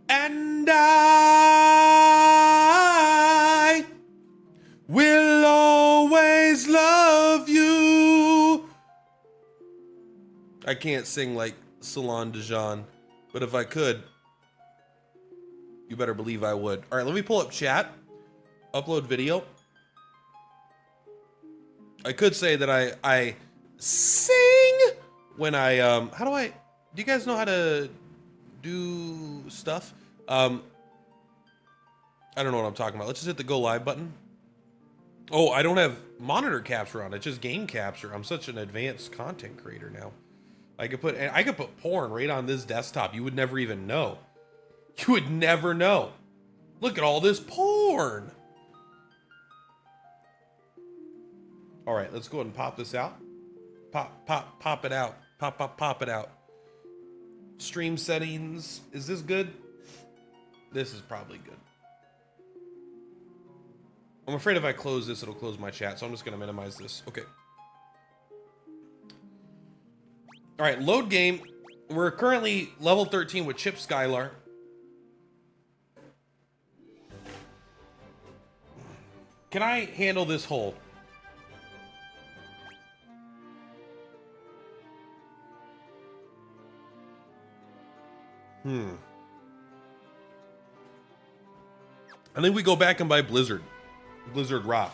And I will always love you. I can't sing like Celine Dijon, but if I could, you better believe I would. All right, let me pull up chat, upload video. I could say that I sing when I, do you guys know how to do stuff? I don't know what I'm talking about. Let's just hit the go live button. Oh, I don't have monitor capture on. It's just game capture. I'm such an advanced content creator now. I could put porn right on this desktop. You would never even know. You would never know. Look at all this porn. All right, let's go ahead and pop this out. Pop it out. Pop it out. Stream settings. Is this good? This is probably good. I'm afraid if I close this, it'll close my chat, so I'm just gonna minimize this. Okay. All right, load game. We're currently level 13 with Chip Skylar. Can I handle this hole? I think we go back and buy Blizzard. Blizzard Rock.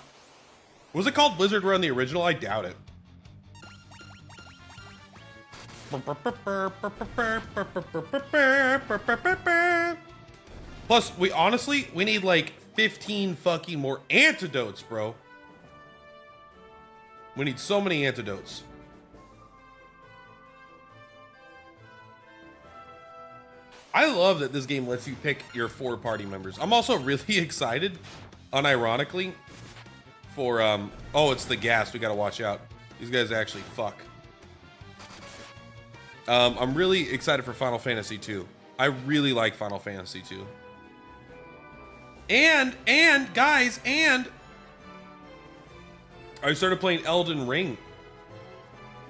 Was it called Blizzard Run the original? I doubt it. Plus, we need like 15 fucking more antidotes, bro. We need so many antidotes. I love that this game lets you pick your 4 party members. I'm also really excited, unironically, for, oh, it's the gas. We gotta watch out. These guys actually fuck. I'm really excited for Final Fantasy 2. I really like Final Fantasy 2. And guys, I started playing Elden Ring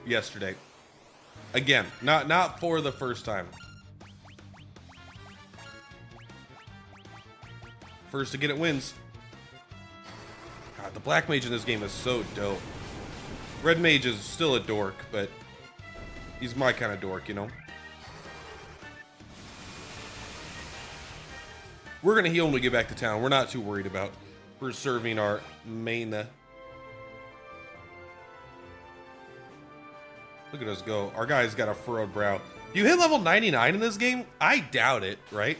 yesterday. Again, not for the first time. First to get it wins. God, the Black Mage in this game is so dope. Red Mage is still a dork, but he's my kind of dork, you know? We're gonna heal when we get back to town. We're not too worried about preserving our mana. Look at us go. Our guy's got a furrowed brow. Do you hit level 99 in this game? I doubt it, right?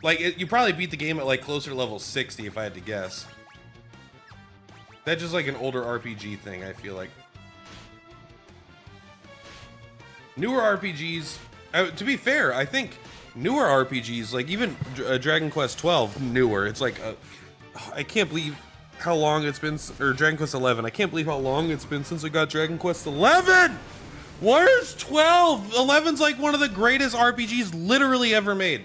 Like, you probably beat the game at like closer to level 60 if I had to guess. That's just like an older RPG thing, I feel like. Newer RPGs, to be fair, I think newer RPGs, like even Dragon Quest 12, newer. It's like, I can't believe how long it's been, or Dragon Quest 11. I can't believe how long it's been since I got Dragon Quest 11. Where's 12? 11's like one of the greatest RPGs literally ever made.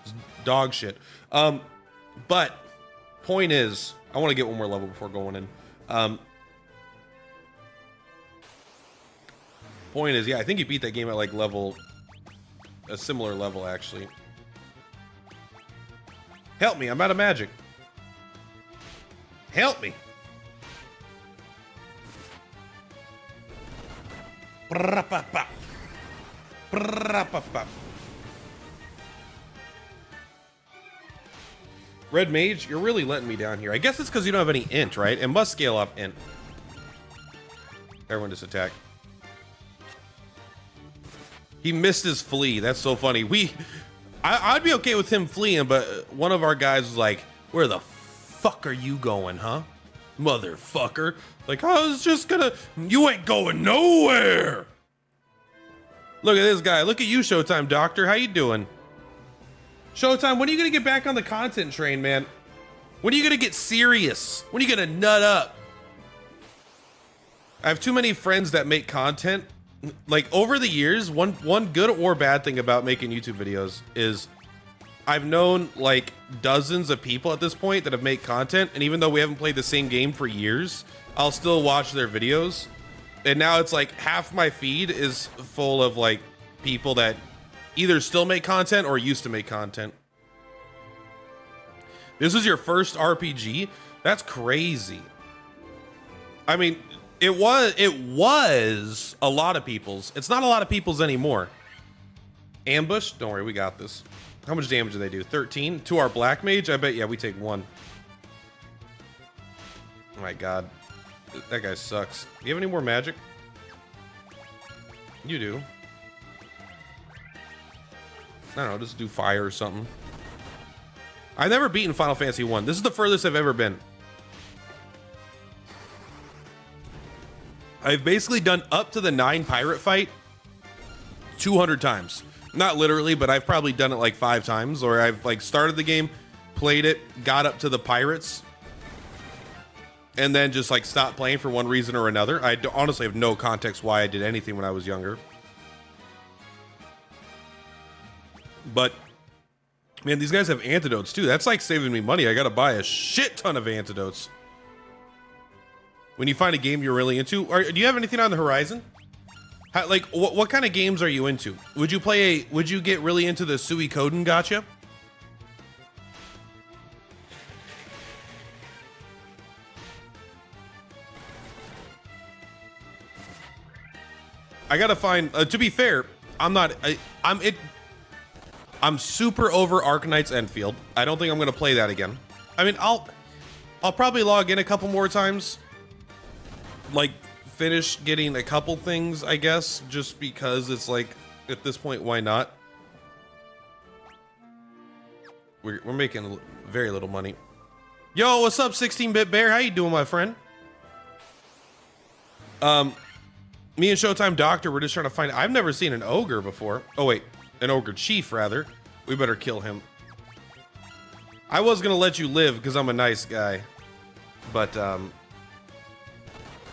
It's dog shit. But point is, I want to get one more level before going in. Point is, yeah, I think you beat that game at like level, a similar level actually. Help me, I'm out of magic. Help me. Red Mage, you're really letting me down here. I guess it's because you don't have any int, right? It must scale off int. Everyone just attack. He missed his flea. That's so funny. I'd be okay with him fleeing, but one of our guys was like, where the fuck are you going, huh? Motherfucker. Like, I was just gonna, you ain't going nowhere. Look at this guy. Look at you, Showtime Doctor. How you doing? Showtime, when are you gonna get back on the content train, man? When are you gonna get serious? When are you gonna nut up? I have too many friends that make content. Like, over the years, one good or bad thing about making YouTube videos is I've known like dozens of people at this point that have made content, and even though we haven't played the same game for years, I'll still watch their videos. And now it's like half my feed is full of like people that either still make content or used to make content. This was your first RPG? That's crazy. I mean, it was a lot of people's. It's not a lot of people's anymore. Ambush? Don't worry, we got this. How much damage do they do? 13? To our Black Mage? I bet, yeah, we take 1. Oh my god. That guy sucks. Do you have any more magic? You do. I don't know, just do fire or something. I've never beaten Final Fantasy 1. This is the furthest I've ever been. I've basically done up to the 9 pirate fight 200 times. Not literally, but I've probably done it like 5 times, or I've like started the game, played it, got up to the pirates, and then just like stopped playing for one reason or another. I honestly have no context why I did anything when I was younger. But man, these guys have antidotes too. That's like saving me money. I gotta buy a shit ton of antidotes. When you find a game you're really into, do you have anything on the horizon? Like, what kind of games are you into? Would you get really into the Suikoden gacha? I gotta find, to be fair, I'm super over Arknights Enfield. I don't think I'm gonna play that again. I mean, I'll probably log in a couple more times. Like, finish getting a couple things, I guess, just because it's like, at this point, why not? We're making very little money. Yo, what's up, 16-bit bear? How you doing, my friend? Me and Showtime Doctor, we're just trying to find, I've never seen an ogre before. Oh wait, an ogre chief rather. We better kill him. I was gonna let you live because I'm a nice guy, but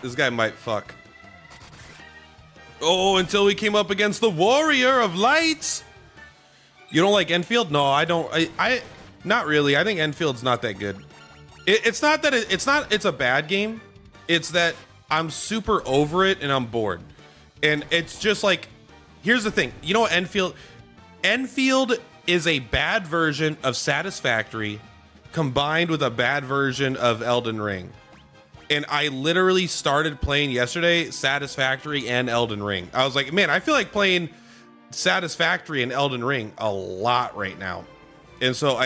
this guy might fuck. Oh, until we came up against the Warrior of Lights. You don't like Enfield? No, I don't. I not really. I think Enfield's not that good. It's not that it's a bad game. It's that I'm super over it and I'm bored. And it's just like, here's the thing. You know what Enfield is a bad version of Satisfactory combined with a bad version of Elden Ring. And I literally started playing yesterday Satisfactory and Elden Ring. I was like, man, I feel like playing Satisfactory and Elden Ring a lot right now. And so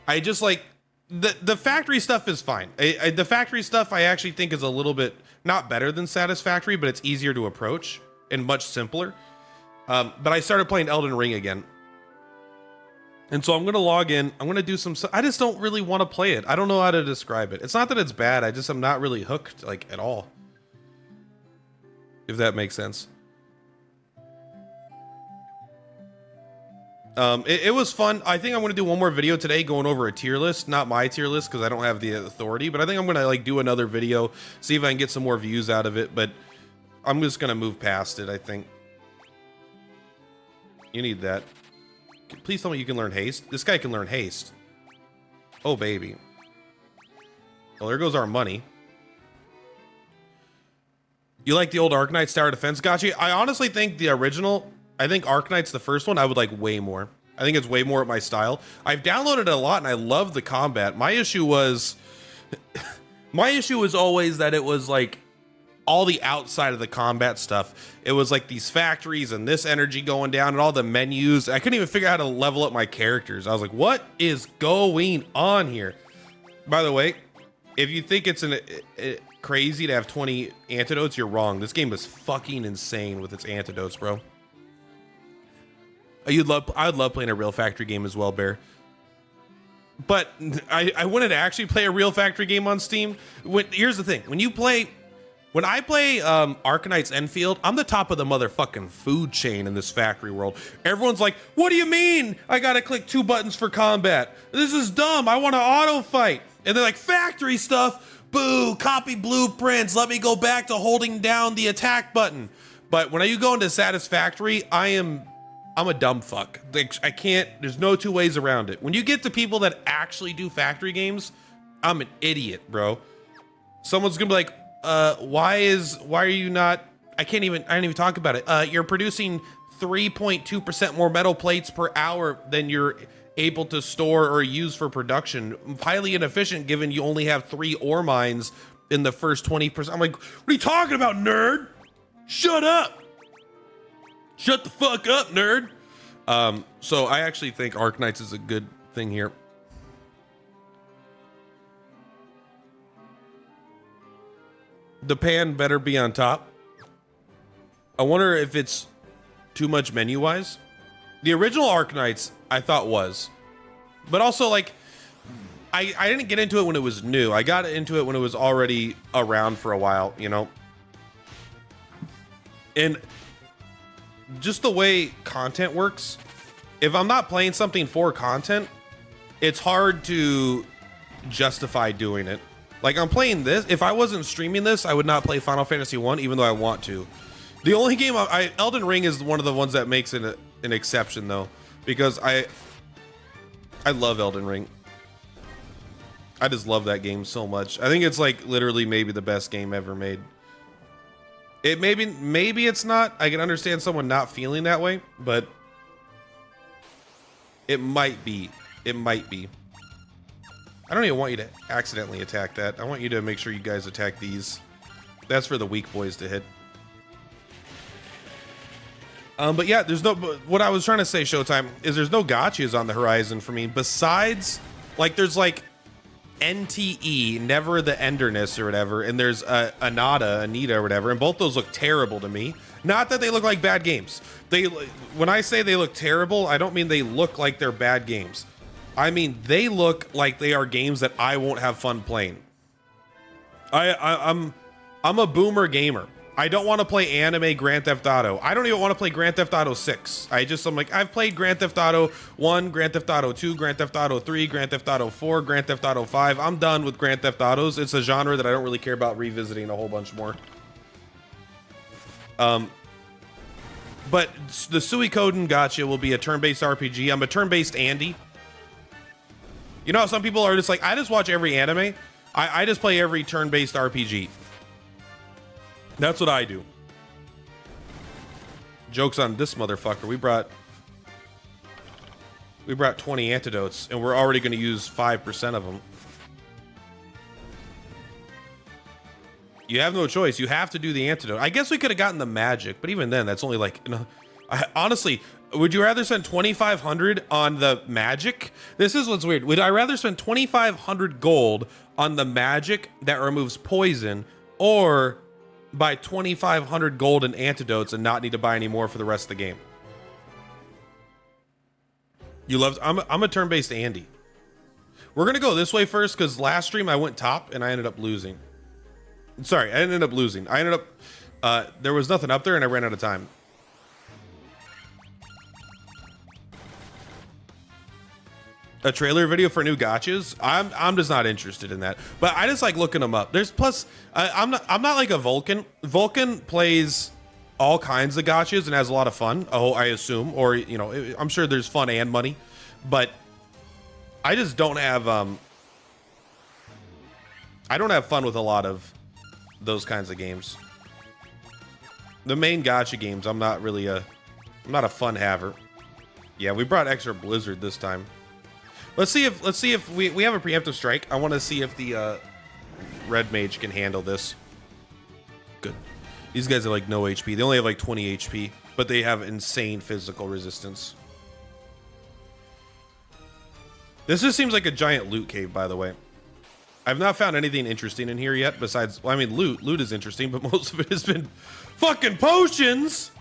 I just like, the factory stuff is fine. The factory stuff I actually think is a little bit, not better than Satisfactory, but it's easier to approach and much simpler. But I started playing Elden Ring again. And so I'm going to log in. I'm going to do some, I just don't really want to play it. I don't know how to describe it. It's not that it's bad. I'm not really hooked like at all. If that makes sense. It was fun. I think I'm going to do one more video today going over a tier list, not my tier list because I don't have the authority, but I think I'm going to like do another video, see if I can get some more views out of it, but I'm just going to move past it, I think. You need that. Please tell me you can learn haste. This guy can learn haste. Oh, baby. Well, there goes our money. You like the old Arknights Tower Defense gacha? I honestly think the original, I think Arknights, the first one, I would like way more. I think it's way more at my style. I've downloaded it a lot and I love the combat. My issue was always that it was like all the outside of the combat stuff. It was like these factories and this energy going down and all the menus. I couldn't even figure out how to level up my characters. I was like, what is going on here? By the way, if you think it's crazy to have 20 antidotes, you're wrong. This game is fucking insane with its antidotes, bro. I would love playing a real factory game as well, Bear. But I wanted to actually play a real factory game on Steam. Here's the thing. When I play Arknights Enfield, I'm the top of the motherfucking food chain in this factory world. Everyone's like, what do you mean I gotta click 2 buttons for combat? This is dumb. I want to auto fight. And they're like, factory stuff, boo, copy blueprints. Let me go back to holding down the attack button. But when you go into Satisfactory, I'm a dumb fuck. Like, I can't, there's no 2 ways around it. When you get to people that actually do factory games, I'm an idiot, bro. Someone's gonna be like, why are you not I didn't even talk about it. You're producing 3.2% more metal plates per hour than you're able to store or use for production. Highly inefficient given you only have 3 ore mines in the first 20%. I'm like, what are you talking about, nerd? Shut up. Shut the fuck up, nerd. So I actually think Arknights is a good thing here. The pan better be on top. I wonder if it's too much menu-wise. The original Arknights I thought was, but also like I didn't get into it when it was new. I got into it when it was already around for a while, you know. And just the way content works, if I'm not playing something for content, it's hard to justify doing it. Like I'm playing this. If I wasn't streaming this, I would not play Final Fantasy 1, even though I want to. The only game Elden Ring is one of the ones that makes it an exception though, because I love Elden Ring. I just love that game so much. I think it's like literally maybe the best game ever made. It maybe it's not. I can understand someone not feeling that way, but it might be. It might be. I don't even want you to accidentally attack that. I want you to make sure you guys attack these. That's for the weak boys to hit. But yeah, there's no. What I was trying to say, Showtime, is there's no gotchas on the horizon for me. Besides, like, there's like NTE, Never the Enderness or whatever, and there's Anita or whatever, and both those look terrible to me. Not that they look like bad games. When I say they look terrible, I don't mean they look like they're bad games. I mean they look like they are games that I won't have fun playing. I'm a boomer gamer. I don't want to play anime Grand Theft Auto. I don't even want to play Grand Theft Auto 6. I'm like, I've played Grand Theft Auto 1, Grand Theft Auto 2, Grand Theft Auto 3, Grand Theft Auto 4, Grand Theft Auto 5. I'm done with Grand Theft Autos. It's a genre that I don't really care about revisiting a whole bunch more. But the Suikoden Gacha will be a turn-based RPG. I'm a turn-based Andy. You know how some people are just like, I just watch every anime. I just play every turn-based RPG. That's what I do. Joke's on this motherfucker. We brought 20 antidotes, and we're already going to use 5% of them. You have no choice. You have to do the antidote. I guess we could have gotten the magic, but even then, that's only like... honestly, would you rather spend 2,500 on the magic? This is what's weird. Would I rather spend 2,500 gold on the magic that removes poison, or buy 2,500 gold in antidotes and not need to buy any more for the rest of the game? I'm a turn-based Andy. We're gonna go this way first because last stream I went top and I ended up losing. Sorry, I ended up losing. I ended up there was nothing up there and I ran out of time. A trailer video for new gotchas? I'm just not interested in that. But I just like looking them up. There's plus I'm not like a Vulcan. Vulcan plays all kinds of gotchas and has a lot of fun. Oh, I assume, or you know, I'm sure there's fun and money, but I just don't have I don't have fun with a lot of those kinds of games. The main gacha games, I'm not a fun haver. Yeah, we brought extra Blizzard this time. Let's see if we have a preemptive strike. I want to see if the red mage can handle this. Good. These guys are like no HP. They only have like 20 HP, but they have insane physical resistance. This just seems like a giant loot cave, by the way. I've not found anything interesting in here yet besides, well, I mean, loot. Loot is interesting, but most of it has been fucking potions.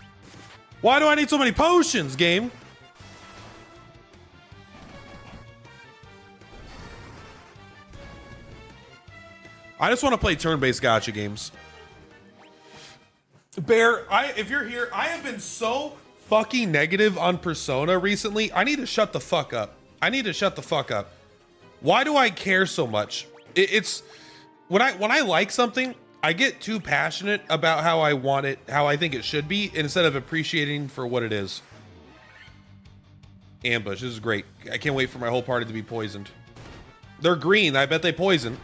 Why do I need so many potions, game? I just want to play turn-based gacha games. Bear, if you're here, I have been so fucking negative on Persona recently. I need to shut the fuck up. I need to shut the fuck up. Why do I care so much? It's when I like something, I get too passionate about how I want it, how I think it should be, instead of appreciating for what it is. Ambush, this is great. I can't wait for my whole party to be poisoned. They're green. I bet they poison.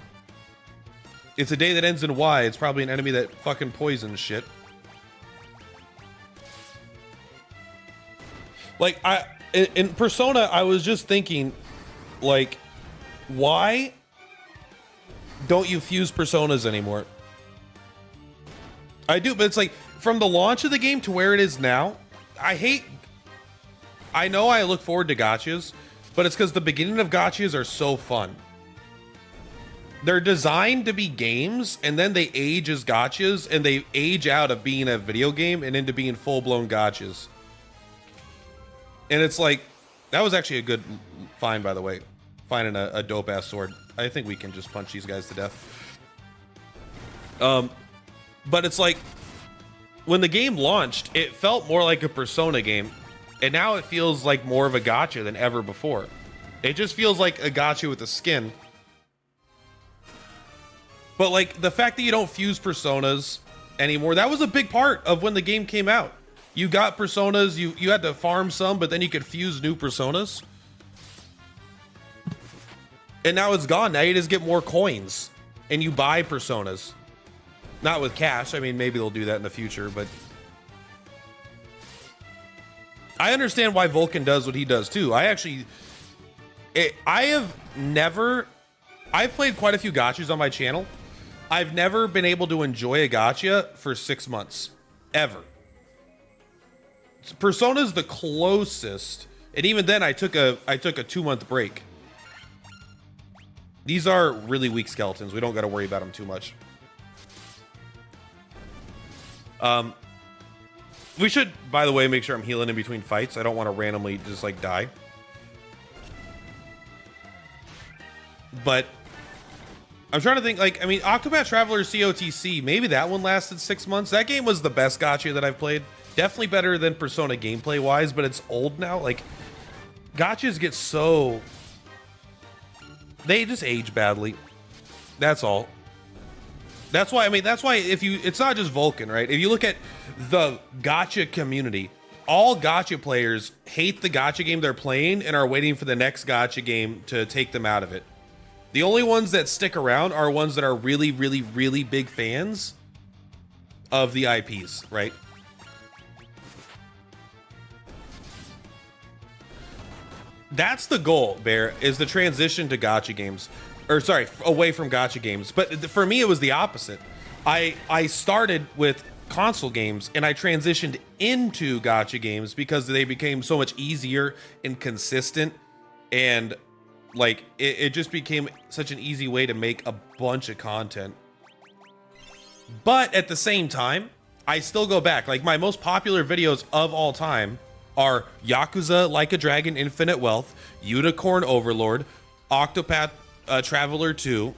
It's a day that ends in Y. It's probably an enemy that fucking poisons shit. Like in Persona, I was just thinking, like, why don't you fuse personas anymore? I do, but it's like from the launch of the game to where it is now, I know I look forward to gachas, but it's because the beginning of gachas are so fun. They're designed to be games, and then they age as gachas, and they age out of being a video game and into being full-blown gachas. And it's like, that was actually a good find, by the way. Finding a dope-ass sword. I think we can just punch these guys to death. But it's like, when the game launched, it felt more like a Persona game, and now it feels like more of a gacha than ever before. It just feels like a gacha with a skin. But like, the fact that you don't fuse personas anymore, that was a big part of when the game came out. You got personas, you had to farm some, but then you could fuse new personas. And now it's gone. Now you just get more coins and you buy personas. Not with cash. I mean, maybe they'll do that in the future, but I understand why Vulcan does what he does too. I've played quite a few gachas on my channel. I've never been able to enjoy a gacha for 6 months, ever. Persona's the closest, and even then I took a 2-month break. These are really weak skeletons. We don't got to worry about them too much. We should, by the way, make sure I'm healing in between fights. I don't want to randomly just like die. But I'm trying to think, like, I mean, Octopath Traveler COTC, maybe that one lasted 6 months. That game was the best gacha that I've played. Definitely better than Persona gameplay wise, but it's old now. Like, gachas get so, they just age badly. That's all. That's why, I mean, that's why it's not just Vulcan, right? If you look at the gacha community, all gacha players hate the gacha game they're playing and are waiting for the next gacha game to take them out of it. The only ones that stick around are ones that are really, really, really big fans of the IPs, right? That's the goal, Bear, is the transition to gacha games. Or sorry, away from gacha games. But for me, it was the opposite. I started with console games and I transitioned into gacha games because they became so much easier and consistent, and like it just became such an easy way to make a bunch of content. But at the same time, I still go back. Like, my most popular videos of all time are Yakuza Like a Dragon Infinite Wealth, Unicorn Overlord, Octopath Traveler 2,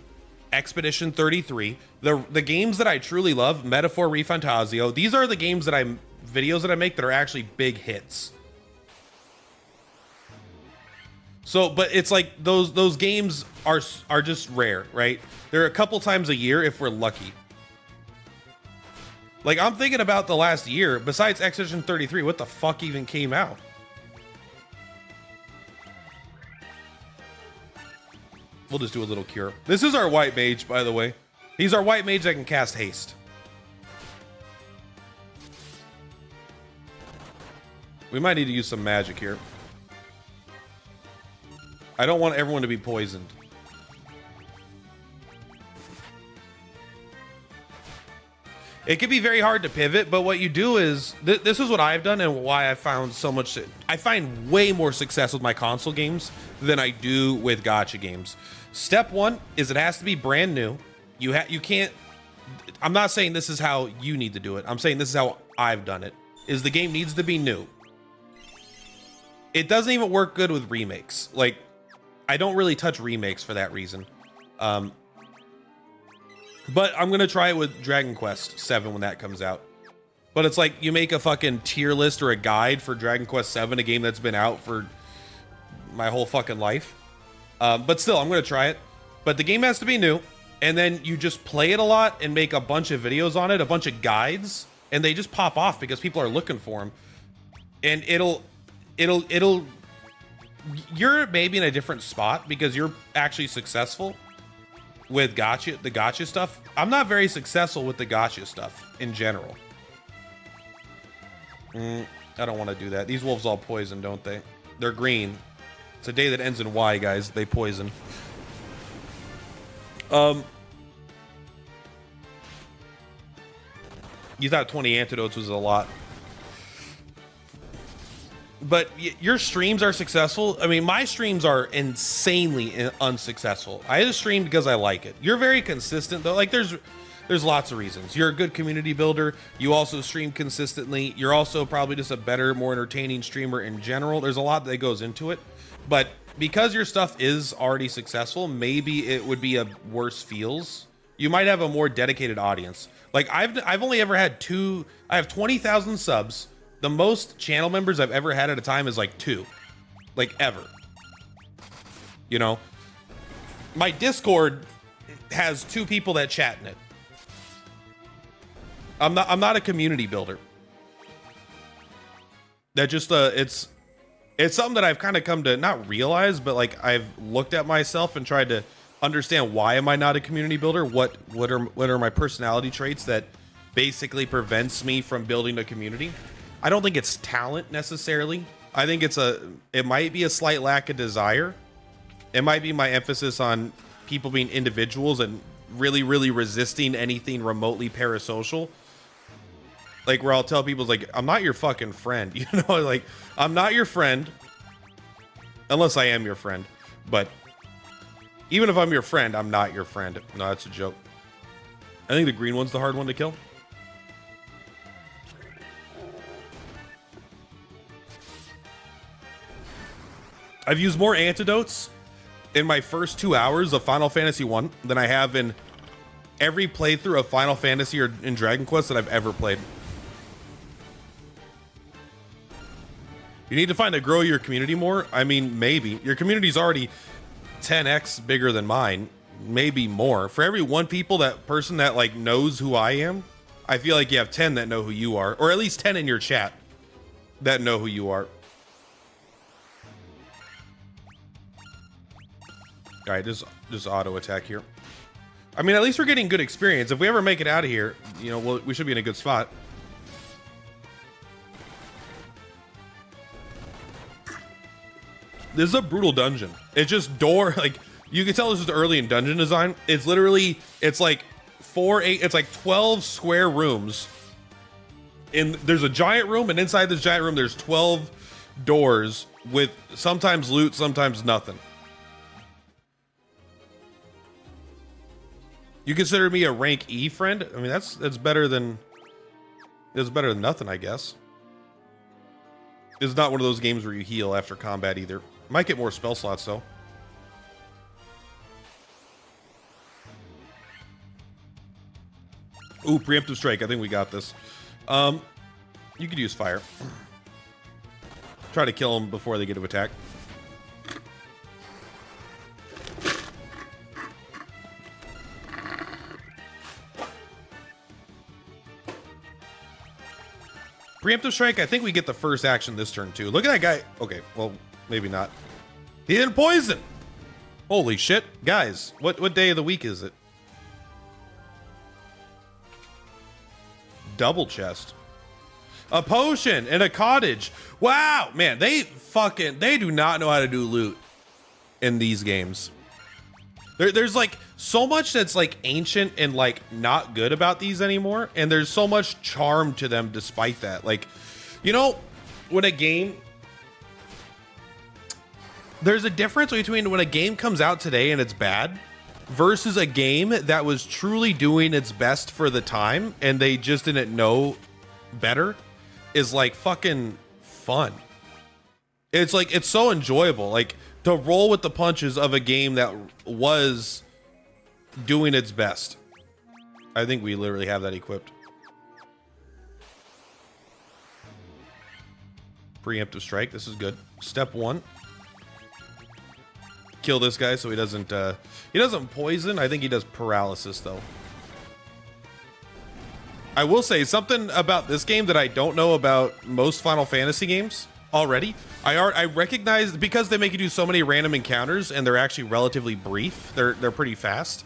Expedition 33. The games that I truly love, Metaphor ReFantazio. These are the games that videos that I make that are actually big hits. So, but it's like those games are just rare, right? They're a couple times a year if we're lucky. Like, I'm thinking about the last year, besides Expedition 33, what the fuck even came out? We'll just do a little cure. This is our white mage, by the way. He's our white mage that can cast haste. We might need to use some magic here. I don't want everyone to be poisoned. It can be very hard to pivot, but what you do is, this is what I've done and why I found so much, I find way more success with my console games than I do with gacha games. Step one is it has to be brand new. You can't, I'm not saying this is how you need to do it. I'm saying this is how I've done it, is the game needs to be new. It doesn't even work good with remakes. Like, I don't really touch remakes for that reason. But I'm gonna try it with Dragon Quest 7 when that comes out. But it's like, you make a fucking tier list or a guide for Dragon Quest 7, a game that's been out for my whole fucking life. But still, I'm gonna try it. But the game has to be new, and then you just play it a lot and make a bunch of videos on it, a bunch of guides, and they just pop off because people are looking for them. And you're maybe in a different spot because you're actually successful with the gacha stuff. I'm not very successful with the gacha stuff in general. I don't want to do that. These wolves all poison, don't they? They're green. It's a day that ends in Y, guys. They poison. You thought 20 antidotes was a lot. But your streams are successful. I mean, my streams are insanely unsuccessful. I just stream because I like it. You're very consistent, though. Like, there's lots of reasons. You're a good community builder. You also stream consistently. You're also probably just a better, more entertaining streamer in general. There's a lot that goes into it. But because your stuff is already successful, maybe it would be a worse feels. You might have a more dedicated audience. Like, I've only ever had I have 20,000 subs. The most channel members I've ever had at a time is like 2. Like, ever. You know? My Discord has 2 people that chat in it. I'm not a community builder. That just it's something that I've kind of come to not realize, but like I've looked at myself and tried to understand, why am I not a community builder? What are my personality traits that basically prevents me from building a community? I don't think it's talent necessarily. I think it might be a slight lack of desire. It might be my emphasis on people being individuals and really, really resisting anything remotely parasocial. Like, where I'll tell people, like, I'm not your fucking friend. You know, like, I'm not your friend. Unless I am your friend. But even if I'm your friend, I'm not your friend. No, that's a joke. I think the green one's the hard one to kill. I've used more antidotes in my first 2 hours of Final Fantasy 1 than I have in every playthrough of Final Fantasy or in Dragon Quest that I've ever played. You need to find to grow your community more. I mean, maybe. Your community's already 10x bigger than mine. Maybe more. For every one person that like knows who I am, I feel like you have 10 that know who you are. Or at least 10 in your chat that know who you are. All right, just auto attack here. I mean, at least we're getting good experience. If we ever make it out of here, you know, we should be in a good spot. This is a brutal dungeon. It's just like, you can tell this is early in dungeon design. It's literally, it's like 12 square rooms. And there's a giant room, and inside this giant room, there's 12 doors with sometimes loot, sometimes nothing. You consider me a rank E friend? I mean, that's better than nothing, I guess. It's not one of those games where you heal after combat either. Might get more spell slots though. Ooh, preemptive strike. I think we got this. You could use fire. Try to kill them before they get to attack. Preemptive strike, I think we get the first action this turn too. Look at that guy. Okay, well, maybe not. He didn't poison. Holy shit. Guys, what day of the week is it? Double chest. A potion and a cottage. Wow, man, they do not know how to do loot in these games. There's like so much that's like ancient and like not good about these anymore, and there's so much charm to them despite that. Like, you know, when a game, there's a difference between when a game comes out today and it's bad versus a game that was truly doing its best for the time and they just didn't know better, is like fucking fun. It's like, it's so enjoyable. Like, to roll with the punches of a game that was doing its best. I think we literally have that equipped. Preemptive strike. This is good. Step 1. Kill this guy so he doesn't poison. I think he does paralysis though. I will say something about this game that I don't know about most Final Fantasy games already. I recognize, because they make you do so many random encounters and they're actually relatively brief. They're pretty fast.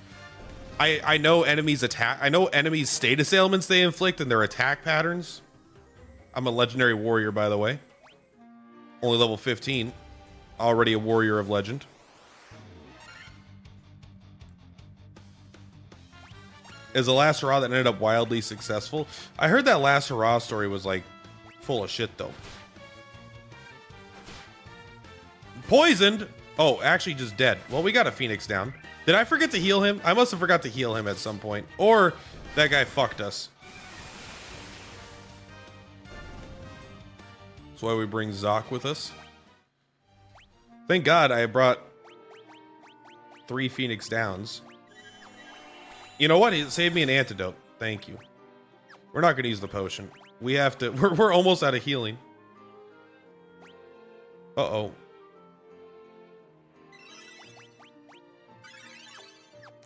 I know enemies attack. I know enemies status ailments they inflict and their attack patterns. I'm a legendary warrior, by the way. Only level 15. Already a warrior of legend. Is the last hurrah that ended up wildly successful? I heard that last hurrah story was like full of shit though. Poisoned? Oh, actually just dead. Well, we got a Phoenix down. Did I forget to heal him? I must have forgot to heal him at some point. Or that guy fucked us. That's why we bring Zoc with us. Thank God I brought 3 Phoenix downs. You know what? It saved me an antidote. Thank you. We're not going to use the potion. We have to... We're almost out of healing. Uh-oh.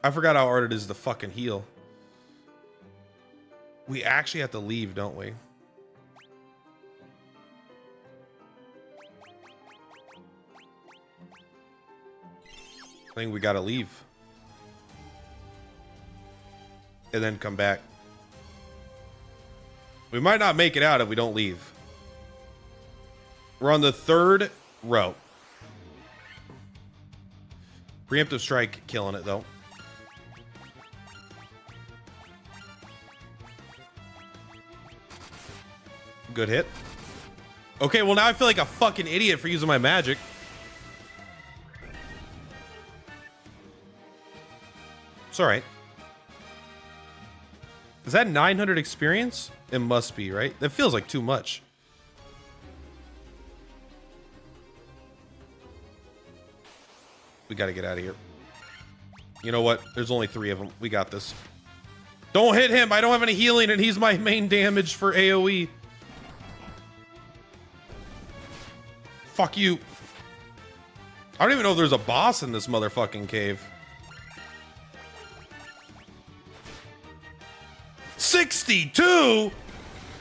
I forgot how hard it is to fucking heal. We actually have to leave, don't we? I think we gotta leave. And then come back. We might not make it out if we don't leave. We're on the 3rd row. Preemptive strike killing it though. Good hit. Okay, well now I feel like a fucking idiot for using my magic. It's alright. Is that 900 experience? It must be, right? That feels like too much. We gotta get out of here. You know what? There's only 3 of them. We got this. Don't hit him! I don't have any healing and he's my main damage for AoE. Fuck you. I don't even know if there's a boss in this motherfucking cave. 62?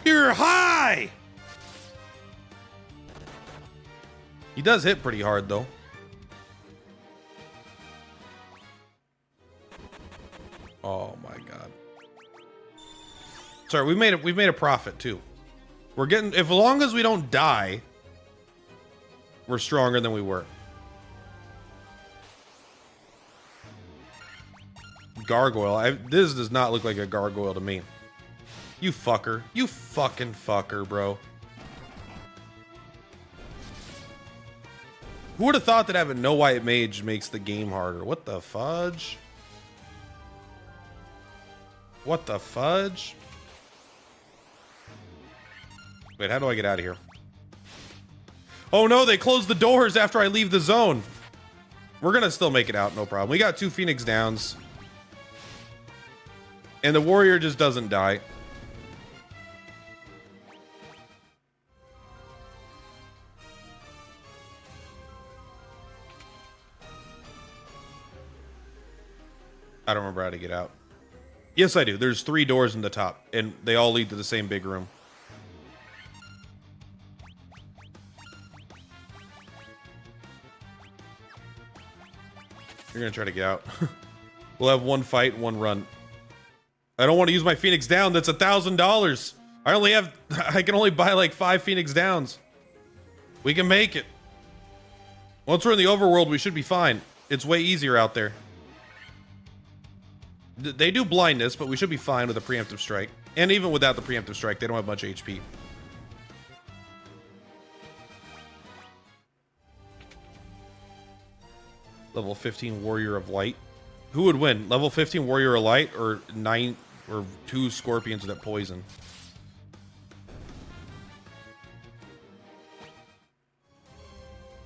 You're high! He does hit pretty hard though. Oh my god. Sorry, we've made a profit too. We're getting, if as long as we don't die, we're stronger than we were. Gargoyle. This does not look like a gargoyle to me. You fucker. You fucking fucker, bro. Who would have thought that having no white mage makes the game harder? What the fudge? What the fudge? Wait, how do I get out of here? Oh no, they closed the doors after I leave the zone. We're gonna still make it out, no problem. We got 2 Phoenix downs. And the warrior just doesn't die. I don't remember how to get out. Yes, I do. There's 3 doors in the top, and they all lead to the same big room. You're gonna try to get out. We'll have 1 fight, 1 run. I don't want to use my Phoenix down. That's $1,000. I can only buy like 5 Phoenix downs. We can make it. Once we're in the overworld, we should be fine. It's way easier out there. They do blindness, but we should be fine with a preemptive strike. And even without the preemptive strike, they don't have much HP. Level 15 Warrior of Light. Who would win? Level 15 Warrior of Light or 2 Scorpions that poison?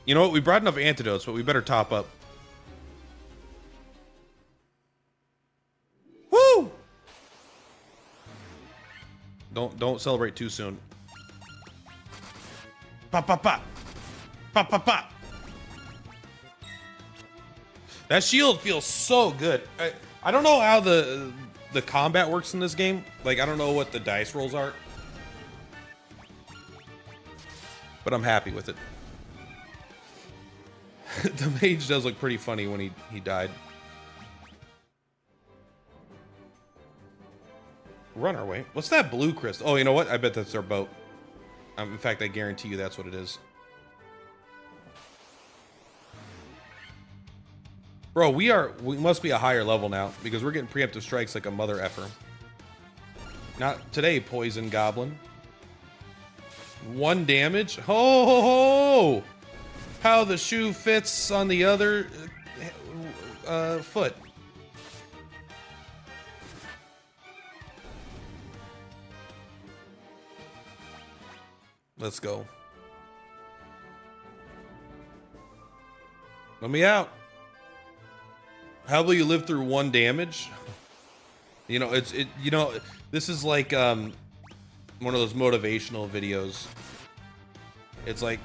You know what? We brought enough antidotes, but we better top up. Woo! Don't celebrate too soon. Pop, pop, pop. Pop, pop, pop. That shield feels so good. I don't know how the combat works in this game. Like, I don't know what the dice rolls are. But I'm happy with it. The mage does look pretty funny when he died. Run our way. What's that blue crystal? Oh, you know what? I bet that's our boat. In fact, I guarantee you that's what it is. Bro, we must be a higher level now because we're getting preemptive strikes like a mother effer. Not today, Poison Goblin. 1 damage. Ho ho ho! How the shoe fits on the other foot. Let's go. Let me out. How will you live through 1 damage? You know, this is like one of those motivational videos. It's like,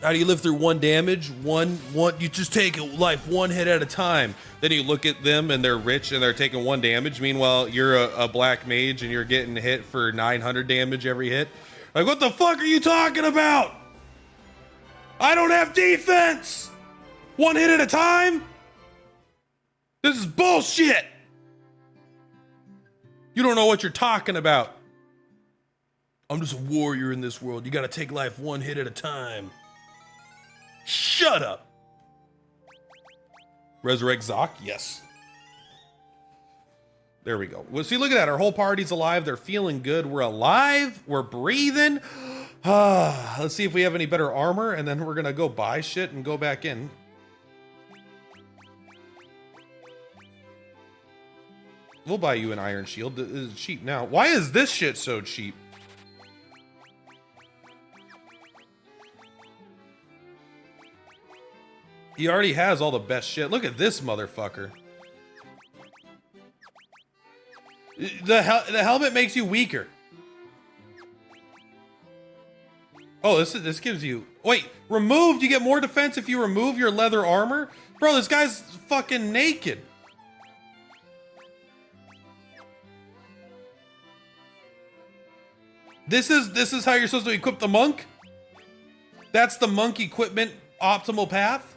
how do you live through 1 damage? One, you just take life 1 hit at a time. Then you look at them and they're rich and they're taking 1 damage. Meanwhile, you're a black mage and you're getting hit for 900 damage every hit. Like, what the fuck are you talking about? I don't have defense. 1 hit at a time? This is bullshit. You don't know what you're talking about. I'm just a warrior in this world. You gotta take life 1 hit at a time. Shut up. Resurrect Zoc? Yes. There we go. Well, see, look at that. Our whole party's alive. They're feeling good. We're alive. We're breathing. Let's see if we have any better armor, and then we're gonna go buy shit and go back in. We'll buy you an iron shield. It's cheap now. Why is this shit so cheap? He already has all the best shit. Look at this motherfucker. The helmet makes you weaker. Oh, this gives you... Wait, removed? You get more defense if you remove your leather armor? Bro, this guy's fucking naked. This is how you're supposed to equip the monk? That's the monk equipment optimal path?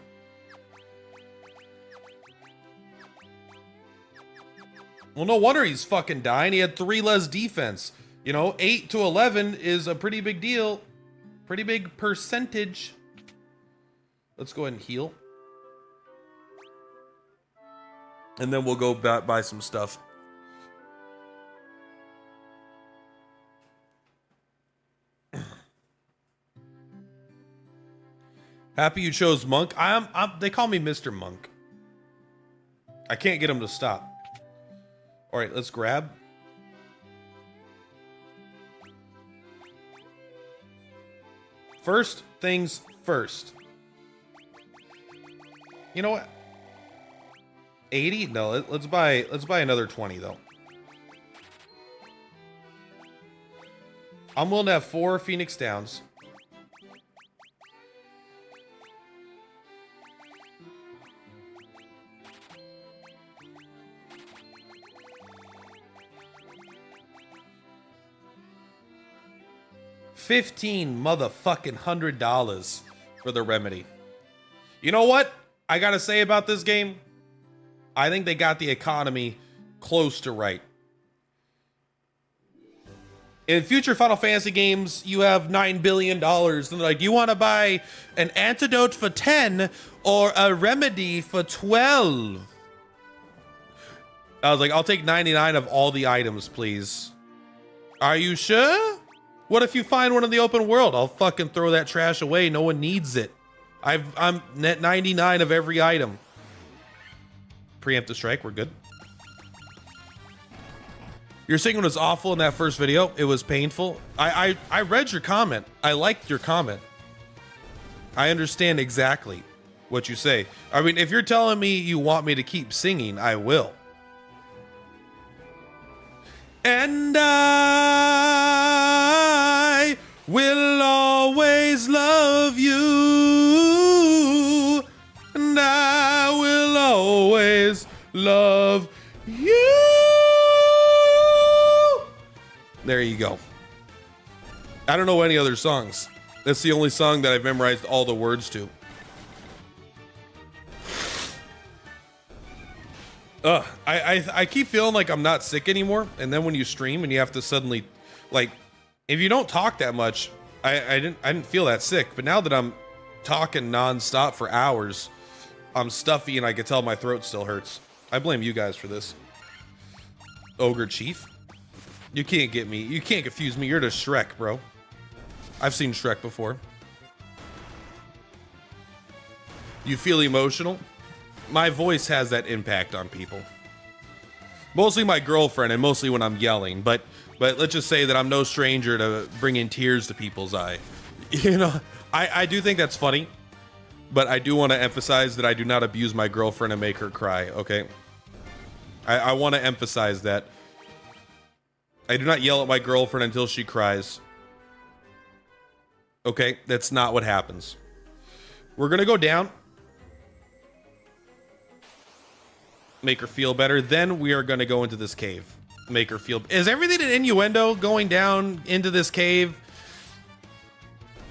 Well, no wonder he's fucking dying. He had 3 less defense. You know, 8 to 11 is a pretty big deal. Pretty big percentage. Let's go ahead and heal. And then we'll go buy some stuff. Happy you chose Monk. They call me Mr. Monk. I can't get him to stop. All right, let's grab. First things first. You know what? 80? No, let's buy another 20 though. I'm willing to have 4 Phoenix Downs. $15 motherfucking $100 for the remedy. You know what I gotta say about this game? I think they got the economy close to right. In future Final Fantasy games, you have $9 billion. And they're like, you want to buy an antidote for 10 or a remedy for 12? I was like, I'll take 99 of all the items, please. Are you sure? What if you find one in the open world? I'll fucking throw that trash away. No one needs it. I'm net 99 of every item. Preemptive strike, we're good. Your singing was awful in that first video. It was painful. I read your comment. I liked your comment. I understand exactly what you say. I mean, if you're telling me you want me to keep singing, I will. And I will always love you. And I will always love you. There you go. I don't know any other songs. That's the only song that I've memorized all the words to. I keep feeling like I'm not sick anymore, and then when you stream and you have to suddenly like If you don't talk that much, I didn't feel that sick. But now that I'm talking nonstop for hours, I'm stuffy and I can tell my throat still hurts. I blame you guys for this. Ogre Chief. You can't get me. You can't confuse me. You're just Shrek, bro. I've seen Shrek before. You feel emotional? My voice has that impact on people. Mostly my girlfriend and mostly when I'm yelling, but let's just say that I'm no stranger to bringing tears to people's eye. You know, I do think that's funny, but I do want to emphasize that I do not abuse my girlfriend and make her cry, okay? I want to emphasize that. I do not yell at my girlfriend until she cries. Okay, that's not what happens. We're gonna go down. Make her feel better. Then we are gonna go into this cave. Make her feel... Is everything an innuendo going down into this cave?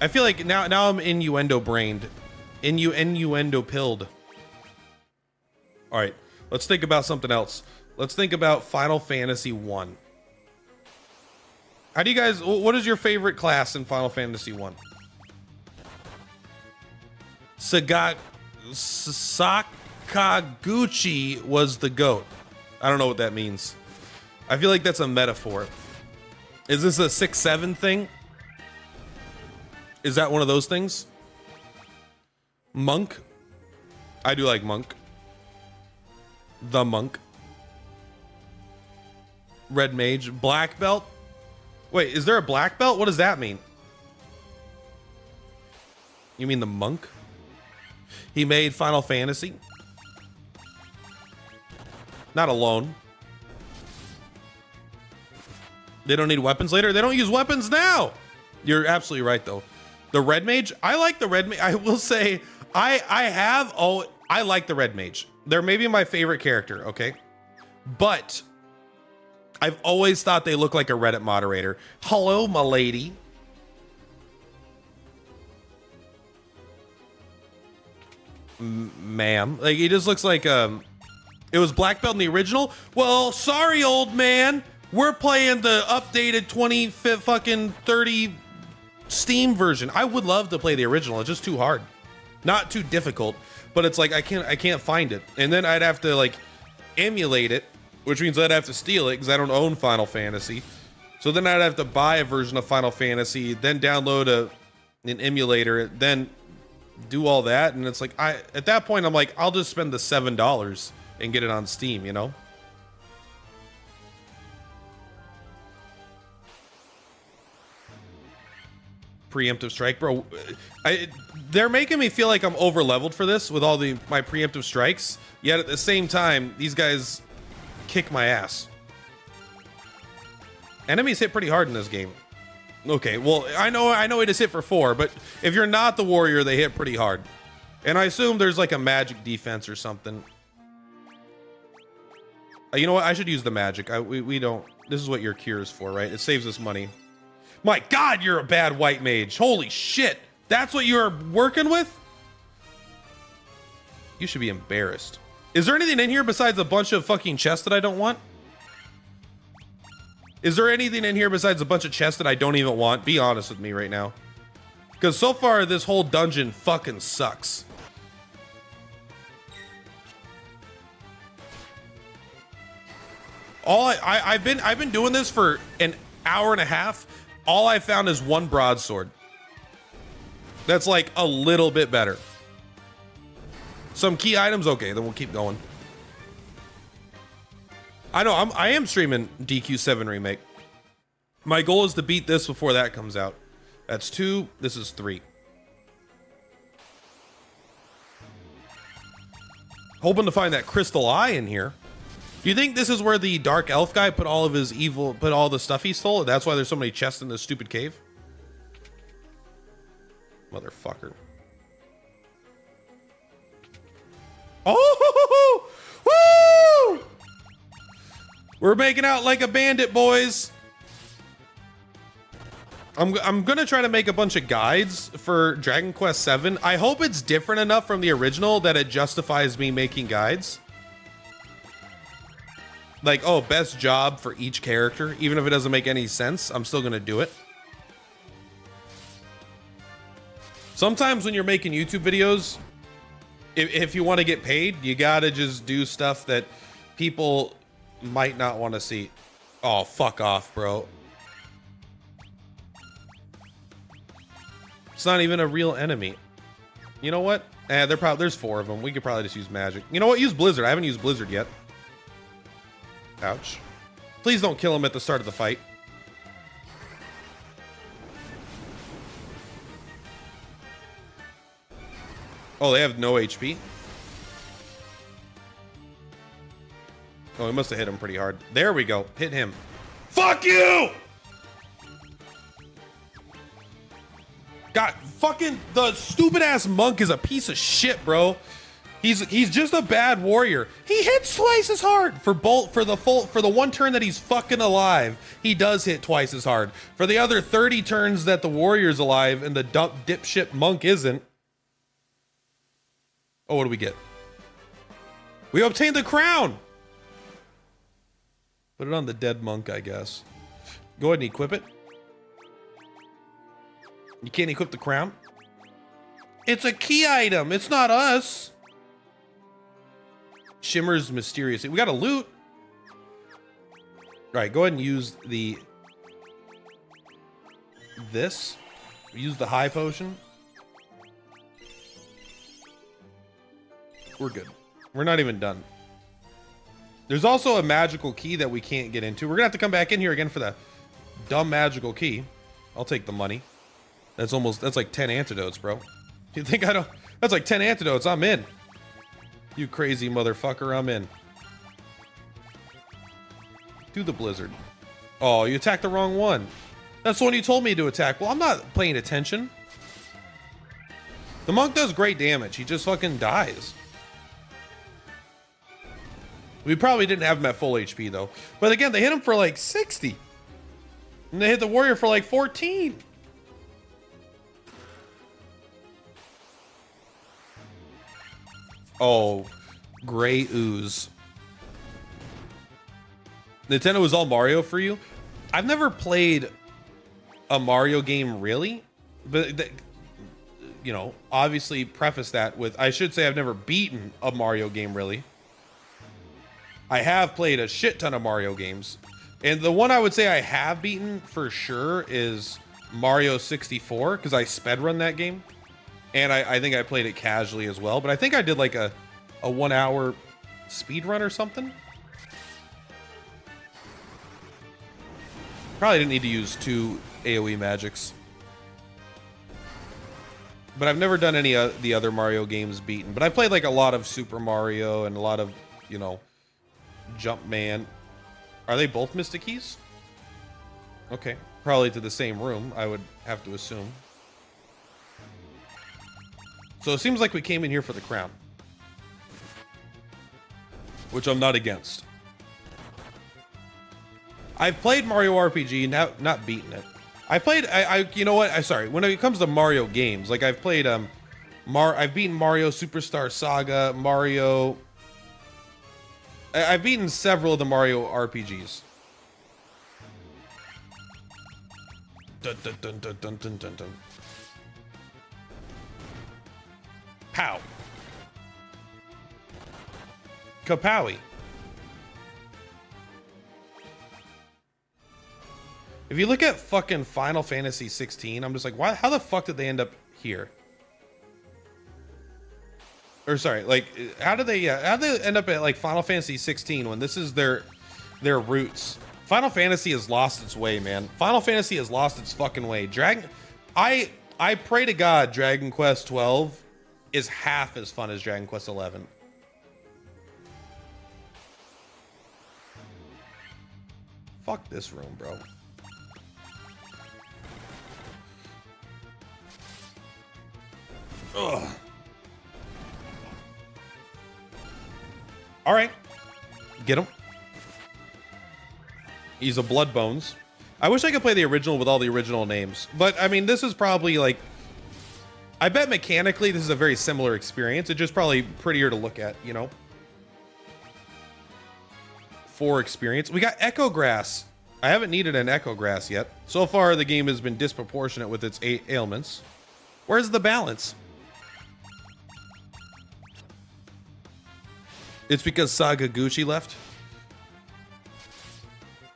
I feel like now I'm innuendo brained. Innuendo pilled. All right, let's think about something else. Let's think about Final Fantasy 1. How do you guys... What is your favorite class in Final Fantasy 1? Sakaguchi was the GOAT. I don't know what that means. I feel like that's a metaphor. Is this a 6-7 thing? Is that one of those things? Monk? I do like Monk. The Monk. Red Mage. Black Belt? Wait, is there a black belt? What does that mean? You mean the Monk? He made Final Fantasy? Not alone. They don't need weapons later? They don't use weapons now! You're absolutely right, though. The Red Mage? I like the Red Mage. I will say, I like the Red Mage. They're maybe my favorite character, okay? But I've always thought they look like a Reddit moderator. Hello, my lady. Ma'am. Like, he just looks like, it was black belt in the original? Well, sorry, old man. We're playing the updated 30 Steam version. I would love to play the original. It's just too hard. Not too difficult, but it's like I can't find it. And then I'd have to like emulate it, which means I'd have to steal it because I don't own Final Fantasy. So then I'd have to buy a version of Final Fantasy, then download an emulator, then do all that. And it's like, at that point, I'm like, I'll just spend the $7 and get it on Steam, you know? Preemptive strike, bro. They're making me feel like I'm over leveled for this with all my preemptive strikes. Yet at the same time, these guys kick my ass. Enemies hit pretty hard in this game. Okay, well, I know it is hit for 4, but if you're not the warrior, they hit pretty hard. And I assume there's like a magic defense or something. You know what? I should use the magic. We don't. This is what your cure is for, right? It saves us money. My God, you're a bad white mage. Holy shit. That's what you're working with? You should be embarrassed. Is there anything in here besides a bunch of fucking chests that I don't want? Is there anything in here besides a bunch of chests that I don't even want? Be honest with me right now. Because so far, this whole dungeon fucking sucks. I've been doing this for an hour and a half. All I found is one broadsword. That's like a little bit better. Some key items, okay, then we'll keep going. I know I am streaming DQ7 remake. My goal is to beat this before that comes out. That's 2. This is 3. Hoping to find that crystal eye in here. Do you think this is where the dark elf guy put all of his put all the stuff he stole? That's why there's so many chests in this stupid cave? Motherfucker. Oh! Woo! We're making out like a bandit, boys. I'm gonna try to make a bunch of guides for Dragon Quest VII. I hope it's different enough from the original that it justifies me making guides. Like, oh, best job for each character. Even if it doesn't make any sense, I'm still gonna do it. Sometimes when you're making YouTube videos, if you want to get paid, you gotta just do stuff that people might not want to see. Oh, fuck off, bro. It's not even a real enemy. You know what? There's 4 of them. We could probably just use magic. You know what? Use Blizzard. I haven't used Blizzard yet. Ouch. Please don't kill him at the start of the fight. Oh, they have no HP. Oh, he must have hit him pretty hard. There we go. Hit him. Fuck you! God, fucking the stupid ass monk is a piece of shit, bro. He's just a bad warrior. He hits twice as hard for the one turn that he's fucking alive. He does hit twice as hard. For the other 30 turns that the warrior's alive and the dipshit monk isn't. Oh, what do we get? We obtained the crown. Put it on the dead monk, I guess. Go ahead and equip it. You can't equip the crown? It's a key item. It's not us. Shimmer's mysterious. We got a loot. All right, go ahead and use this. Use the high potion. We're good. We're not even done. There's also a magical key that we can't get into. We're gonna have to come back in here again for the dumb magical key. I'll take the money. That's like 10 antidotes, bro. You think I don't? That's like 10 antidotes. I'm in. You crazy motherfucker, I'm in. Do the blizzard. Oh, you attacked the wrong one. That's the one you told me to attack. Well, I'm not paying attention. The monk does great damage. He just fucking dies. We probably didn't have him at full HP though. But again, they hit him for like 60. And they hit the warrior for like 14. Oh, gray ooze. Nintendo was all Mario for you? I've never played a Mario game really, but you know, obviously preface that with, I should say I've never beaten a Mario game really. I have played a shit ton of Mario games. And the one I would say I have beaten for sure is Mario 64, because I sped run that game. And I think I played it casually as well. But I think I did like a 1 hour speed run or something. Probably didn't need to use 2 AoE magics. But I've never done any of the other Mario games beaten. But I played like a lot of Super Mario and a lot of, you know, Jumpman. Are they both Mystic Keys? Okay. Probably to the same room, I would have to assume. So it seems like we came in here for the crown. Which I'm not against. I've played Mario RPG, not beaten it. You know what? Sorry. When it comes to Mario games, like I've played, I've beaten Mario Superstar Saga, Mario. I've beaten several of the Mario RPGs. Dun, dun, dun, dun, dun, dun, dun, dun. Pow. Kapowie. If you look at fucking Final Fantasy 16, I'm just like, why? How the fuck did they end up here? Or sorry, like, how did they end up at like Final Fantasy 16 when this is their roots? Final Fantasy has lost its way, man. Final Fantasy has lost its fucking way. I pray to God Dragon Quest 12 is half as fun as Dragon Quest 11. Fuck this room, bro. Ugh. All right, get him. He's a Blood Bones. I wish I could play the original with all the original names, but I mean, this is probably like, I bet mechanically this is a very similar experience. It's just probably prettier to look at, you know? For experience. We got Echo Grass. I haven't needed an Echo Grass yet. So far, the game has been disproportionate with its ailments. Where's the balance? It's because Sakaguchi left.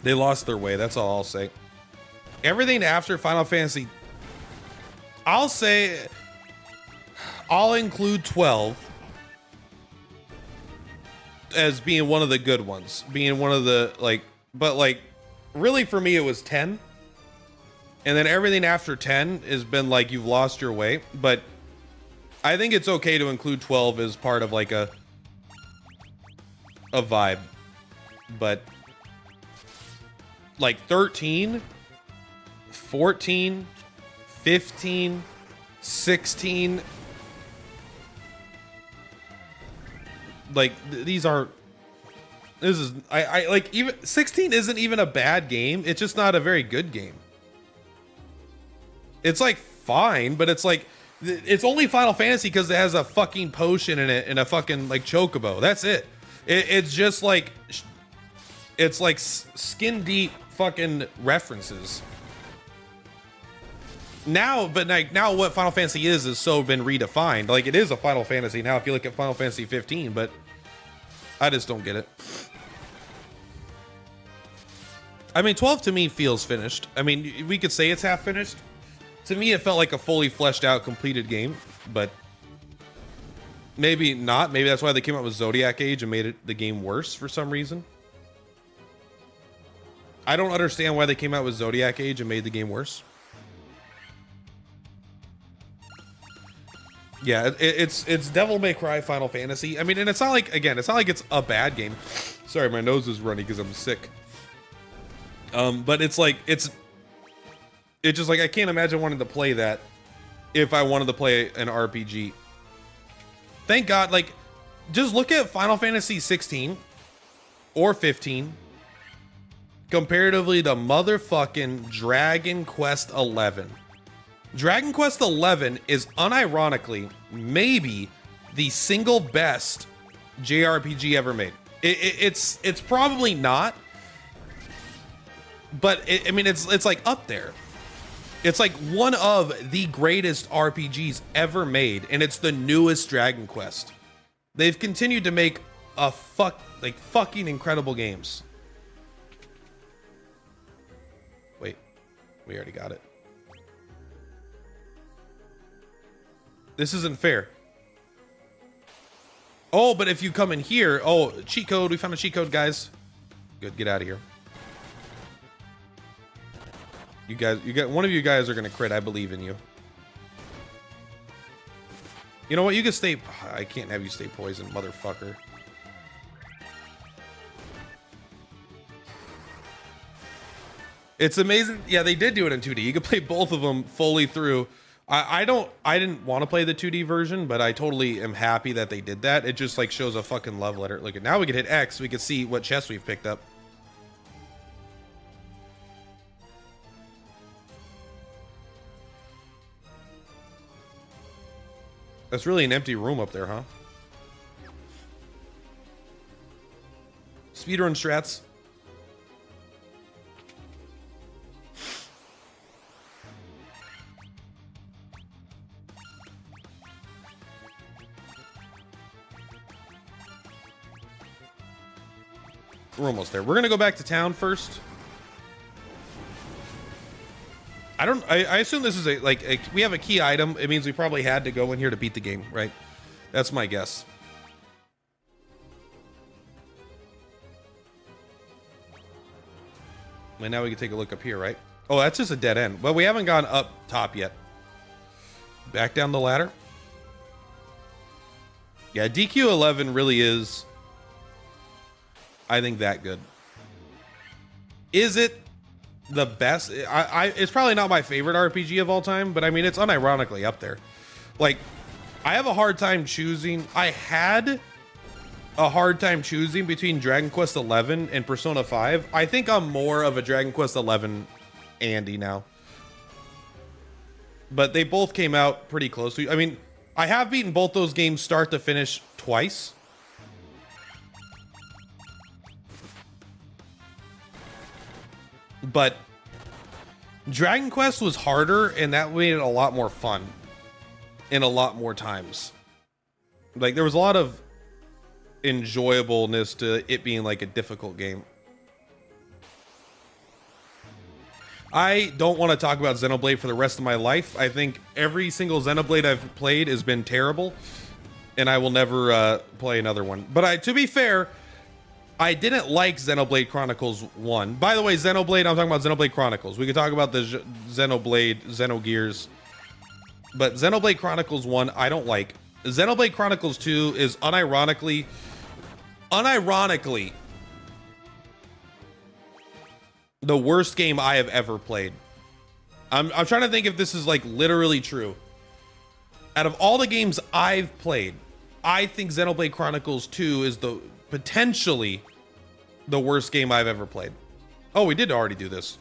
They lost their way. That's all I'll say. Everything after Final Fantasy, I'll say, I'll include 12 as being one of the good ones, being one of the but really for me it was 10, and then everything after 10 has been like you've lost your way. But I think it's okay to include 12 as part of like a vibe, but like 13, 14, 15, 16, like these are, this is, I like, even 16 isn't even a bad game. It's just not a very good game. It's like fine, but it's like, it's only Final Fantasy because it has a fucking potion in it and a fucking like chocobo. That's it. It's just like, it's like skin deep fucking references. Now, but like now what Final Fantasy is so been redefined. Like it is a Final Fantasy now if you look at Final Fantasy 15, but I just don't get it. I mean, 12 to me feels finished. I mean, we could say it's half finished. To me, it felt like a fully fleshed out, completed game, but maybe not. Maybe that's why they came out with Zodiac Age and made it the game worse for some reason. I don't understand why they came out with Zodiac Age and made the game worse. Yeah, it's Devil May Cry Final Fantasy. I mean, and it's not like, again, it's not like it's a bad game. Sorry, my nose is running because I'm sick. But it's like, it's just like, I can't imagine wanting to play that if I wanted to play an RPG. Thank God, like, just look at Final Fantasy 16 or 15 comparatively to motherfucking Dragon Quest 11. Dragon Quest 11 is unironically maybe the single best JRPG ever made. It's probably not, but I mean, it's like up there. It's like one of the greatest RPGs ever made, and it's the newest Dragon Quest. They've continued to make a fucking incredible games. Wait, we already got it. This isn't fair. Oh, but if you come in here, oh, cheat code, we found a cheat code, guys. Good, get out of here. You guys, one of you guys are gonna crit. I believe in you. You know what? You can stay. I can't have you stay poisoned, motherfucker. It's amazing. Yeah, they did do it in 2D. You could play both of them fully through. I didn't want to play the 2D version, but I totally am happy that they did that. It just like shows a fucking love letter. Look at now we can hit X. We can see what chests we've picked up. That's really an empty room up there, huh? Speedrun strats. We're almost there. We're gonna go back to town first. I assume this is we have a key item. It means we probably had to go in here to beat the game, right? That's my guess. And now we can take a look up here, right? Oh, that's just a dead end. Well, we haven't gone up top yet. Back down the ladder. Yeah, DQ11 really is, I think, that good. Is it the best? It's probably not my favorite RPG of all time, but I mean, it's unironically up there. Like, I have a hard time choosing. I had a hard time choosing between Dragon Quest 11 and Persona 5. I think I'm more of a Dragon Quest 11 Andy now. But they both came out pretty closely. I mean, I have beaten both those games start to finish twice. But Dragon Quest was harder, and that made it a lot more fun. in a lot more times. Like there was a lot of enjoyableness to it being like a difficult game. I don't want to talk about Xenoblade for the rest of my life. I think every single Xenoblade I've played has been terrible, and I will never play another one. But to be fair, I didn't like Xenoblade Chronicles 1. By the way, Xenoblade, I'm talking about Xenoblade Chronicles. We could talk about the Xenoblade, Xenogears. But Xenoblade Chronicles 1, I don't like. Xenoblade Chronicles 2 is unironically, the worst game I have ever played. I'm trying to think if this is like literally true. Out of all the games I've played, I think Xenoblade Chronicles 2 is potentially the worst game I've ever played. Oh, we did already do this.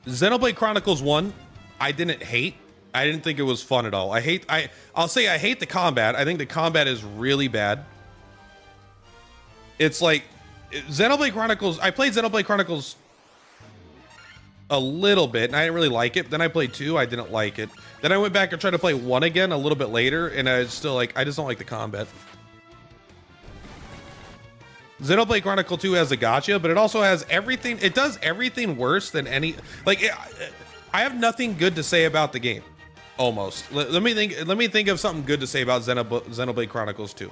Xenoblade Chronicles 1, I didn't hate. I didn't think it was fun at all. I'll say I hate the combat. I think the combat is really bad. It's like Xenoblade Chronicles. I played Xenoblade Chronicles a little bit and I didn't really like it. Then I played 2, I didn't like it. Then I went back and tried to play 1 again a little bit later, and I was still like, I just don't like the combat. Xenoblade Chronicle 2 has a gacha, but it also has everything. It does everything worse than any. Like, I have nothing good to say about the game. Almost. Let me think of something good to say about Xenoblade Chronicles 2.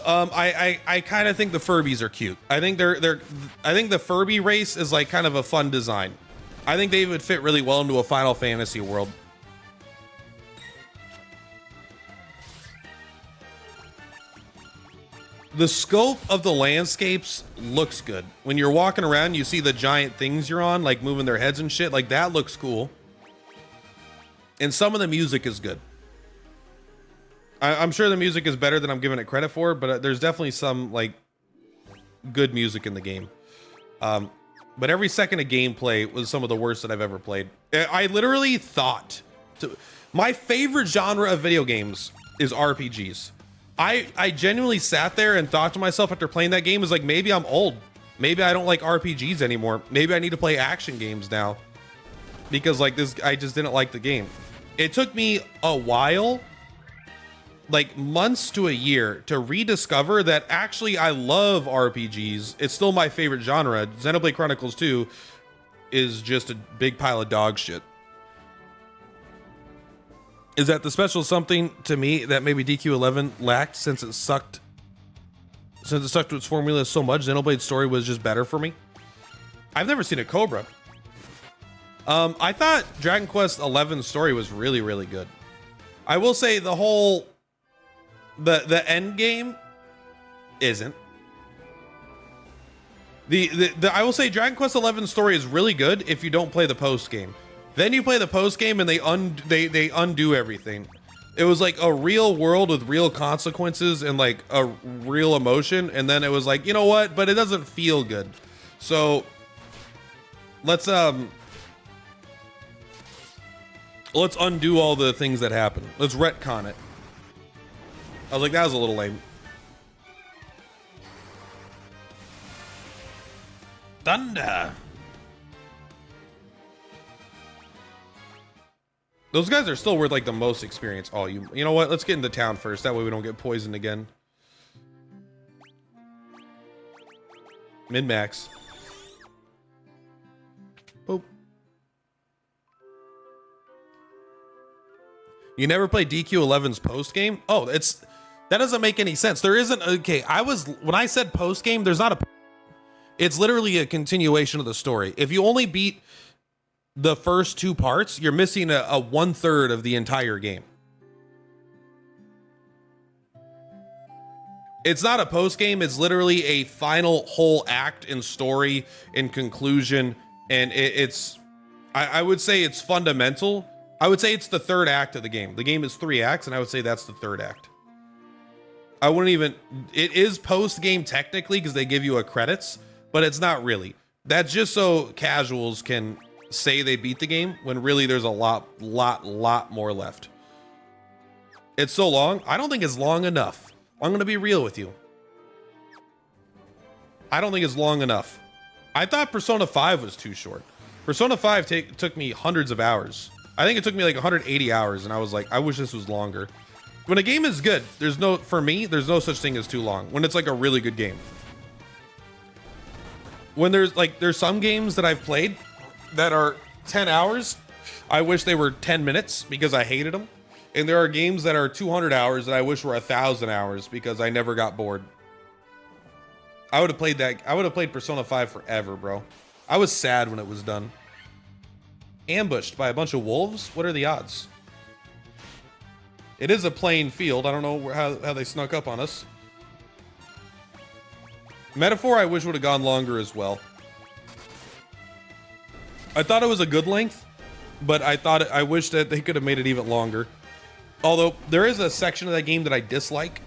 I kind of think the Furbies are cute. I think I think the Furby race is like kind of a fun design. I think they would fit really well into a Final Fantasy world. The scope of the landscapes looks good. When you're walking around, you see the giant things you're on, like moving their heads and shit. Like that looks cool. And some of the music is good. I'm sure the music is better than I'm giving it credit for, but there's definitely some like good music in the game. But every second of gameplay was some of the worst that I've ever played. I literally thought my favorite genre of video games is RPGs. I genuinely sat there and thought to myself after playing that game, is like, maybe I'm old. Maybe I don't like RPGs anymore. Maybe I need to play action games now. Because like this, I just didn't like the game. It took me a while, like months to a year, to rediscover that actually I love RPGs. It's still my favorite genre. Xenoblade Chronicles 2 is just a big pile of dog shit. Is that the special something to me that maybe DQ11 lacked, since it sucked to its formula so much? Xenoblade's story was just better for me. I've never seen a Cobra. I thought Dragon Quest XI's story was really, really good. I will say the whole the end game isn't. I will say Dragon Quest XI's story is really good if you don't play the post game. Then you play the post game and they undo everything. It was like a real world with real consequences and like a real emotion, and then it was like, you know what? But it doesn't feel good. So let's undo all the things that happened. Let's retcon it. I was like, that was a little lame. Thunder. Those guys are still worth like the most experience. Oh, you know what? Let's get into town first. That way we don't get poisoned again. Min-max. Boop. You never played DQ11's post game? Oh, that doesn't make any sense. There isn't. Okay, when I said post game, there's not a. It's literally a continuation of the story. If you only beat the first 2 parts, you're missing a 1/3 of the entire game. It's not a post game. It's literally a final whole act and story and conclusion. And I would say it's fundamental. I would say it's the 3rd act of the game. The game is 3 acts, and I would say that's the 3rd act. It is post game technically because they give you a credits, but it's not really. That's just so casuals can say they beat the game when really there's a lot more left. It's so long. I don't think it's long enough. I'm going to be real with you. I don't think it's long enough. I thought Persona 5 was too short. Persona 5 took me hundreds of hours. I think it took me like 180 hours, and I was like, I wish this was longer. When a game is good, for me, there's no such thing as too long. When it's like a really good game. When there's some games that I've played that are 10 hours, I wish they were 10 minutes because I hated them. And there are games that are 200 hours that I wish were 1,000 hours because I never got bored. I would have played Persona 5 forever, bro. I was sad when it was done. Ambushed by a bunch of wolves? What are the odds? It is a plain field. I don't know how they snuck up on us. Metaphor, I wish would have gone longer as well. I thought it was a good length, but I wish that they could have made it even longer. Although there is a section of that game that I dislike.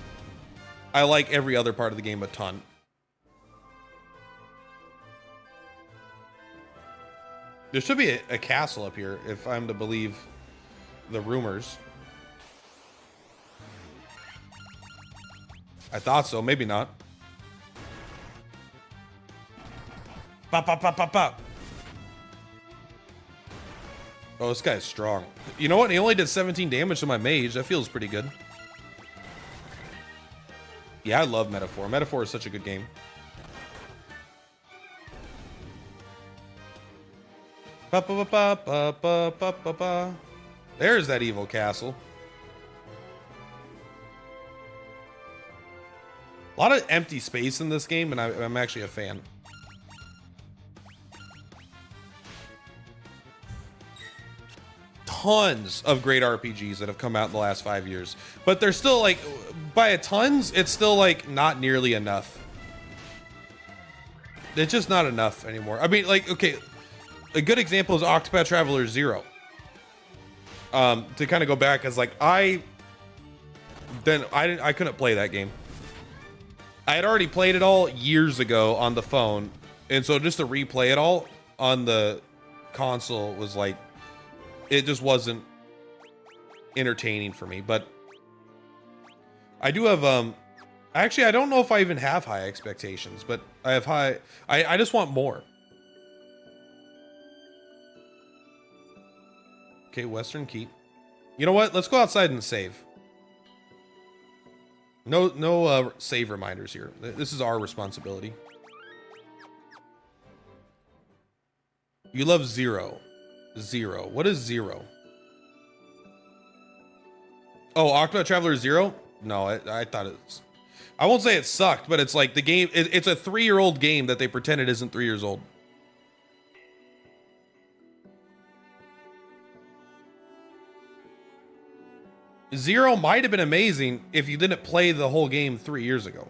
I like every other part of the game a ton. There should be a castle up here if I'm to believe the rumors. I thought so, maybe not. Pop, pop, pop, pop, pop. Oh, this guy's strong. You know what? He only did 17 damage to my mage. That feels pretty good. Yeah, I love Metaphor. Metaphor is such a good game. Ba, ba, ba, ba, ba, ba, ba, ba. There's that evil castle. A lot of empty space in this game, and I'm actually a fan. Tons of great RPGs that have come out in the last 5 years, but they're still like, by a tons, it's still like not nearly enough. It's just not enough anymore. I mean, like, okay, a good example is Octopath Traveler 0. To kind of go back, as like I couldn't play that game. I had already played it all years ago on the phone, and so just to replay it all on the console was like, it just wasn't entertaining for me. But I do have actually, I don't know if I even have high expectations, but I have I just want more. Okay, Western Keep. You know what? Let's go outside and save. No save reminders here. This is our responsibility. You love Zero. Zero. What is Zero? Oh, Octopath Traveler 0? No, I thought it's... I won't say it sucked, but it's like the game... It's a 3-year-old game that they pretend it isn't 3 years old. Zero might have been amazing if you didn't play the whole game 3 years ago.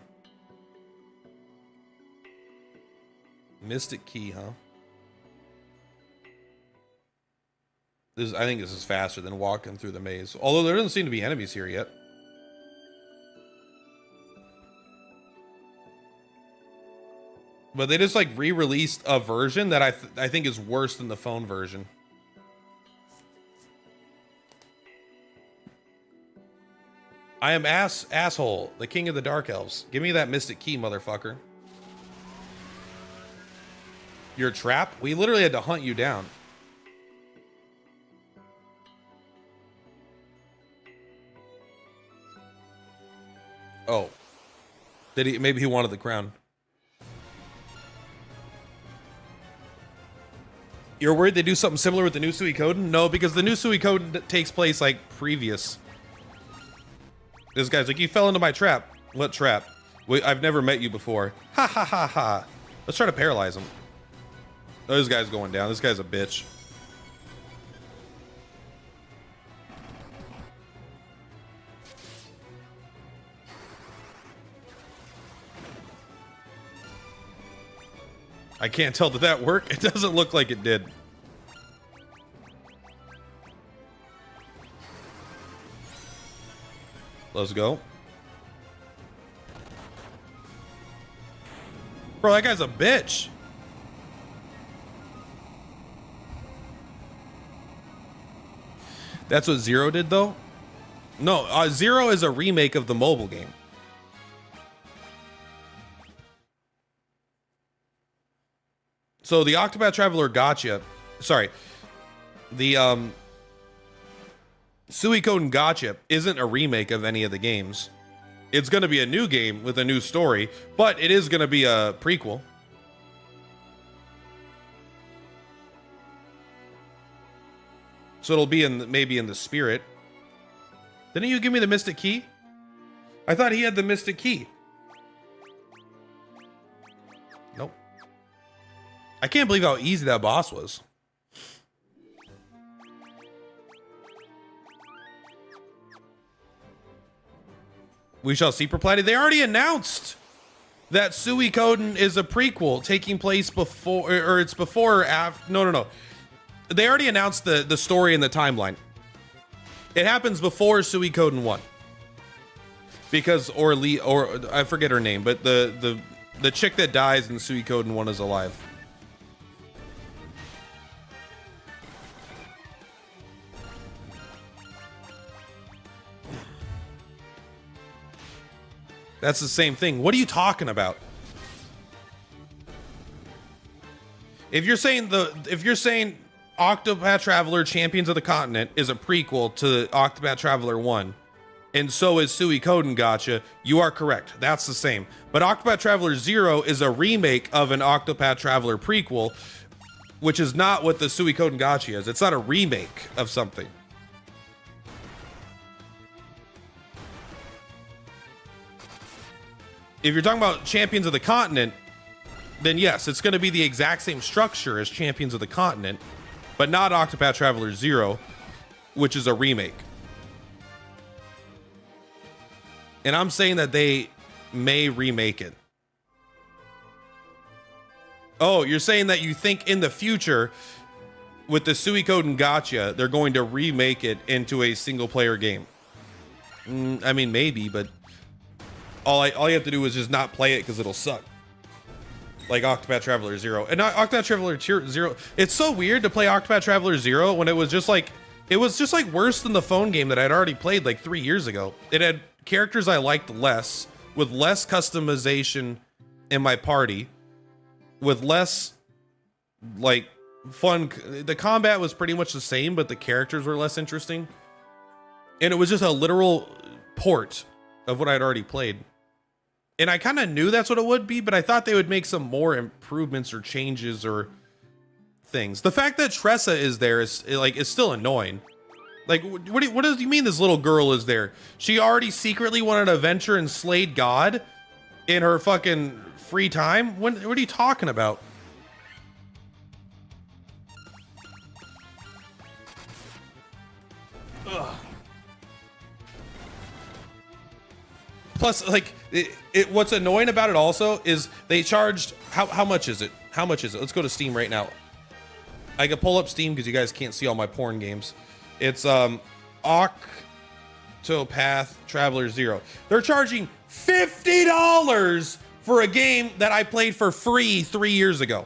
Mystic Key, huh? I think this is faster than walking through the maze. Although there doesn't seem to be enemies here yet. But they just like re-released a version that I think is worse than the phone version. I am asshole, the king of the dark elves. Give me that mystic key, motherfucker. You're a trap? We literally had to hunt you down. Oh. Maybe he wanted the crown. You're worried they do something similar with the new Suikoden? No, because the new Suikoden takes place like previous. This guy's like, you fell into my trap. What trap? I've never met you before. Ha ha ha ha. Let's try to paralyze him. Oh, this guy's going down. This guy's a bitch. I can't tell. Did that work? It doesn't look like it did. Let's go. Bro, that guy's a bitch. That's what Zero did, though? No, Zero is a remake of the mobile game. So the Octopath Traveler Gotcha, sorry, the Suikoden Gotcha isn't a remake of any of the games. It's going to be a new game with a new story, but it is going to be a prequel. So it'll be in maybe in the spirit. Didn't you give me the Mystic Key? I thought he had the Mystic Key. Nope. I can't believe how easy that boss was. We shall see, Perplati. They already announced that Suikoden is a prequel taking place before, or it's before or after. No. They already announced the story and the timeline. It happens before Suikoden 1. Because or I forget her name, but the chick that dies in Suikoden 1 is alive. That's the same thing. What are you talking about? If you're saying Octopath Traveler Champions of the Continent is a prequel to Octopath Traveler 1, and so is Suikoden Gotcha, you are correct. That's the same. But Octopath Traveler 0 is a remake of an Octopath Traveler prequel, which is not what the Suikoden Gotcha is. It's not a remake of something. If you're talking about Champions of the Continent, then yes, it's going to be the exact same structure as Champions of the Continent, but not Octopath Traveler 0, which is a remake. And I'm saying that they may remake it. Oh, you're saying that you think in the future, with the Suikoden Gotcha, they're going to remake it into a single-player game. I mean, maybe, but all you have to do is just not play it because it'll suck. Like Octopath Traveler 0. And Octopath Traveler 0, it's so weird to play Octopath Traveler 0 when it was just like worse than the phone game that I'd already played like 3 years ago. It had characters I liked less, with less customization in my party, with less like fun. The combat was pretty much the same, but the characters were less interesting. And it was just a literal port of what I'd already played. And I kind of knew that's what it would be, but I thought they would make some more improvements or changes or things. The fact that Tressa is there is still annoying. Like, what do you mean this little girl is there? She already secretly wanted to venture and slayed God in her fucking free time? What are you talking about? Ugh. Plus, like, what's annoying about it also is they charged, how much is it? How much is it? Let's go to Steam right now. I can pull up Steam because you guys can't see all my porn games. It's Octopath Traveler 0. They're charging $50 for a game that I played for free 3 years ago.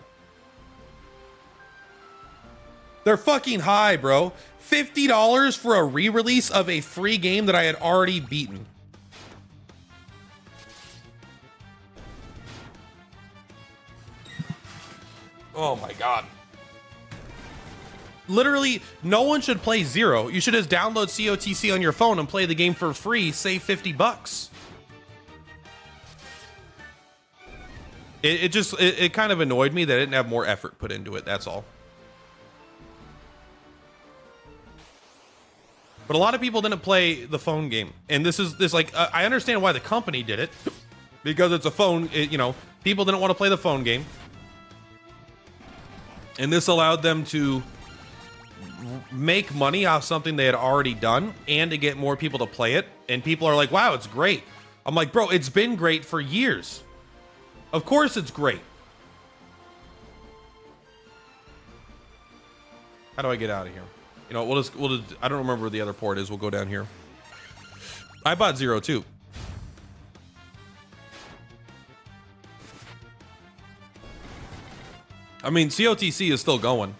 They're fucking high, bro. $50 for a re-release of a free game that I had already beaten. Oh my god. Literally, no one should play 0. You should just download COTC on your phone and play the game for free, save 50 bucks. It kind of annoyed me that I didn't have more effort put into it, that's all. But a lot of people didn't play the phone game. And I understand why the company did it. Because it's a phone, people didn't want to play the phone game. And this allowed them to make money off something they had already done and to get more people to play it. And people are like, wow, it's great. I'm like, bro, it's been great for years. Of course it's great. How do I get out of here? We'll just, I don't remember where the other port is. We'll go down here. I bought 0 too. I mean, COTC is still going.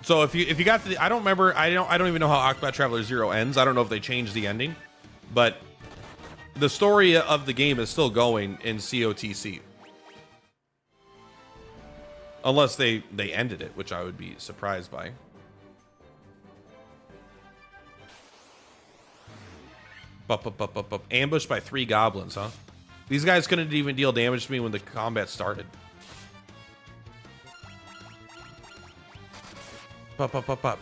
So if you got to the, I don't remember. I don't even know how Octopath Traveler 0 ends. I don't know if they changed the ending, but the story of the game is still going in COTC. Unless they ended it, which I would be surprised by. Ambushed by 3 goblins, huh? These guys couldn't even deal damage to me when the combat started. Pop.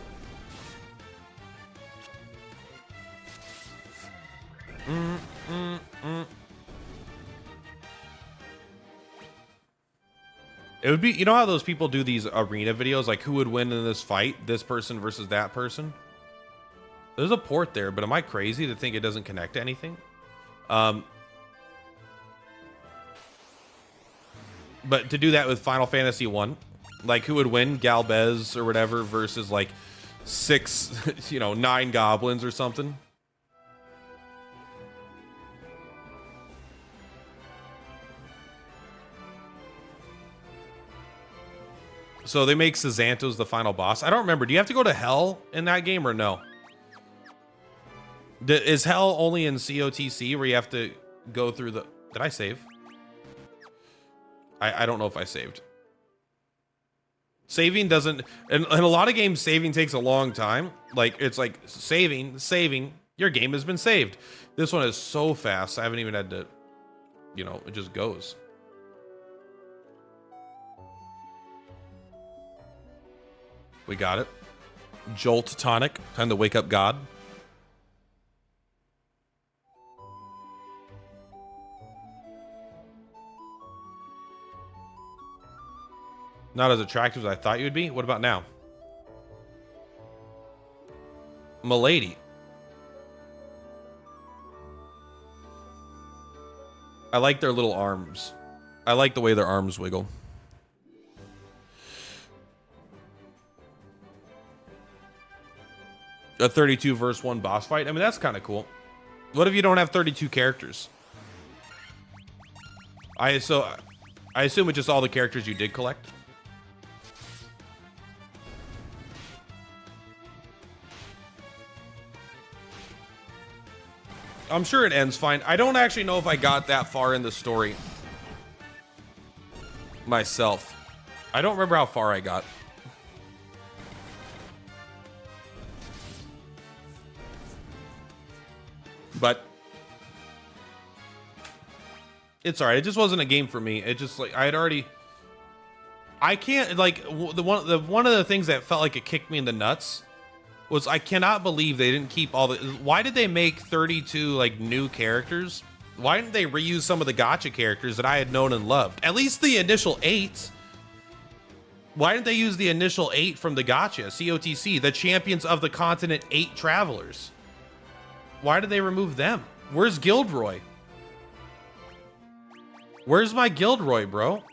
It would be, you know how those people do these arena videos, like who would win in this fight, this person versus that person? There's a port there, but am I crazy to think it doesn't connect to anything? But to do that with Final Fantasy 1, like who would win, Galbez or whatever versus like 9 goblins or something? So they make Sazantos the final boss. I don't remember. Do you have to go to hell in that game or no? Is hell only in COTC where you have to go through the... Did I save? I don't know if I saved. Saving doesn't... In a lot of games, saving takes a long time. Like, it's like saving. Your game has been saved. This one is so fast. I haven't even had to... it just goes. We got it. Jolt tonic. Time to wake up God. Not as attractive as I thought you would be. What about now? Milady. I like their little arms. I like the way their arms wiggle. A 32 versus 1 boss fight. I mean, that's kind of cool. What if you don't have 32 characters? I assume it's just all the characters you did collect. I'm sure it ends fine. I don't actually know if I got that far in the story myself. I don't remember how far I got. But it's all right. It just wasn't a game for me. It just like I can't like one of the things that felt like it kicked me in the nuts was I cannot believe they didn't keep all the... Why did they make 32 like new characters? Why didn't they reuse some of the gacha characters that I had known and loved? At least the initial 8. Why didn't they use the initial 8 from the gacha, COTC, the Champions of the Continent 8 Travelers? Why did they remove them? Where's Gilderoy? Where's my Gilderoy, bro?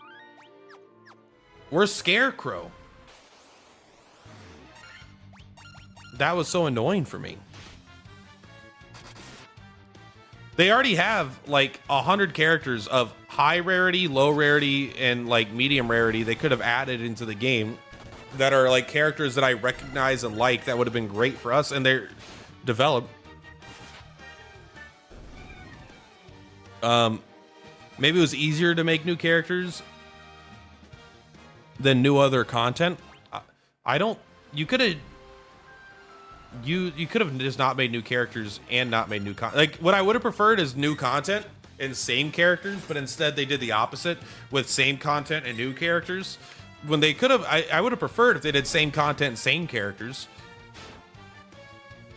Where's Scarecrow? That was so annoying for me. They already have like 100 characters of high rarity, low rarity, and like medium rarity they could have added into the game that are like characters that I recognize and like that would have been great for us, and they're developed. Maybe it was easier to make new characters than new other content. I don't... You could have... You could have just not made new characters and not made new content. Like, what I would have preferred is new content and same characters, but instead they did the opposite with same content and new characters. When they could have... I would have preferred if they did same content and same characters.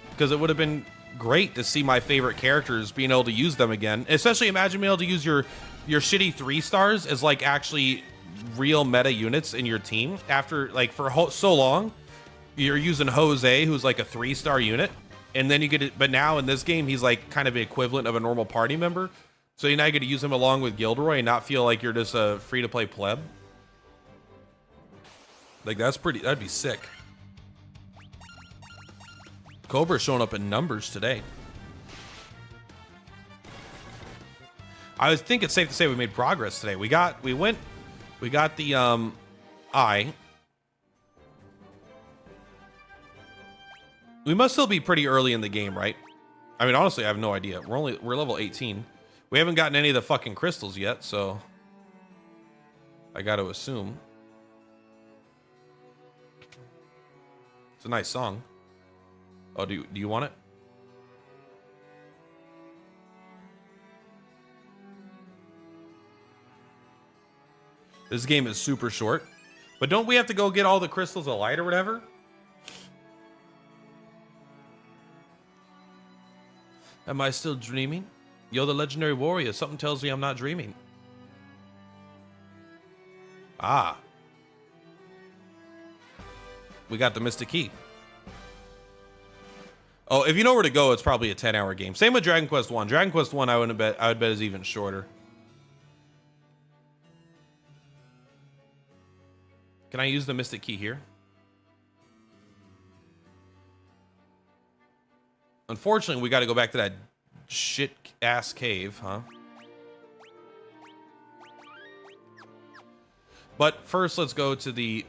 Because it would have been great to see my favorite characters being able to use them again. Especially imagine being able to use your shitty 3 stars as like actually real meta units in your team after like for so long you're using Jose, who's like a 3-star unit, and then you get it, but now in this game he's like kind of the equivalent of a normal party member, so you now get to use him along with Gilderoy and not feel like you're just a free-to-play pleb. Like that'd be sick. Cobra's showing up in numbers today. I think it's safe to say we made progress today. We got the eye. We must still be pretty early in the game, right? I mean, honestly, I have no idea. We're level 18. We haven't gotten any of the fucking crystals yet, so I got to assume. It's a nice song. Oh, do you want it? This game is super short. But don't we have to go get all the crystals of light or whatever? Am I still dreaming? Yo, the legendary warrior. Something tells me I'm not dreaming. Ah. We got the Mystic Key. Oh, if you know where to go, it's probably a 10-hour game. Same with Dragon Quest 1. Dragon Quest 1, I would bet is even shorter. Can I use the Mystic Key here? Unfortunately, we got to go back to that shit-ass cave, huh? But first, let's go to the...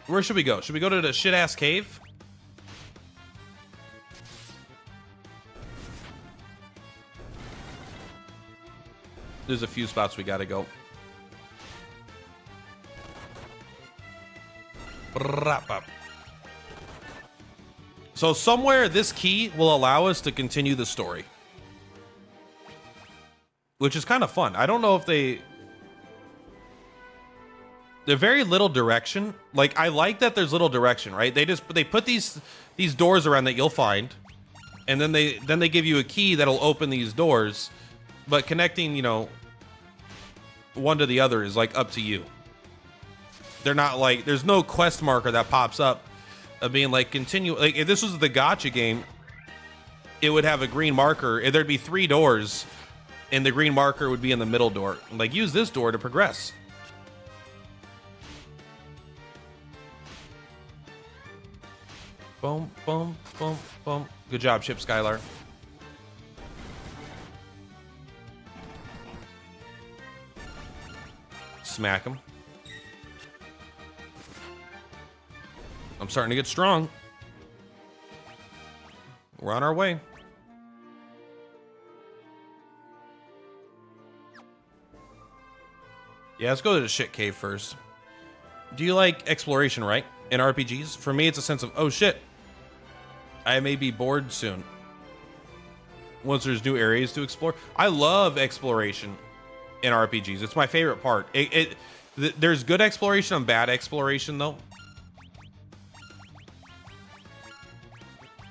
Where should we go? Should we go to the shit-ass cave? There's a few spots we got to go. So somewhere this key will allow us to continue the story, which is kind of fun. I don't know if they're very little direction. Like, I like that there's little direction, right? They put these doors around that you'll find, and then they give you a key that'll open these doors, but connecting, you know, one to the other is like up to you. They're not like, there's no quest marker that pops up of being like continue. Like, if this was the gacha game, it would have a green marker. There'd be 3 doors and the green marker would be in the middle door. Like, use this door to progress. Boom, boom, boom, boom. Good job, Chip Skylar. Smack him. I'm starting to get strong. We're on our way. Yeah, let's go to the shit cave first. Do you like exploration, right? In RPGs? For me, it's a sense of, oh shit, I may be bored soon. Once there's new areas to explore. I love exploration in RPGs. It's my favorite part. There's good exploration and bad exploration, though.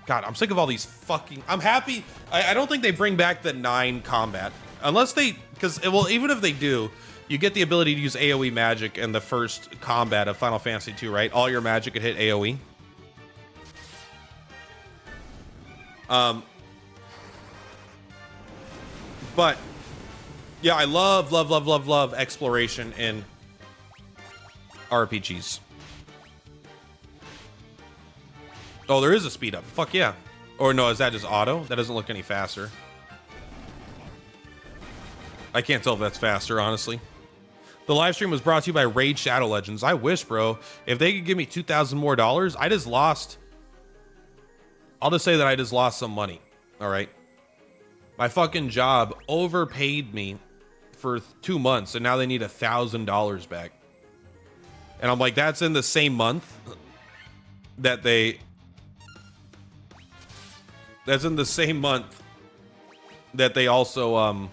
God, I'm sick of all these fucking... I'm happy. I don't think they bring back the 9 combat. Unless they... Because, well, even if they do, you get the ability to use AoE magic in the first combat of Final Fantasy II, right? All your magic could hit AoE. But, yeah, I love exploration in RPGs. Oh, there is a speed up. Fuck yeah. Or no, is that just auto? That doesn't look any faster. I can't tell if that's faster, honestly. The live stream was brought to you by Raid Shadow Legends. I wish, bro. If they could give me $2,000 more, I just lost. I'll just say that I just lost some money. All right. My fucking job overpaid me for 2 months, and now they need $1,000 back. And I'm like, that's in the same month that they... That's in the same month that they also,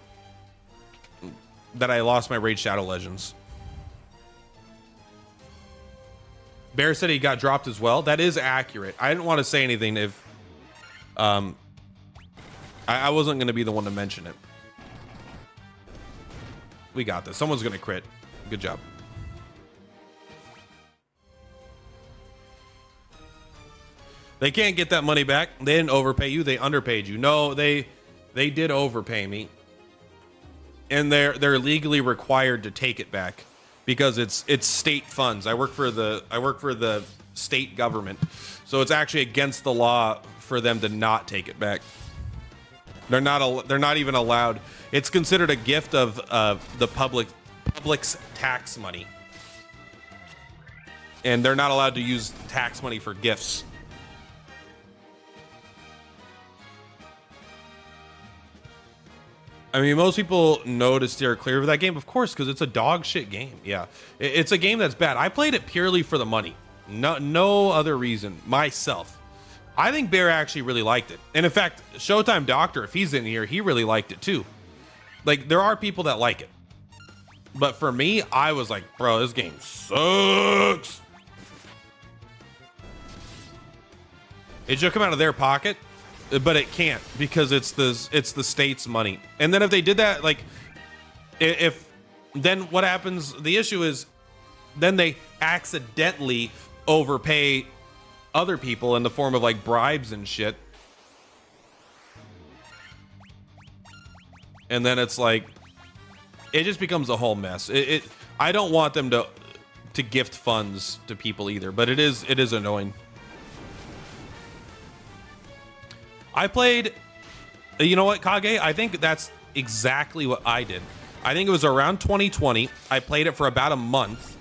that I lost my Raid Shadow Legends. Bear said he got dropped as well. That is accurate. I didn't want to say anything if, I wasn't going to be the one to mention it. We got this. Someone's going to crit. Good job. They can't get that money back. They didn't overpay you. They underpaid you. No, they did overpay me, and they're legally required to take it back because it's state funds. I work for the state government, so it's actually against the law for them to not take it back. They're not even allowed. It's considered a gift of the public's tax money. and they're not allowed to use tax money for gifts. I mean, most people know to steer clear of that game, of course, because it's a dog shit game. Yeah, it's a game that's bad. I played it purely for the money, no other reason. Myself, I think Bear actually really liked it, and in fact, Showtime Doctor, if he's in here, he really liked it too. Like, there are people that like it, but for me, I was like, bro, this game sucks. It should come out of their pocket. But it can't, because it's the state's money. And then if they did that, like, if then what happens? The issue is then they accidentally overpay other people in the form of like bribes and shit. And then it's like, it just becomes a whole mess. I don't want them to gift funds to people either, but it is annoying. I played, you know what, Kage? I think that's exactly what I did. I think it was around 2020. I played it for about a month,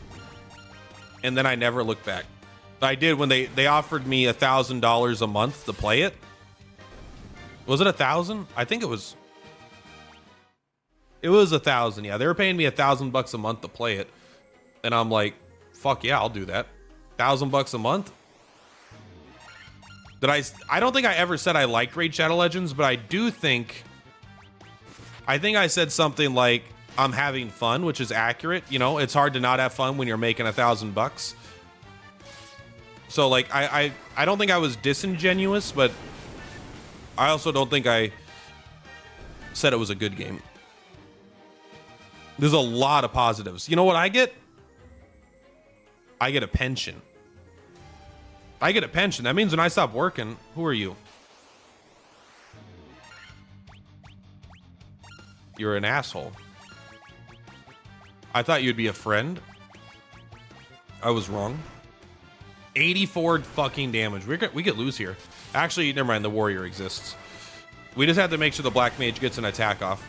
and then I never looked back. I did when they offered me $1,000 a month to play it. Was it 1,000? I think it was 1,000. Yeah, they were paying me $1,000 a month to play it, and I'm like, fuck yeah, I'll do that. $1,000 a month. I don't think I ever said I liked Raid Shadow Legends, but I think I said something like, I'm having fun, which is accurate. You know, it's hard to not have fun when you're making $1,000. So like, I don't think I was disingenuous, but I also don't think I said it was a good game. There's a lot of positives. You know what I get? I get a pension. I get a pension. That means when I stop working, who are you? You're an asshole. I thought you'd be a friend. I was wrong. 84 fucking damage. We could lose here. Actually, never mind. The warrior exists. We just have to make sure the black mage gets an attack off.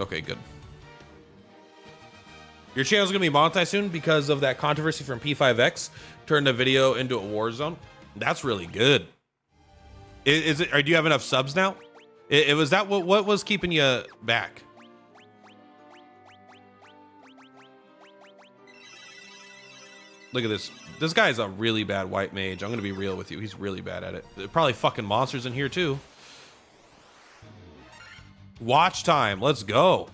Okay, good. Your channel's gonna be monetized soon because of that controversy from P5X. Turned a video into a war zone. That's really good. Is it? Or do you have enough subs now? It was that what was keeping you back? Look at this. This guy's a really bad white mage. I'm gonna be real with you. He's really bad at it. There are probably fucking monsters in here too. Watch time. Let's go.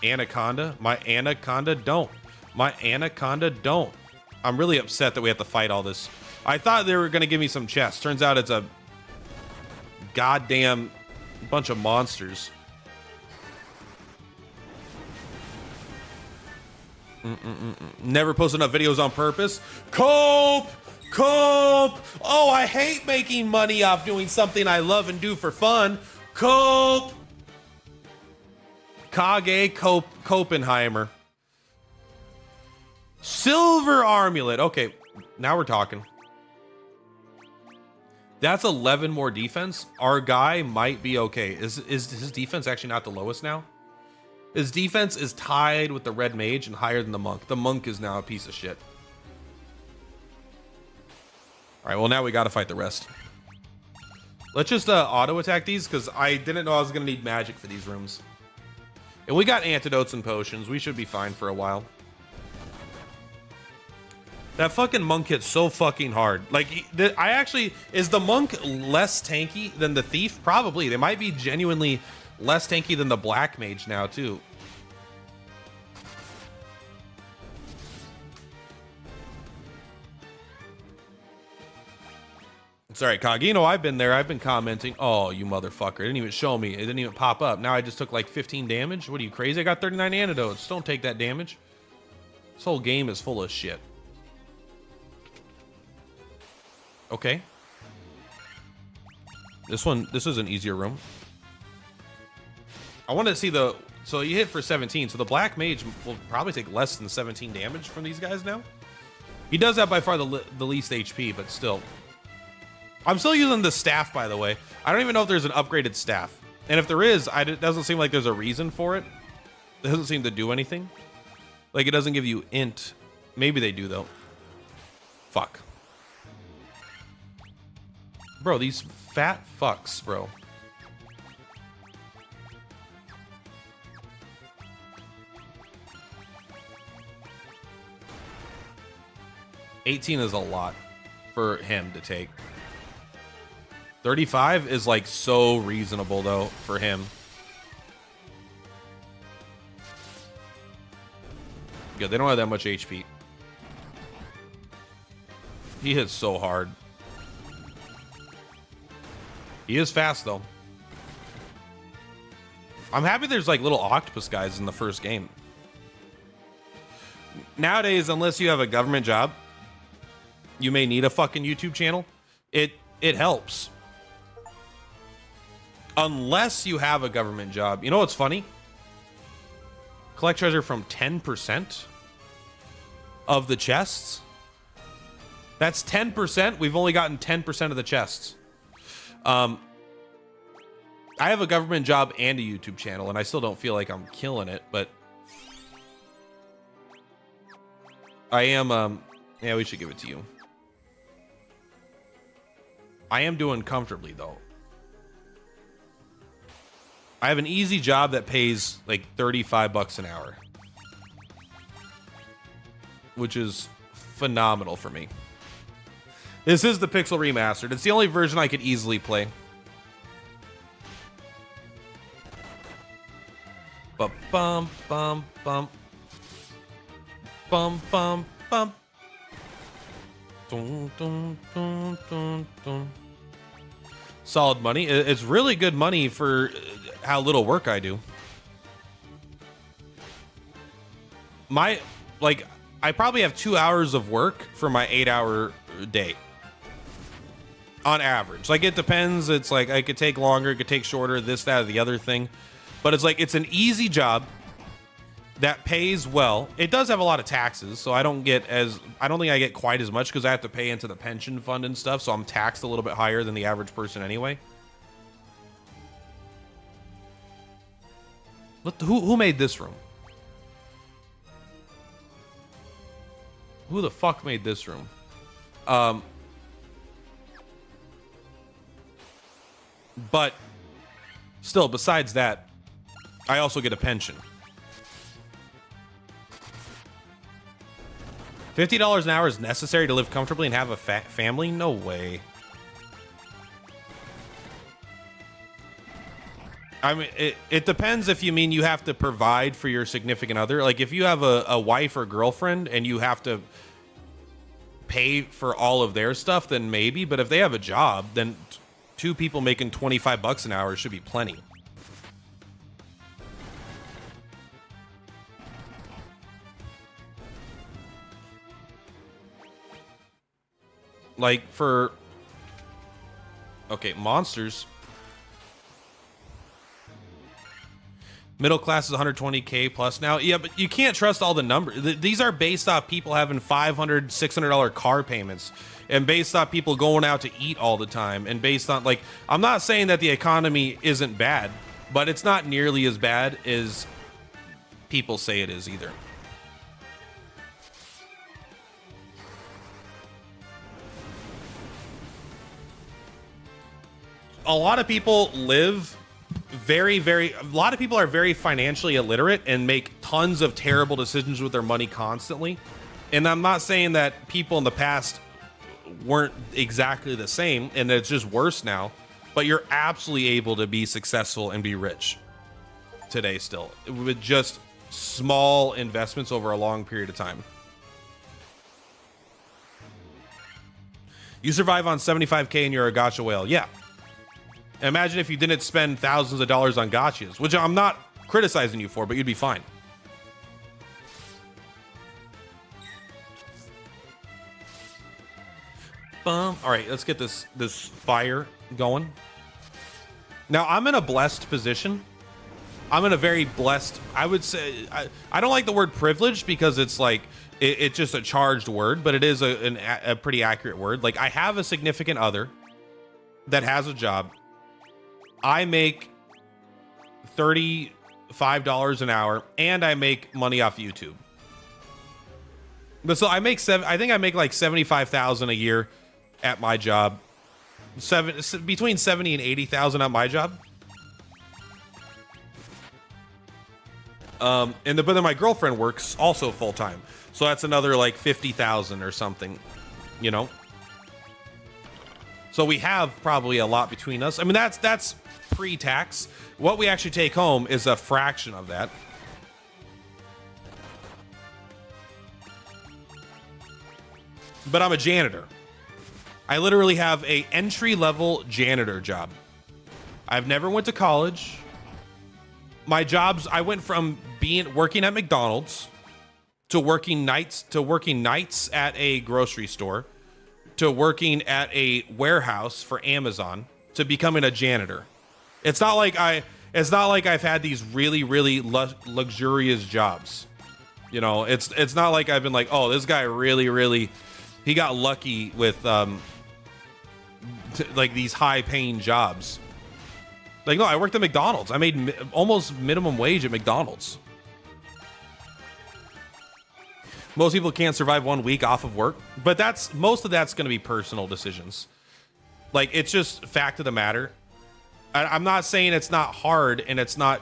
Anaconda. My anaconda don't. My anaconda don't. I'm really upset that we have to fight all this. I thought they were going to give me some chests. Turns out it's a goddamn bunch of monsters. Never post enough videos on purpose. Cope! Cope! Oh, I hate making money off doing something I love and do for fun. Cope! Kage Copenheimer. Silver Amulet. Okay, now we're talking. That's 11 more defense. Our guy might be okay. Is his defense actually not the lowest now? His defense is tied with the red mage and higher than the monk. The monk is now a piece of shit. All right, well, now we got to fight the rest. Let's just auto attack these because I didn't know I was going to need magic for these rooms. And we got antidotes and potions. We should be fine for a while. That fucking monk hits so fucking hard. Like, is the monk less tanky than the thief? Probably. They might be genuinely less tanky than the black mage now, too. It's all right, Kagino. I've been there. I've been commenting. Oh, you motherfucker. It didn't even show me. It didn't even pop up. Now I just took like 15 damage. What are you, crazy? I got 39 antidotes. Don't take that damage. This whole game is full of shit. Okay. This is an easier room. I want to see the... So you hit for 17. So the black mage will probably take less than 17 damage from these guys now. He does have by far the least HP, but still... I'm still using the staff, by the way. I don't even know if there's an upgraded staff. And if there is, it doesn't seem like there's a reason for it. It doesn't seem to do anything. Like, it doesn't give you int. Maybe they do, though. Fuck. Bro, these fat fucks, bro. $18 is a lot for him to take. 35 is like so reasonable though for him. Yeah, they don't have that much HP. He hits so hard. He is fast though. I'm happy there's like little octopus guys in the first game. Nowadays, unless you have a government job, you may need a fucking YouTube channel. It helps. Unless you have a government job. You know what's funny? Collect treasure from 10% of the chests. That's 10%. We've only gotten 10% of the chests. I have a government job and a YouTube channel, and I still don't feel like I'm killing it, but I am, yeah, we should give it to you. I am doing comfortably, though. I have an easy job that pays like 35 bucks an hour, which is phenomenal for me. This is the Pixel Remastered. It's the only version I could easily play. Bum bum bum bum bum bum. Dun, dun, dun, dun, dun. Solid money. It's really good money for how little work I do. I probably have 2 hours of work for my 8-hour day. On average. Like, it depends. It's like, I could take longer, it could take shorter, this, that, or the other thing. But it's like, it's an easy job that pays well. It does have a lot of taxes, so I don't think I get quite as much because I have to pay into the pension fund and stuff, so I'm taxed a little bit higher than the average person anyway. Who made this room? Who the fuck made this room? But still, besides that, I also get a pension. $50 an hour is necessary to live comfortably and have a family? No way. I mean, it depends if you mean you have to provide for your significant other. Like, if you have a wife or girlfriend and you have to pay for all of their stuff, then maybe. But if they have a job, then two people making 25 bucks an hour should be plenty. Like for, okay, monsters. Middle class is 120K plus now. Yeah, but you can't trust all the numbers. These are based off people having $500, $600 car payments, and based off people going out to eat all the time, and based on, like, I'm not saying that the economy isn't bad, but it's not nearly as bad as people say it is either. A lot of people live a lot of people are very financially illiterate and make tons of terrible decisions with their money constantly. And I'm not saying that people in the past weren't exactly the same and it's just worse now, but you're absolutely able to be successful and be rich today still with just small investments over a long period of time. You survive on 75K and you're a gacha whale. Yeah. Imagine if you didn't spend thousands of dollars on gachas, which I'm not criticizing you for, but you'd be fine. All right, let's get this fire going. Now, I'm in a blessed position. I'm in a very blessed, I would say, I don't like the word privileged because it's like, it's just a charged word, but it is a pretty accurate word. Like, I have a significant other that has a job. I make $35 an hour, and I make money off YouTube. But so I think I make like 75,000 a year at my job. Between 70 and 80,000 at my job. But then my girlfriend works also full time, so that's another like 50,000 or something, you know. So we have probably a lot between us. I mean, that's pre-tax. What we actually take home is a fraction of that. But I'm a janitor. I literally have a entry-level janitor job. I've never went to college. My jobs, I went from working at McDonald's to working nights at a grocery store to working at a warehouse for Amazon to becoming a janitor. It's not like I've had these really, really luxurious jobs. You know, it's not like I've been like, oh, this guy really, really, he got lucky with like these high paying jobs. Like, no, I worked at McDonald's. I made almost minimum wage at McDonald's. Most people can't survive 1 week off of work, but most of that's going to be personal decisions. Like, it's just fact of the matter. I'm not saying it's not hard and it's not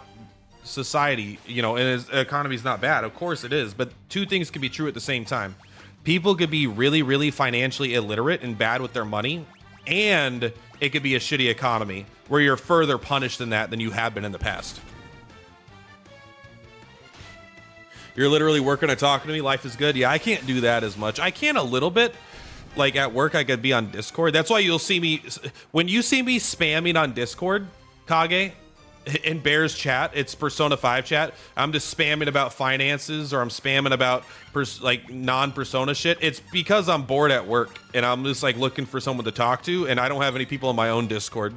society, you know, and the economy's not bad. Of course it is, but two things can be true at the same time. People could be really, really financially illiterate and bad with their money, and it could be a shitty economy where you're further punished than you have been in the past. You're literally working and talking to me. Life is good. Yeah, I can't do that as much. I can a little bit. Like at work, I could be on Discord. That's why you'll see me when you see me spamming on Discord, Kage, in Bear's chat. It's Persona 5 chat. I'm just spamming about finances, or I'm spamming about like non-Persona shit. It's because I'm bored at work and I'm just like looking for someone to talk to, and I don't have any people in my own Discord.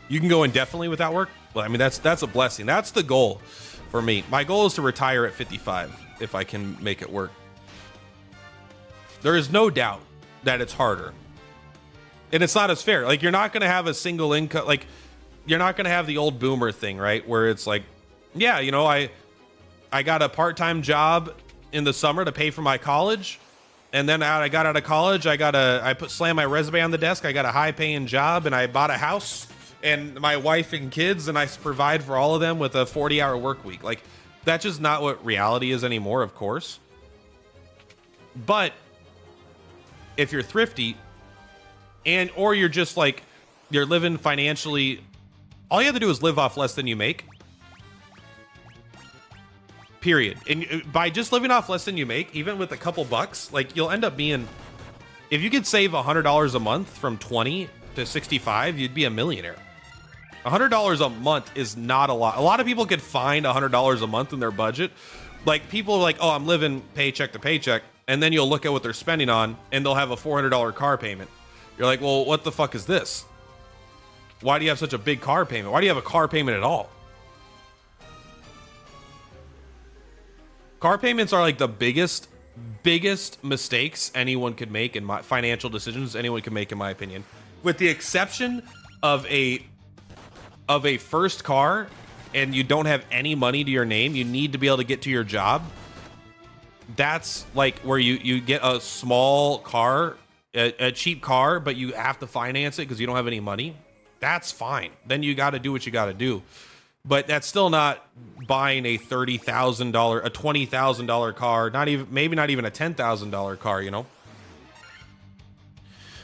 You can go indefinitely without work. Well, I mean, that's a blessing. That's the goal for me. My goal is to retire at 55 if I can make it work. There is no doubt that it's harder, and it's not as fair. Like, you're not going to have a single income. Like, you're not going to have the old boomer thing, right? Where it's like, yeah, you know, I got a part-time job in the summer to pay for my college. And then I got out of college, slammed my resume on the desk. I got a high paying job, and I bought a house and my wife and kids, and I provide for all of them with a 40-hour work week. Like, that's just not what reality is anymore, of course. But if you're thrifty or you're just like, you're living financially, all you have to do is live off less than you make. Period. And by just living off less than you make, even with a couple bucks, like, you'll end up being, if you could save $100 a month from 20 to 65, you'd be a millionaire. $100 a month is not a lot. A lot of people could find $100 a month in their budget. Like, people are like, oh, I'm living paycheck to paycheck. And then you'll look at what they're spending on, and they'll have a $400 car payment. You're like, well, what the fuck is this? Why do you have such a big car payment? Why do you have a car payment at all? Car payments are like the biggest mistakes anyone could make in my financial decisions anyone can make, in my opinion. With the exception of a first car, and you don't have any money to your name, you need to be able to get to your job. That's like where you get a small car, a cheap car, but you have to finance it because you don't have any money. That's fine. Then you got to do what you got to do. But that's still not buying a $30,000, a $20,000 car, maybe not even a $10,000 car, you know?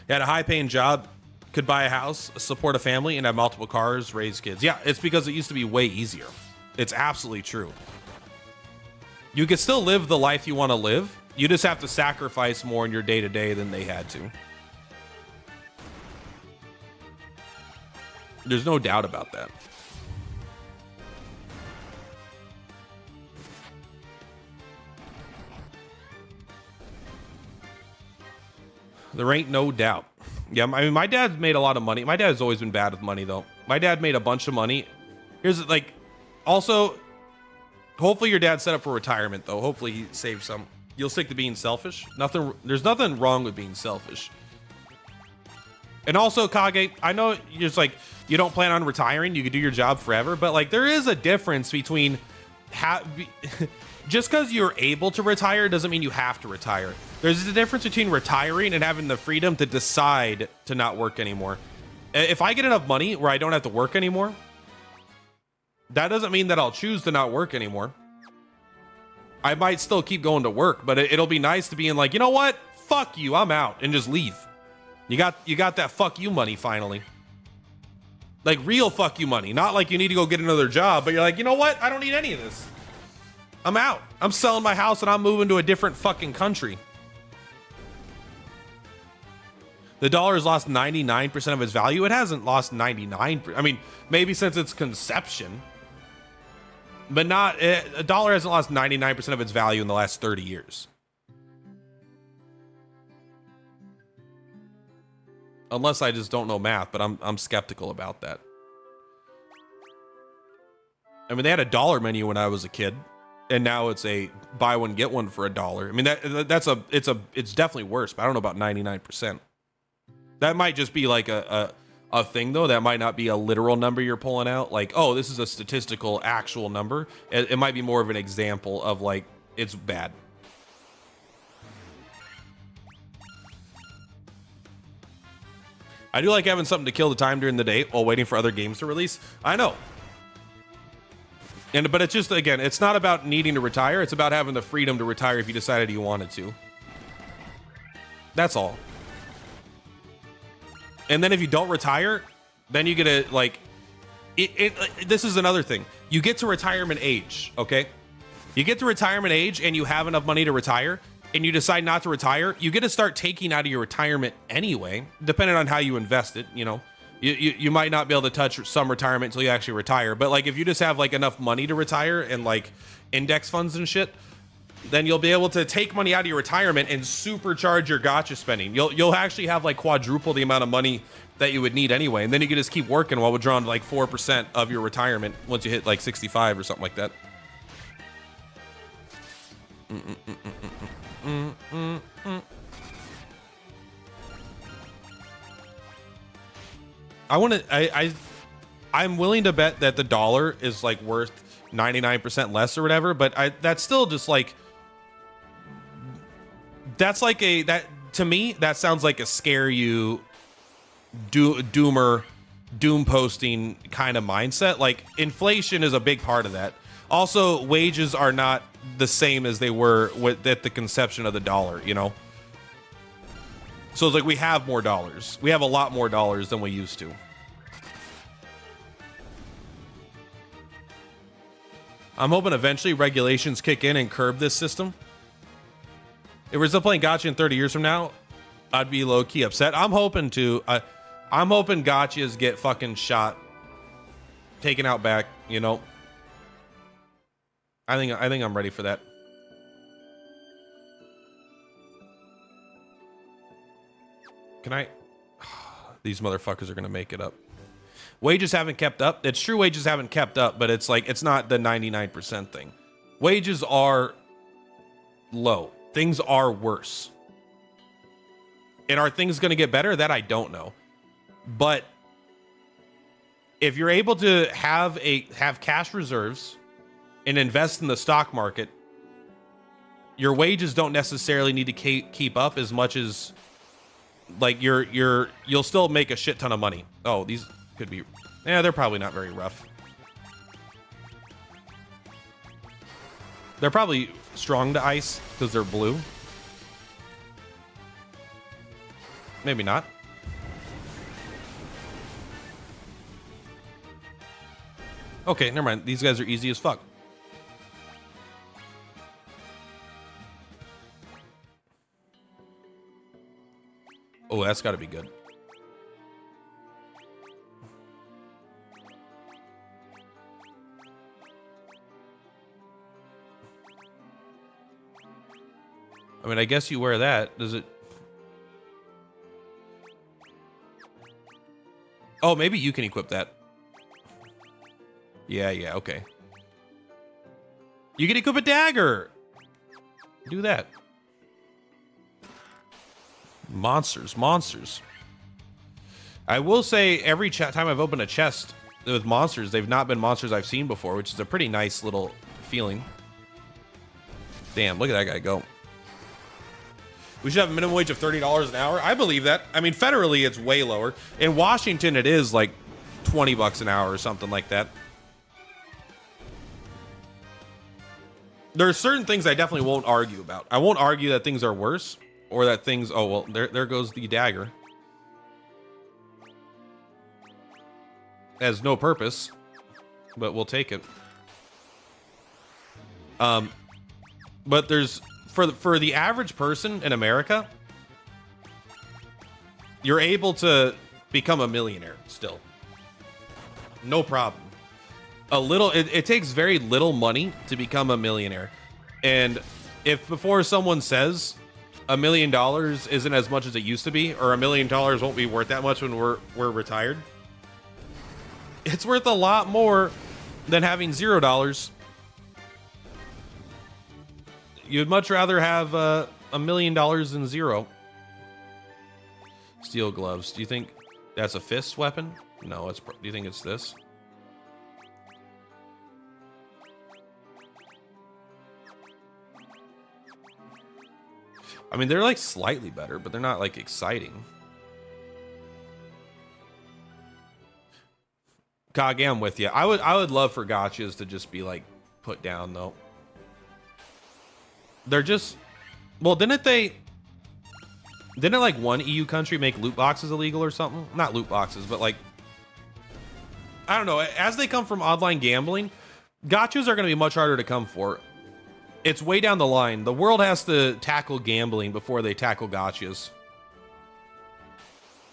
You had a high-paying job, could buy a house, support a family, and have multiple cars, raise kids. Yeah, it's because it used to be way easier. It's absolutely true. You can still live the life you want to live. You just have to sacrifice more in your day-to-day than they had to. There's no doubt about that. There ain't no doubt. Yeah, I mean, my dad made a lot of money. My dad's always been bad with money, though. My dad made a bunch of money. Here's, like, also, hopefully your dad's set up for retirement, though. Hopefully he saves some. You'll stick to being selfish. There's nothing wrong with being selfish. And also, Kage, I know you're just like, you don't plan on retiring. You could do your job forever. But like, there is a difference between just because you're able to retire doesn't mean you have to retire. There's a difference between retiring and having the freedom to decide to not work anymore. If I get enough money where I don't have to work anymore, that doesn't mean that I'll choose to not work anymore. I might still keep going to work, but it'll be nice to be in like, you know what? Fuck you, I'm out, and just leave. You got that fuck you money finally. Like real fuck you money, not like you need to go get another job, but you're like, you know what? I don't need any of this. I'm out. I'm selling my house and I'm moving to a different fucking country. The dollar has lost 99% of its value. It hasn't lost 99%. I mean, maybe since its conception, but not, a dollar hasn't lost 99% of its value in the last 30 years. Unless I just don't know math, but I'm skeptical about that. I mean, they had a dollar menu when I was a kid, and now it's a buy one get one for $1. I mean, it's definitely worse, but I don't know about 99%. That might just be like a thing though. That might not be a literal number you're pulling out. Like, oh, this is a statistical actual number. It might be more of an example of like, it's bad. I do like having something to kill the time during the day while waiting for other games to release. I know. But it's just, again, it's not about needing to retire. It's about having the freedom to retire if you decided you wanted to. That's all. And then if you don't retire, then you get a, like, this is another thing. You get to retirement age, okay? You get to retirement age and you have enough money to retire, and you decide not to retire, you get to start taking out of your retirement anyway, depending on how you invest it, you know? You might not be able to touch some retirement until you actually retire, but like if you just have like enough money to retire and like index funds and shit, then you'll be able to take money out of your retirement and supercharge your gacha spending. You'll actually have like quadruple the amount of money that you would need anyway, and then you can just keep working while withdrawing like 4% of your retirement once you hit like 65 or something like that. I'm willing to bet that the dollar is like worth 99% less or whatever, but that's still just like, that's like that to me, that sounds like a scare you doom posting kind of mindset. Like inflation is a big part of that. Also, wages are not the same as they were at the conception of the dollar, you know? So it's like we have more dollars. We have a lot more dollars than we used to. I'm hoping eventually regulations kick in and curb this system. If we're still playing gacha in 30 years from now, I'd be low-key upset. I'm hoping gachas get fucking shot, taken out back, you know? I think I'm ready for that. Can I? These motherfuckers are gonna make it up. Wages haven't kept up. It's true, wages haven't kept up, but it's like, it's not the 99% thing. Wages are low. Things are worse. And are things gonna get better? That I don't know. But if you're able to have cash reserves and invest in the stock market, your wages don't necessarily need to keep up as much as like you'll still make a shit ton of money. Oh, these could be, yeah, they're probably not very rough. They're probably strong to ice because they're blue. Maybe not. Okay, never mind. These guys are easy as fuck. Oh, that's gotta be good. I mean, I guess you wear that. Does it? Oh, maybe you can equip that. Yeah, okay. You can equip a dagger. Do that. Monsters. I will say every time I've opened a chest with monsters, they've not been monsters I've seen before, which is a pretty nice little feeling. Damn, look at that guy go. We should have a minimum wage of $30 an hour. I believe that. I mean, federally, it's way lower. In Washington, it is like 20 bucks an hour or something like that. There are certain things I definitely won't argue about. I won't argue that things are worse or that things, oh, well, there goes the dagger. Has no purpose, but we'll take it. But there's, for the average person in America, you're able to become a millionaire still. No problem. It takes very little money to become a millionaire. And if before someone says $1 million isn't as much as it used to be, or $1 million won't be worth that much when we're retired, it's worth a lot more than having $0. You'd much rather have $1 million than zero. Steel gloves. Do you think that's a fist weapon? No, do you think it's this? I mean, they're like slightly better, but they're not like exciting. Kage, I'm with you. I would love for gachas to just be like put down though. They're just, well, didn't like one EU country make loot boxes illegal or something? Not loot boxes, but like, I don't know. As they come from online gambling, gachas are going to be much harder to come for. It's way down the line. The world has to tackle gambling before they tackle gachas.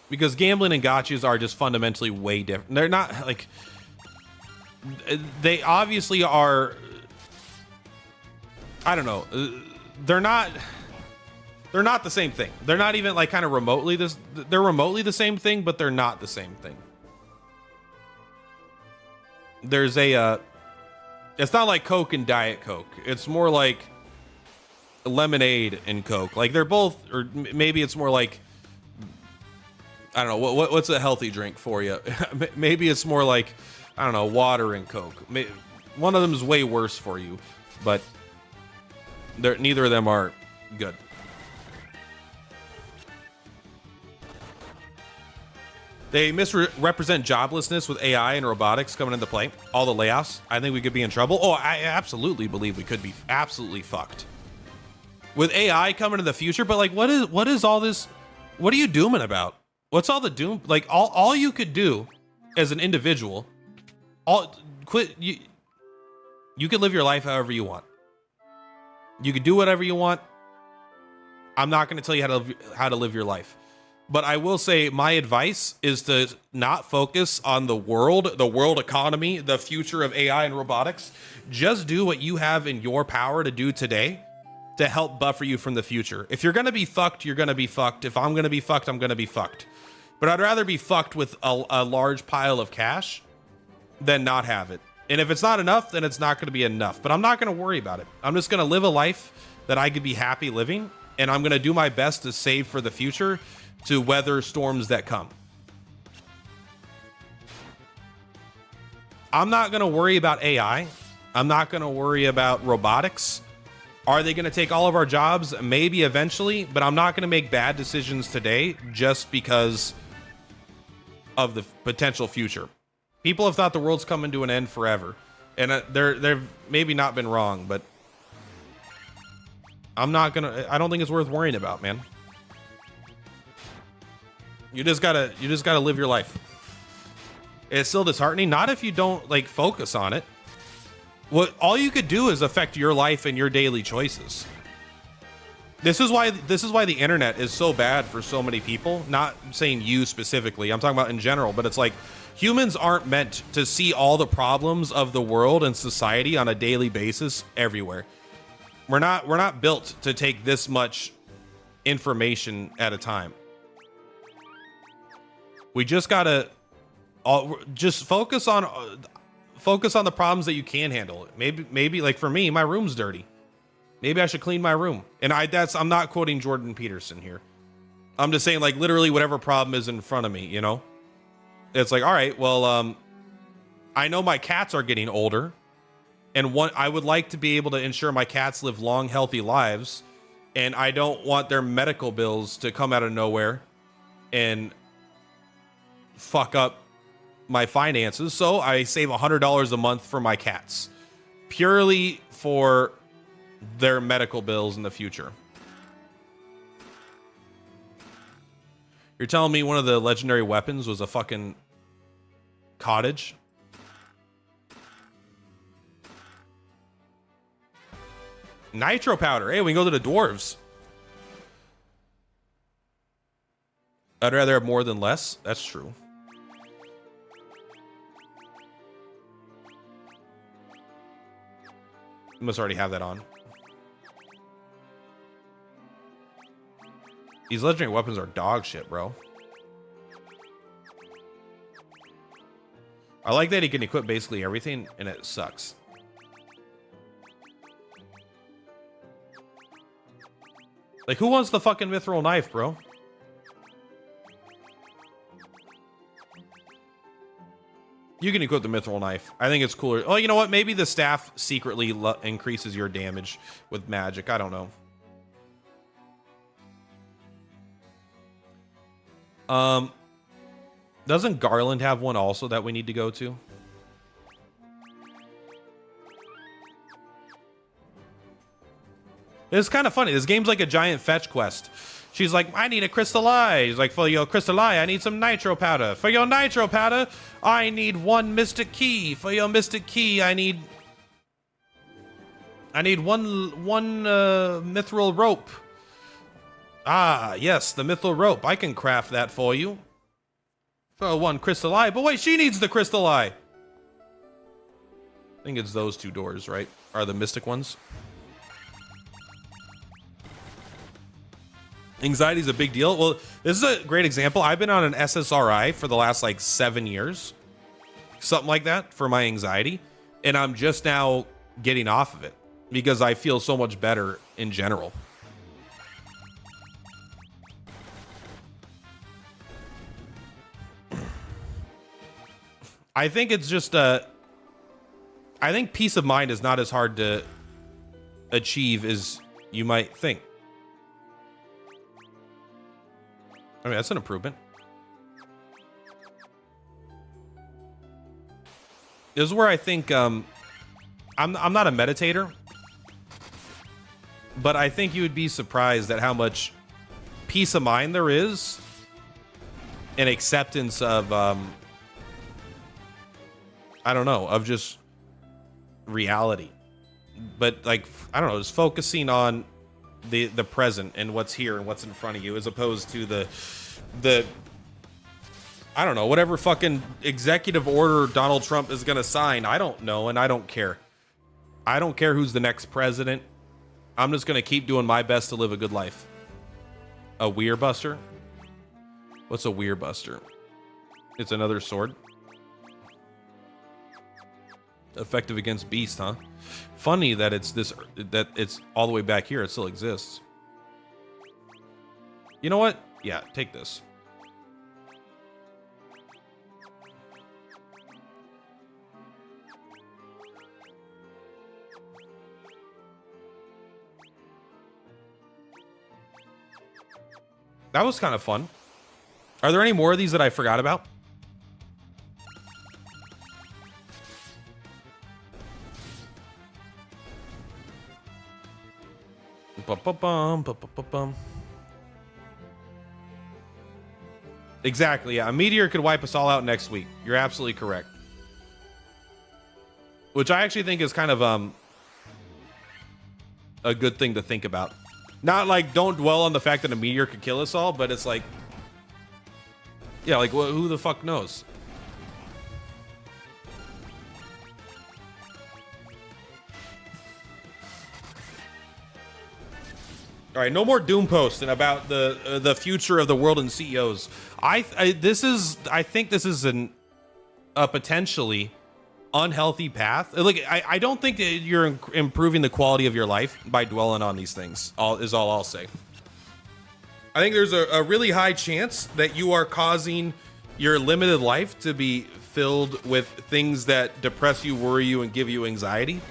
Because gambling and gachas are just fundamentally way different. They're not like, they obviously are, I don't know. They're not the same thing. They're not even like kind of remotely this. They're remotely the same thing, but they're not the same thing. There's a, it's not like Coke and Diet Coke. It's more like lemonade and Coke. Like they're both, or maybe it's more like, I don't know, what's a healthy drink for you? Maybe it's more like, I don't know, water and Coke. One of them is way worse for you, but neither of them are good. They misrepresent joblessness with AI and robotics coming into play. All the layoffs. I think we could be in trouble. Oh, I absolutely believe we could be absolutely fucked with AI coming in the future. But like, what is all this? What are you dooming about? What's all the doom? Like all you could do as an individual, you could live your life however you want. You could do whatever you want. I'm not going to tell you how to live your life. But I will say my advice is to not focus on the world economy, the future of AI and robotics. Just do what you have in your power to do today to help buffer you from the future. If you're going to be fucked, you're going to be fucked. If I'm going to be fucked, I'm going to be fucked. But I'd rather be fucked with a large pile of cash than not have it. And if it's not enough, then it's not going to be enough. But I'm not going to worry about it. I'm just going to live a life that I could be happy living. And I'm going to do my best to save for the future, to weather storms that come. I'm not going to worry about AI. I'm not going to worry about robotics. Are they going to take all of our jobs? Maybe eventually, but I'm not going to make bad decisions today just because of the potential future. People have thought the world's coming to an end forever, and they've maybe not been wrong, but I don't think it's worth worrying about, man. You just gotta live your life. It's still disheartening, not if you don't like focus on it. All you could do is affect your life and your daily choices. This is why the internet is so bad for so many people. Not saying you specifically, I'm talking about in general, but it's like humans aren't meant to see all the problems of the world and society on a daily basis everywhere. We're not built to take this much information at a time. We just gotta just focus on the problems that you can handle. Maybe like for me, my room's dirty. Maybe I should clean my room. And I'm not quoting Jordan Peterson here. I'm just saying like literally whatever problem is in front of me, you know? It's like, all right, well, I know my cats are getting older, and I would like to be able to ensure my cats live long, healthy lives, and I don't want their medical bills to come out of nowhere and fuck up my finances. So I save $100 a month for my cats, purely for their medical bills in the future. You're telling me one of the legendary weapons was a fucking cottage? Nitro powder. Hey, we can go to the dwarves. I'd rather have more than less. That's true. You must already have that on. These legendary weapons are dog shit, bro. I like that he can equip basically everything, and it sucks. Like, who wants the fucking mithril knife, bro? You can equip the mithril knife. I think it's cooler. Oh, you know what? Maybe the staff secretly increases your damage with magic. I don't know. Doesn't Garland have one also that we need to go to? It's kind of funny. This game's like a giant fetch quest. She's like, I need a crystal eye. He's like, for your crystal eye, I need some nitro powder. For your nitro powder, I need one mystic key. For your mystic key, I need one mithril rope. Ah, yes, the mithril rope. I can craft that for you. For one crystal eye. But wait, she needs the crystal eye. I think it's those two doors, right? Are the mystic ones? Anxiety is a big deal. Well, this is a great example. I've been on an SSRI for the last like 7 years. Something like that for my anxiety. And I'm just now getting off of it because I feel so much better in general. I think it's just I think peace of mind is not as hard to achieve as you might think. I mean, that's an improvement. This is where I think I'm not a meditator, but I think you would be surprised at how much peace of mind there is and acceptance of I don't know, of just reality. But like, I don't know, just focusing on the present and what's here and what's in front of you, as opposed to the I don't know, whatever fucking executive order Donald Trump is gonna sign. I don't know, and I don't care. I don't care who's the next president. I'm just gonna keep doing my best to live a good life. A Weir Buster? What's a Weir Buster? It's another sword. Effective against beast, huh? Funny that it's all the way back here. It still exists. You know what? Yeah, take this. That was kind of fun. Are there any more of these that I forgot about? Exactly, yeah. A meteor could wipe us all out next week. You're absolutely correct. Which I actually think is kind of a good thing to think about. Not like, don't dwell on the fact that a meteor could kill us all, but it's like, yeah, like, who the fuck knows? All right, no more doom posting about the future of the world and CEOs. I think this is a potentially unhealthy path. Like, I don't think that you're improving the quality of your life by dwelling on these things. Is all I'll say. I think there's a really high chance that you are causing your limited life to be filled with things that depress you, worry you, and give you anxiety.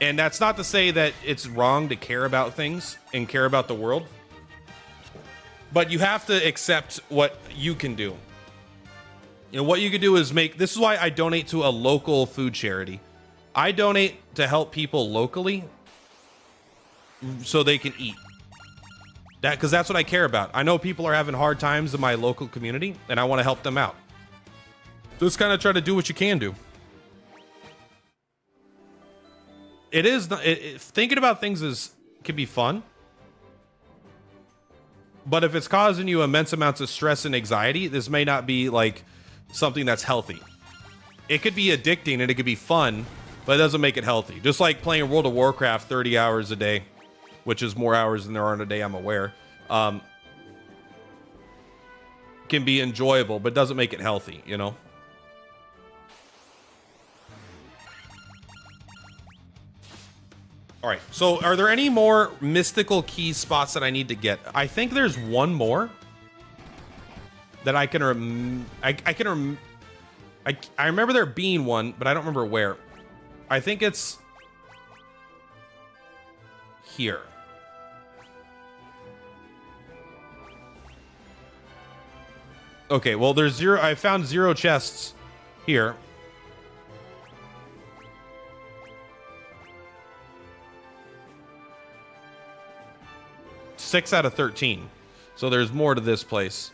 And that's not to say that it's wrong to care about things and care about the world, but you have to accept what you can do. You know, what you can do is this is why I donate to a local food charity. I donate to help people locally so they can eat. Because that's what I care about. I know people are having hard times in my local community, and I want to help them out. Just kind of try to do what you can do. Thinking about things can be fun, but if it's causing you immense amounts of stress and anxiety, this may not be like something that's healthy. It could be addicting and it could be fun, but it doesn't make it healthy. Just like playing World of Warcraft 30 hours a day, which is more hours than there are in a day, I'm aware, can be enjoyable, but doesn't make it healthy, you know? All right, so are there any more mystical key spots that I need to get? I think there's one more that I can I remember there being one, but I don't remember where. I think it's here. Okay, well, there's zero. I found 0 chests here. Six out of 13. So there's more to this place.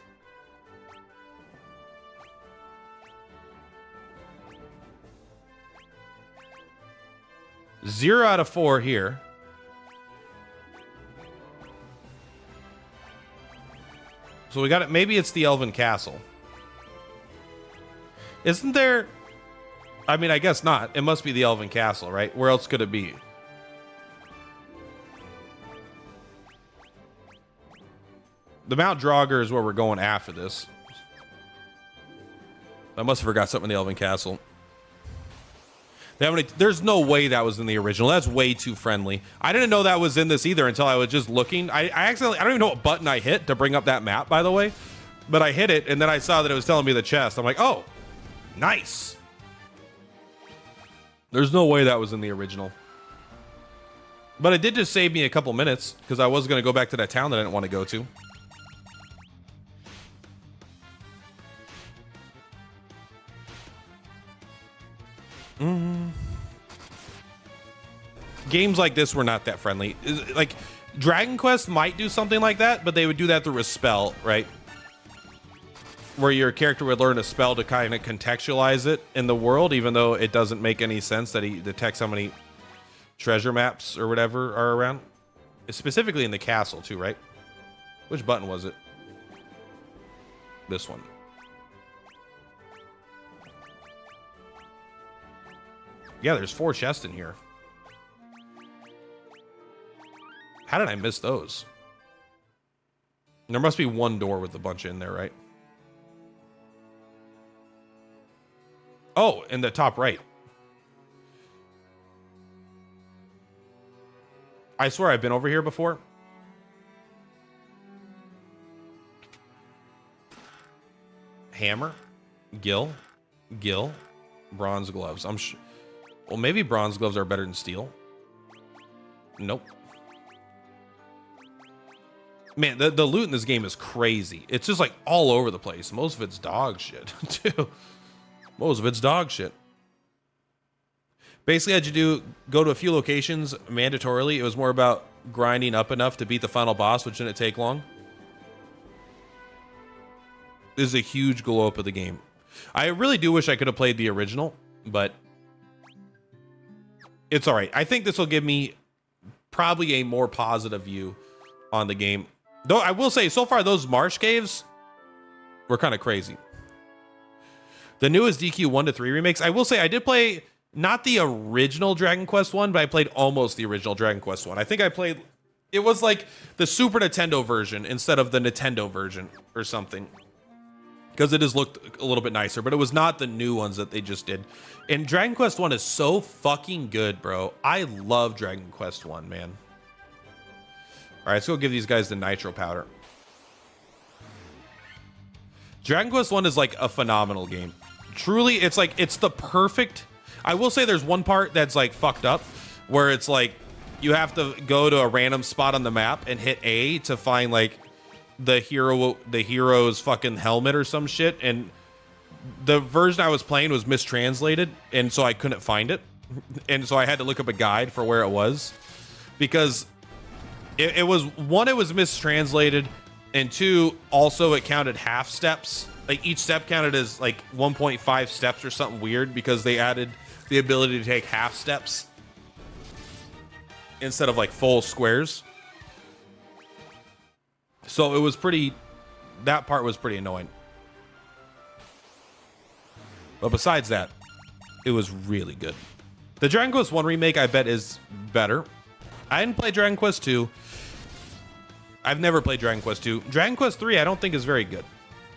Zero out of 4 here. So we got it. Maybe it's the Elven Castle. Isn't there? I mean, I guess not. It must be the Elven Castle, right? Where else could it be? The Mount Draugr is where we're going after this. I must have forgot something in the Elven Castle. There's no way that was in the original. That's way too friendly. I didn't know that was in this either until I was just looking. I don't even know what button I hit to bring up that map, by the way. But I hit it, and then I saw that it was telling me the chest. I'm like, oh, nice. There's no way that was in the original. But it did just save me a couple minutes, because I was going to go back to that town that I didn't want to go to. Games like this were not that friendly. Like, Dragon Quest might do something like that, but they would do that through a spell, right? Where your character would learn a spell to kind of contextualize it in the world, even though it doesn't make any sense that he detects how many treasure maps or whatever are around. Specifically in the castle, too, right? Which button was it? This one. Yeah, there's 4 chests in here. How did I miss those? There must be one door with a bunch in there, right? Oh, in the top right. I swear I've been over here before. Hammer, Gil, bronze gloves. Well, maybe bronze gloves are better than steel. Nope. Man, the loot in this game is crazy. It's just like all over the place. Most of it's dog shit, too. Most of it's dog shit. Basically, I had to go to a few locations mandatorily. It was more about grinding up enough to beat the final boss, which didn't take long. This is a huge glow up of the game. I really do wish I could have played the original, but it's all right. I think this will give me probably a more positive view on the game. Though I will say, so far, those marsh caves were kind of crazy. The newest DQ 1 to 3 remakes. I will say I did play not the original Dragon Quest 1, but I played almost the original Dragon Quest 1. I think I played, it was like the Super Nintendo version instead of the Nintendo version or something. Because it just looked a little bit nicer, but it was not the new ones that they just did. And Dragon Quest 1 is so fucking good, bro. I love Dragon Quest 1, man. All right, let's go give these guys the nitro powder. Dragon Quest 1 is like a phenomenal game. Truly, it's like, it's the perfect. I will say there's one part that's like fucked up where it's like you have to go to a random spot on the map and hit A to find like the hero's fucking helmet or some shit, and the version I was playing was mistranslated, and so I couldn't find it, and so I had to look up a guide for where it was, because it was, one, it was mistranslated, and two, also it counted half steps. Like each step counted as like 1.5 steps or something weird, because they added the ability to take half steps instead of like full squares. So it was pretty, that part was pretty annoying. But besides that, it was really good. The Dragon Quest 1 remake, I bet, is better. I didn't play Dragon Quest 2. I've never played Dragon Quest 2. Dragon Quest 3, I don't think is very good.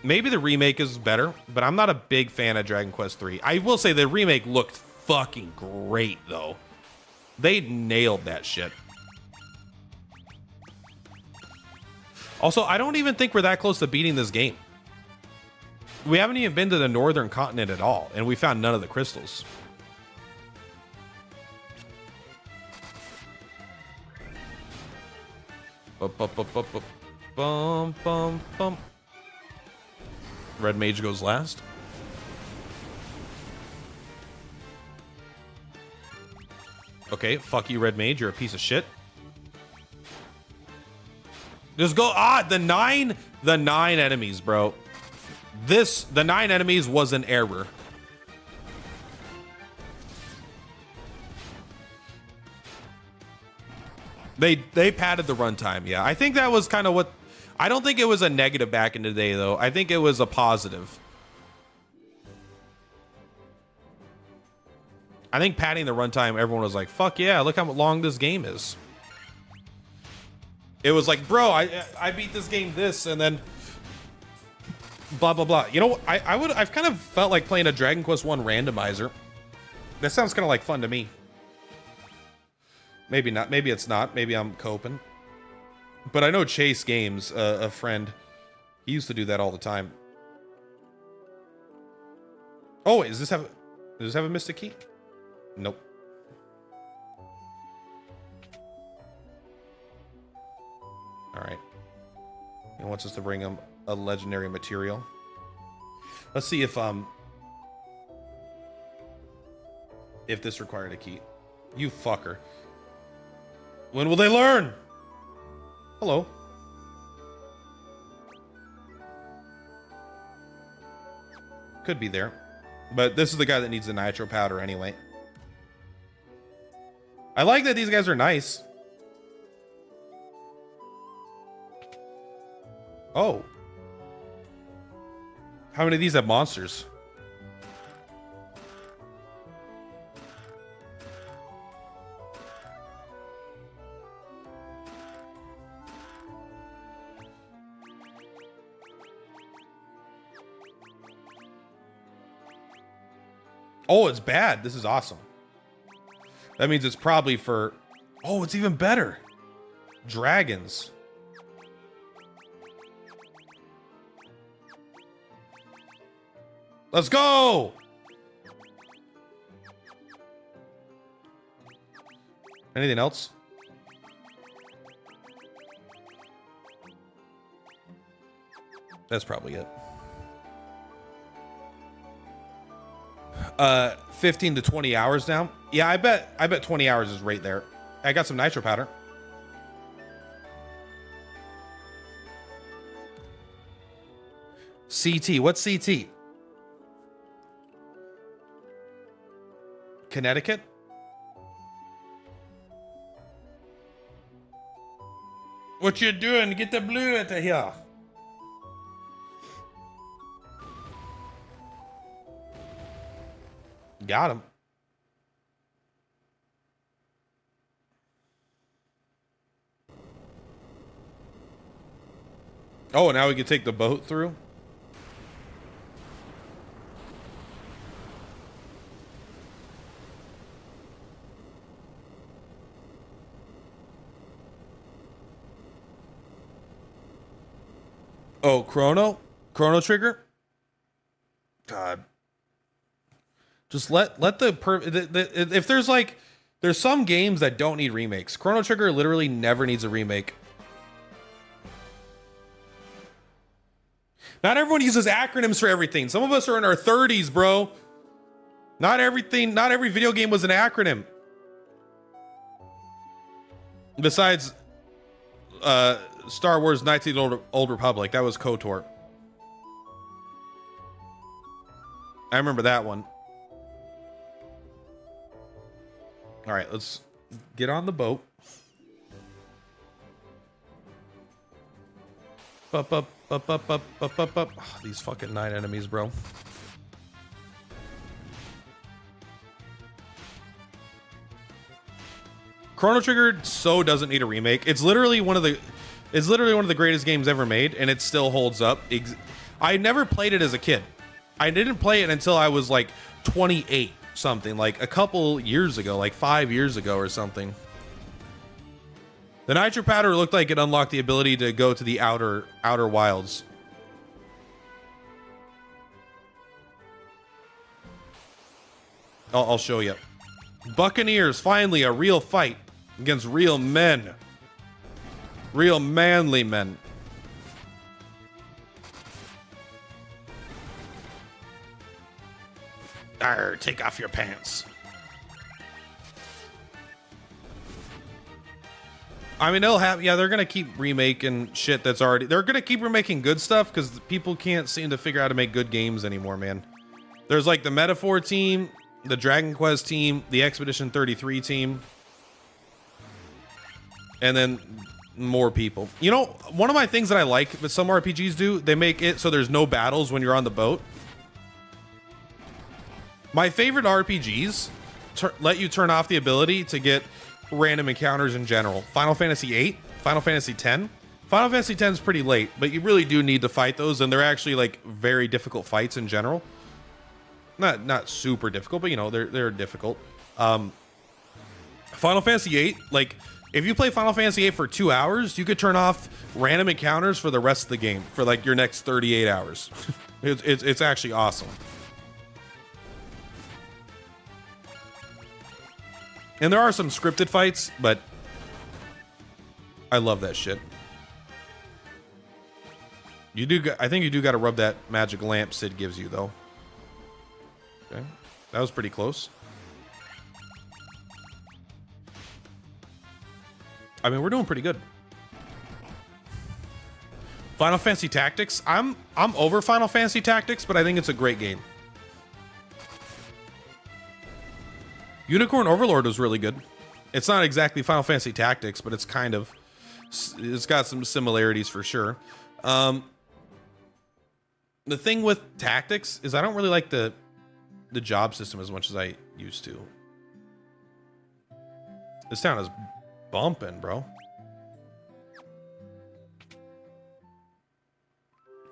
Maybe the remake is better, but I'm not a big fan of Dragon Quest 3. I will say the remake looked fucking great, though. They nailed that shit. Also, I don't even think we're that close to beating this game. We haven't even been to the northern continent at all, and we found none of the crystals. Bum, bum, bum. Red Mage goes last. Okay, fuck you, Red Mage. You're a piece of shit. Just go. The nine enemies, bro. The 9 enemies was an error. They padded the runtime. Yeah, I think that was kind of what. I don't think it was a negative back in the day, though. I think it was a positive. I think padding the runtime, everyone was like, "Fuck yeah! Look how long this game is." It was like, bro, I beat this game this, and then blah blah blah. You know, I've kind of felt like playing a Dragon Quest 1 randomizer. That sounds kind of like fun to me. Maybe not. Maybe it's not. Maybe I'm coping. But I know Chase Games, a friend, he used to do that all the time. Oh, wait, does this have a Mystic Key? Nope. All right. He wants us to bring him a legendary material. Let's see if this required a key. You fucker. When will they learn? Hello. Could be there. But this is the guy that needs the nitro powder anyway. I like that these guys are nice. Oh. How many of these have monsters? Oh, it's bad. This is awesome. That means it's probably for... Oh, it's even better. Dragons. Let's go! Anything else? That's probably it. 15 to 20 hours now. Yeah, I bet 20 hours is right there. I got some nitro powder. CT. What's CT? Connecticut? What you doing? Get the blue out of here. Got him. Oh, now we can take the boat through? Oh, Chrono Trigger? God. Just let if there's like there's some games that don't need remakes. Chrono Trigger literally never needs a remake. Not everyone uses acronyms for everything. Some of us are in our 30s, bro. Not every video game was an acronym. Besides Star Wars Knights of the Old Republic, that was KOTOR. I remember that one. All right, let's get on the boat. Up. Oh, these fucking 9 enemies, bro. Chrono Trigger so doesn't need a remake. It's literally one of the greatest games ever made, and it still holds up. I never played it as a kid. I didn't play it until I was like 28 something, like a couple years ago, like 5 years ago or something. The Nitro Powder looked like it unlocked the ability to go to the outer wilds. I'll show you. Buccaneers, finally a real fight against real men. Real manly men. Arr, take off your pants. I mean, they're gonna keep remaking shit that's already. They're gonna keep remaking good stuff because people can't seem to figure out how to make good games anymore, man. There's like the Metaphor team, the Dragon Quest team, the Expedition 33 team, and then more people. You know, one of my things that I like that some RPGs do, they make it so there's no battles when you're on the boat. My favorite RPGs let you turn off the ability to get random encounters in general. Final Fantasy VIII, Final Fantasy X. Final Fantasy X is pretty late, but you really do need to fight those, and they're actually like very difficult fights in general. Not super difficult, but you know, they're difficult. Final Fantasy VIII, like if you play Final Fantasy VIII for 2 hours, you could turn off random encounters for the rest of the game for like your next 38 hours. It's actually awesome. And there are some scripted fights, but I love that shit. I think you do got to rub that magic lamp Sid gives you, though. Okay, that was pretty close. I mean, we're doing pretty good. Final Fantasy Tactics. I'm over Final Fantasy Tactics, but I think it's a great game. Unicorn Overlord was really good. It's not exactly Final Fantasy Tactics, but it's got some similarities for sure. The thing with Tactics is I don't really like the job system as much as I used to. This town is bumping, bro.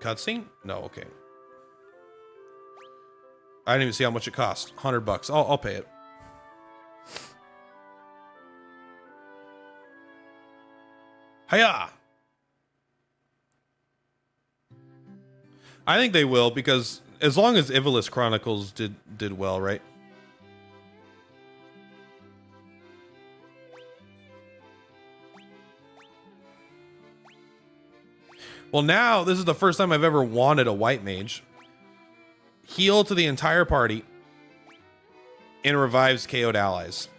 Cutscene? No, okay. I didn't even see how much it cost. $100. I'll pay it. Hiya! I think they will, because as long as Ivalice Chronicles did well, right? Well, now this is the first time I've ever wanted a white mage. Heal to the entire party and revives KO'd allies.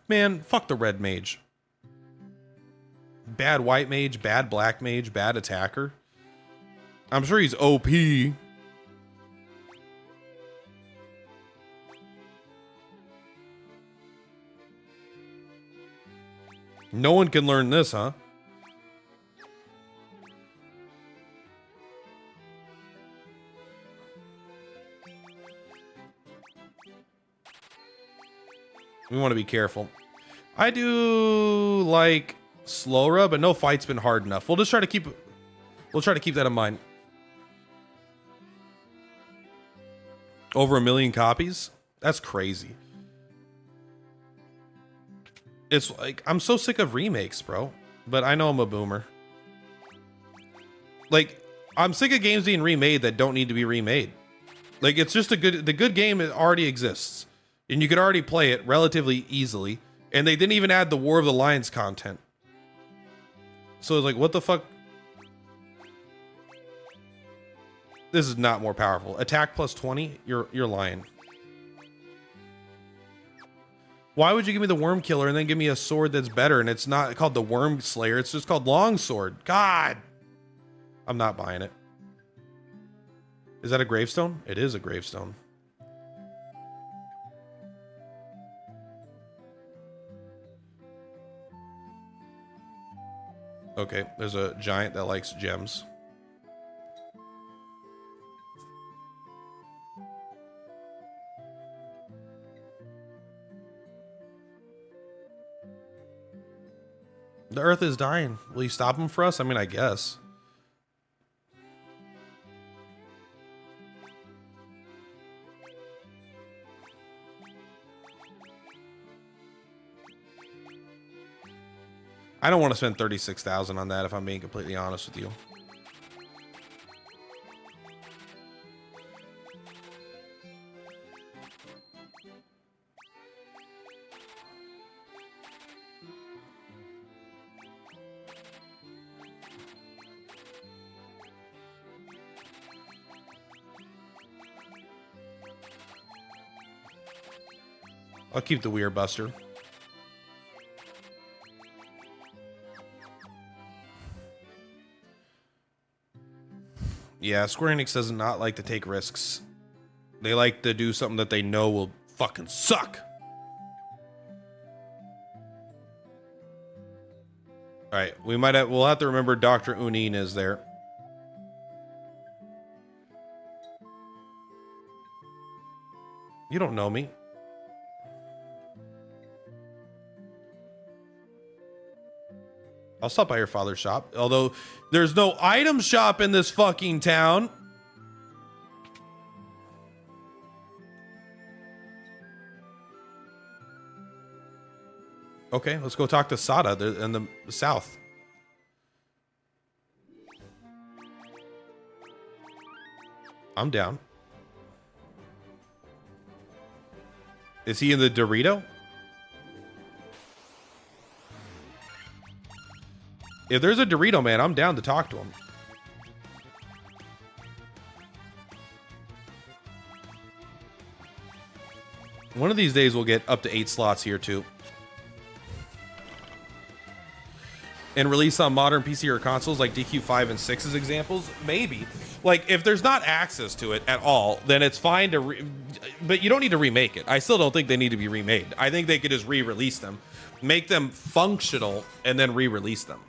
Man, fuck the red mage. Bad white mage, bad black mage, bad attacker. I'm sure he's OP. No one can learn this, huh? We want to be careful. I do like Slowra, but no fight's been hard enough. We'll try to keep that in mind. Over 1 million copies? That's crazy. It's like, I'm so sick of remakes, bro. But I know I'm a boomer. Like, I'm sick of games being remade that don't need to be remade. Like, it's just the good game already exists, and you could already play it relatively easily. And they didn't even add the War of the Lions content. So it's like, what the fuck? This is not more powerful. Attack plus 20? You're lying. Why would you give me the Worm Killer and then give me a sword that's better? And it's not called the Worm Slayer. It's just called Longsword. God. I'm not buying it. Is that a gravestone? It is a gravestone. Okay, there's a giant that likes gems. The Earth is dying. Will you stop him for us? I mean, I guess. I don't want to spend 36,000 on that if I'm being completely honest with you. I'll keep the Weird Buster. Yeah, Square Enix does not like to take risks. They like to do something that they know will fucking suck. All right, we'll have to remember Dr. Unin is there. You don't know me. I'll stop by your father's shop. Although there's no item shop in this fucking town. Okay, let's go talk to Sada in the south. I'm down. Is he in the Dorito? If there's a Dorito man, I'm down to talk to him. One of these days we'll get up to 8 slots here too. And release on modern PC or consoles like DQ5 and 6 as examples? Maybe. Like, if there's not access to it at all, then it's fine to... but you don't need to remake it. I still don't think they need to be remade. I think they could just re-release them. Make them functional and then re-release them.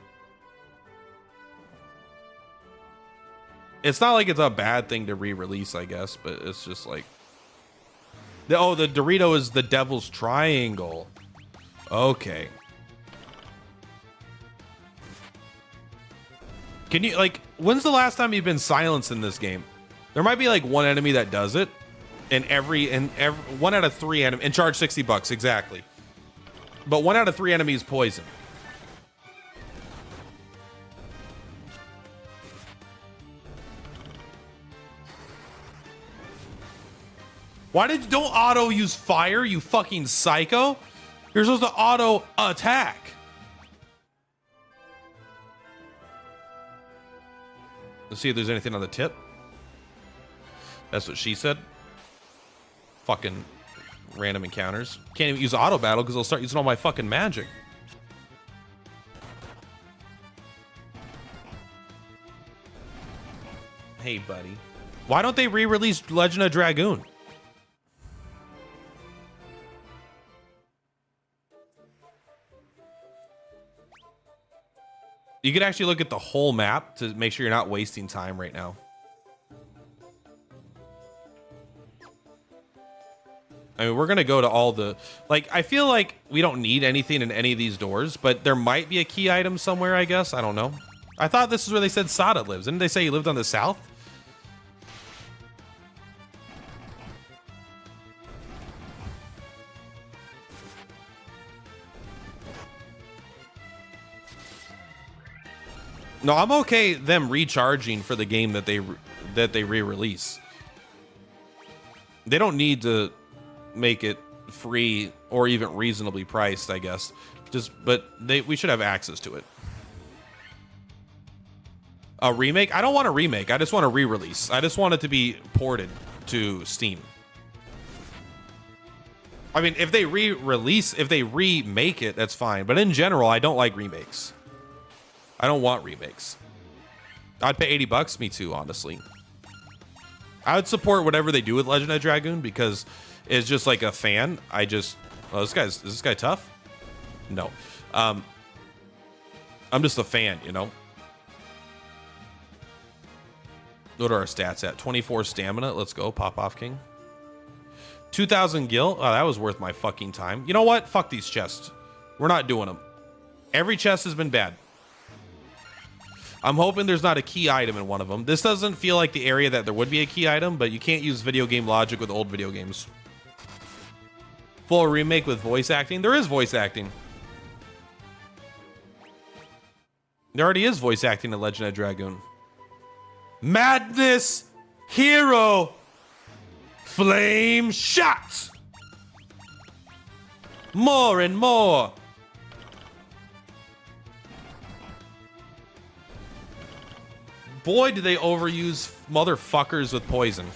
It's not like it's a bad thing to re-release, I guess, but it's just like... oh, the Dorito is the Devil's Triangle. Okay. Can you, like, when's the last time you've been silenced in this game? There might be like one enemy that does it, and every 1 out of 3 enemy, and charge $60, exactly. But 1 out of 3 enemies poison. Don't auto use fire, you fucking psycho? You're supposed to auto attack. Let's see if there's anything on the tip. That's what she said. Fucking random encounters. Can't even use auto battle because I'll start using all my fucking magic. Hey, buddy. Why don't they re-release Legend of Dragoon? You could actually look at the whole map to make sure you're not wasting time right now. I mean, we're going to go to all the... like, I feel like we don't need anything in any of these doors, but there might be a key item somewhere, I guess. I don't know. I thought this is where they said Sada lives. Didn't they say he lived on the south? No, I'm okay them recharging for the game that they re-release. They don't need to make it free or even reasonably priced, I guess. But we should have access to it. A remake? I don't want a remake. I just want a re-release. I just want it to be ported to Steam. I mean, if they remake it, that's fine. But in general, I don't like remakes. I don't want remakes. I'd pay $80. Me too, honestly. I would support whatever they do with Legend of Dragoon because it's just like a fan. Is this guy tough? No. I'm just a fan, you know? What are our stats at? 24 stamina. Let's go. Pop off king. 2,000 gil. Oh, that was worth my fucking time. You know what? Fuck these chests. We're not doing them. Every chest has been bad. I'm hoping there's not a key item in one of them. This doesn't feel like the area that there would be a key item, but you can't use video game logic with old video games. Full remake with voice acting. There is voice acting. There already is voice acting in Legend of Dragoon. Madness Hero Flame Shots. More and more. Boy, do they overuse motherfuckers with poison.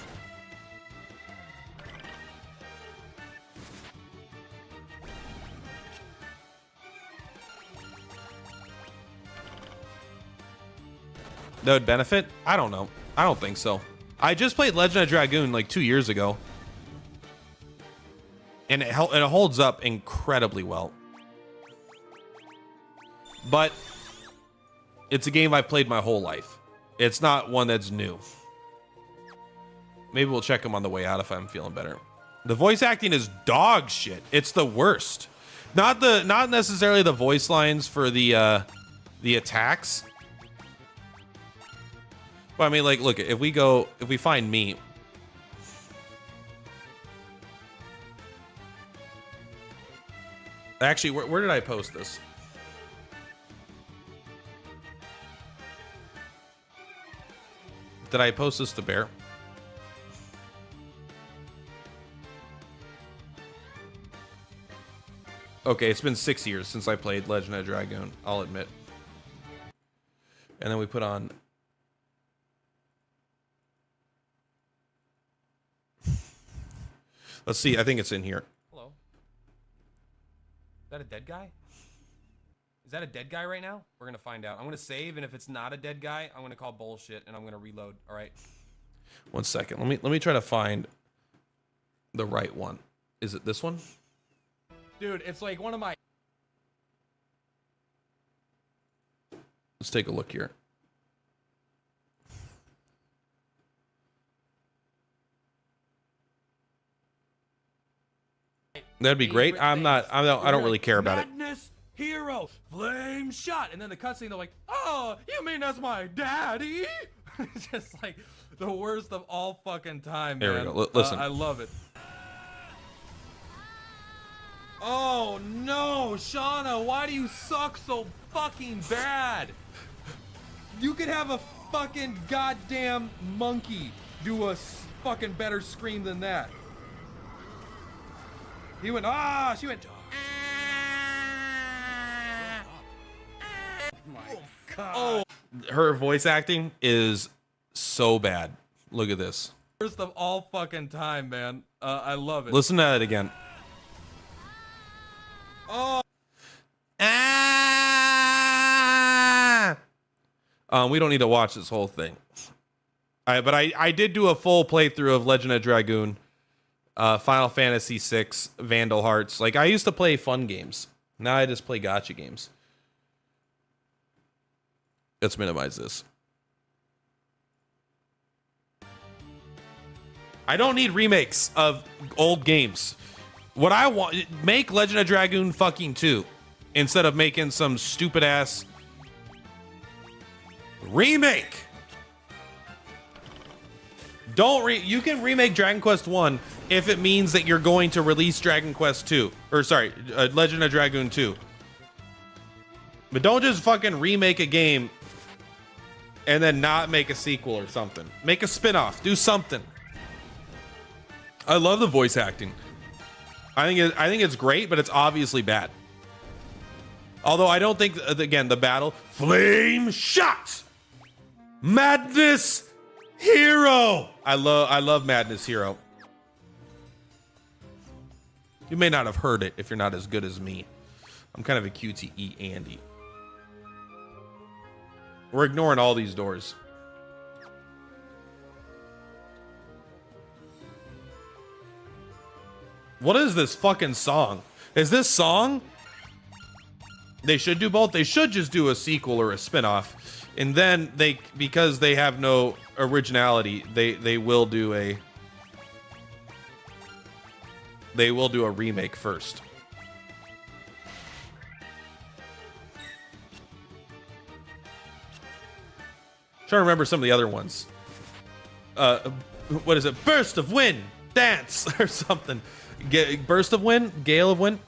That would benefit? I don't know. I don't think so. I just played Legend of Dragoon like 2 years ago. And it holds up incredibly well. But it's a game I've played my whole life. It's not one that's new. Maybe we'll check them on the way out if I'm feeling better. The voice acting is dog shit. It's the worst. Not necessarily the voice lines for the attacks. Well, I mean, like, look, if we find meat. Actually, where did I post this? Did I post this to Bear? Okay, it's been 6 years since I played Legend of Dragoon, I'll admit. And then we put on... Let's see, I think it's in here. Hello. Is that a dead guy? Is that a dead guy right now? We're gonna find out. I'm gonna save, and if it's not a dead guy, I'm gonna call bullshit, and I'm gonna reload. All right. 1 second. Let me try to find the right one. Is it this one? Dude, it's like one of my... Let's take a look here. That'd be great. I don't really care about it. Madness Hero Flame Shot, and then the cutscene, they're like, "Oh, you mean that's my daddy?" It's just like the worst of all fucking time, man. There we go. Listen, I love it. Oh no, Shauna, why do you suck so fucking bad? You could have a fucking goddamn monkey do a fucking better scream than that. He went, ah, she went, ah. Oh my God. Oh. Her voice acting is so bad. Look at this. Worst of all fucking time, man. I love it. Listen to it again. Oh. Ah! We don't need to watch this whole thing. But I did do a full playthrough of Legend of Dragoon. Final Fantasy VI, Vandal Hearts. Like, I used to play fun games. Now I just play gacha games. Let's minimize this. I don't need remakes of old games. What I want, make Legend of Dragoon fucking 2 instead of making some stupid ass remake. You can remake Dragon Quest 1 if it means that you're going to release Dragon Quest 2. Or sorry, Legend of Dragoon 2. But don't just fucking remake a game and then not make a sequel or something. Make a spin-off. Do something. I love the voice acting. I think it's great, but it's obviously bad. Although I don't think, again, the battle. Flame shots. Madness Hero. I love Madness Hero. You may not have heard it if you're not as good as me. I'm kind of a QTE Andy. We're ignoring all these doors. What is this fucking song? Is this song? They should do both. They should just do a sequel or a spin-off. And then because they have no originality, they will do a remake first. Trying to remember some of the other ones. What is it? Burst of Wind, Dance, or something. Burst of Wind, Gale of Wind.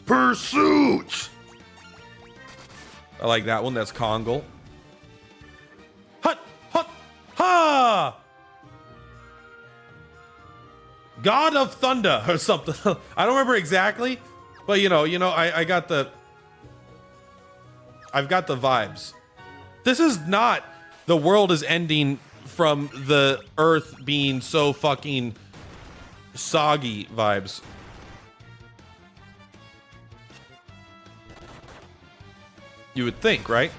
Pursuit. I like that one. That's Kongle. Hut, hut, ha! God of Thunder or something. I don't remember exactly, but I've got the vibes. This is not the world is ending from the earth being so fucking soggy vibes. You would think, right?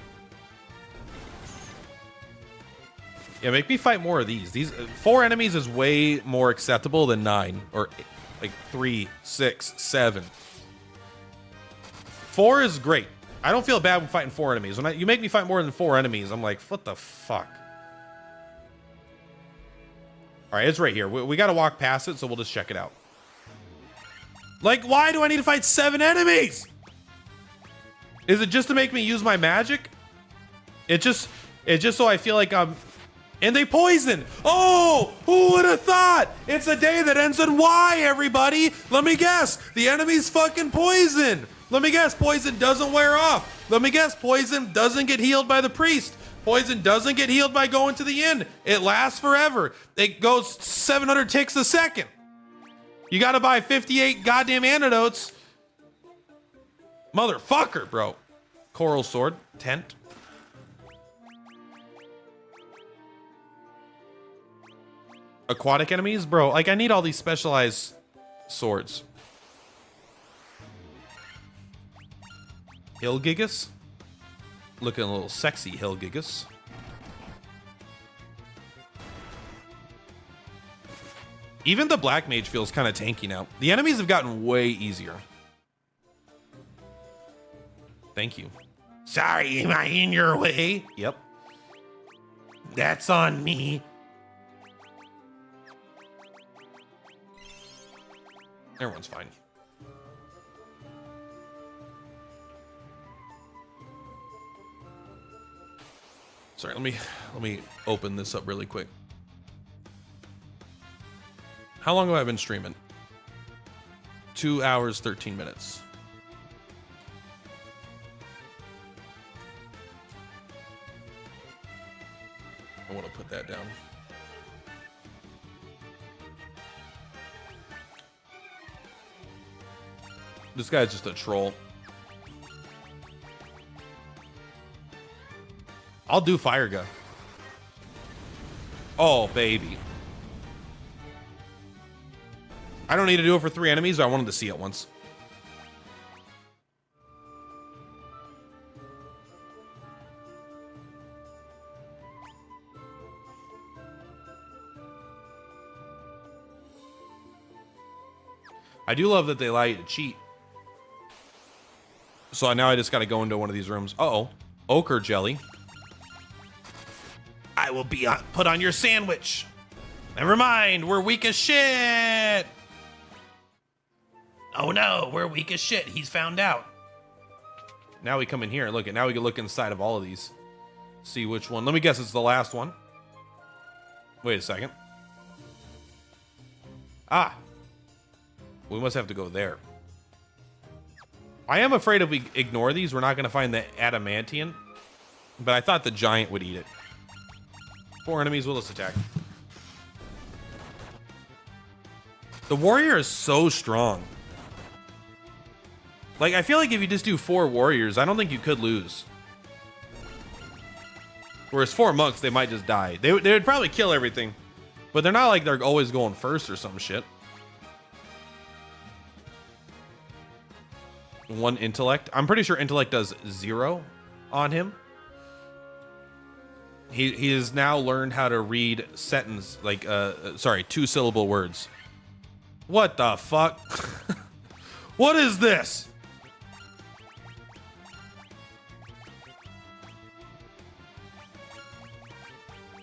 Yeah, make me fight more of these. These 4 enemies is way more acceptable than 9 or like 3, 6, 7. 4 is great. I don't feel bad when fighting 4 enemies. When you make me fight more than 4 enemies, I'm like, what the fuck? All right, it's right here. We got to walk past it, so we'll just check it out. Like, why do I need to fight 7 enemies? Is it just to make me use my magic? It's just so I feel like I'm... And they poison! Oh! Who would have thought? It's a day that ends in Y, everybody! Let me guess! The enemy's fucking poison! Let me guess, poison doesn't wear off! Let me guess, poison doesn't get healed by the priest! Poison doesn't get healed by going to the inn! It lasts forever! It goes 700 ticks a second! You gotta buy 58 goddamn antidotes! Motherfucker, bro. Coral sword. Tent. Aquatic enemies? Bro, like, I need all these specialized swords. Hilgigus? Looking a little sexy, Hilgigus. Even the Black Mage feels kind of tanky now. The enemies have gotten way easier. Thank you. Sorry, am I in your way? Yep. That's on me. Everyone's fine. Sorry, let me open this up really quick. How long have I been streaming? 2 hours, 13 minutes. I want to put that down. This guy's just a troll. I'll do Fire Gun. Oh, baby. I don't need to do it for 3 enemies. I wanted to see it once. I do love that they allow you to cheat. So now I just got to go into one of these rooms. Uh-oh. Ochre jelly. I will be put on your sandwich. Never mind. We're weak as shit. Oh no, we're weak as shit. He's found out. Now we come in here and look at. Now we can look inside of all of these. See which one. Let me guess it's the last one. Wait a second. Ah. We must have to go there. I am afraid if we ignore these, we're not going to find the adamantium. But I thought the giant would eat it. 4 enemies will attack. The warrior is so strong. Like, I feel like if you just do 4 warriors, I don't think you could lose. Whereas 4 monks, they might just die. They would probably kill everything. But they're not like they're always going first or some shit. 1 intellect. I'm pretty sure intellect does 0 on him. He has now learned how to read sentence, like, 2-syllable words. What the fuck? What is this?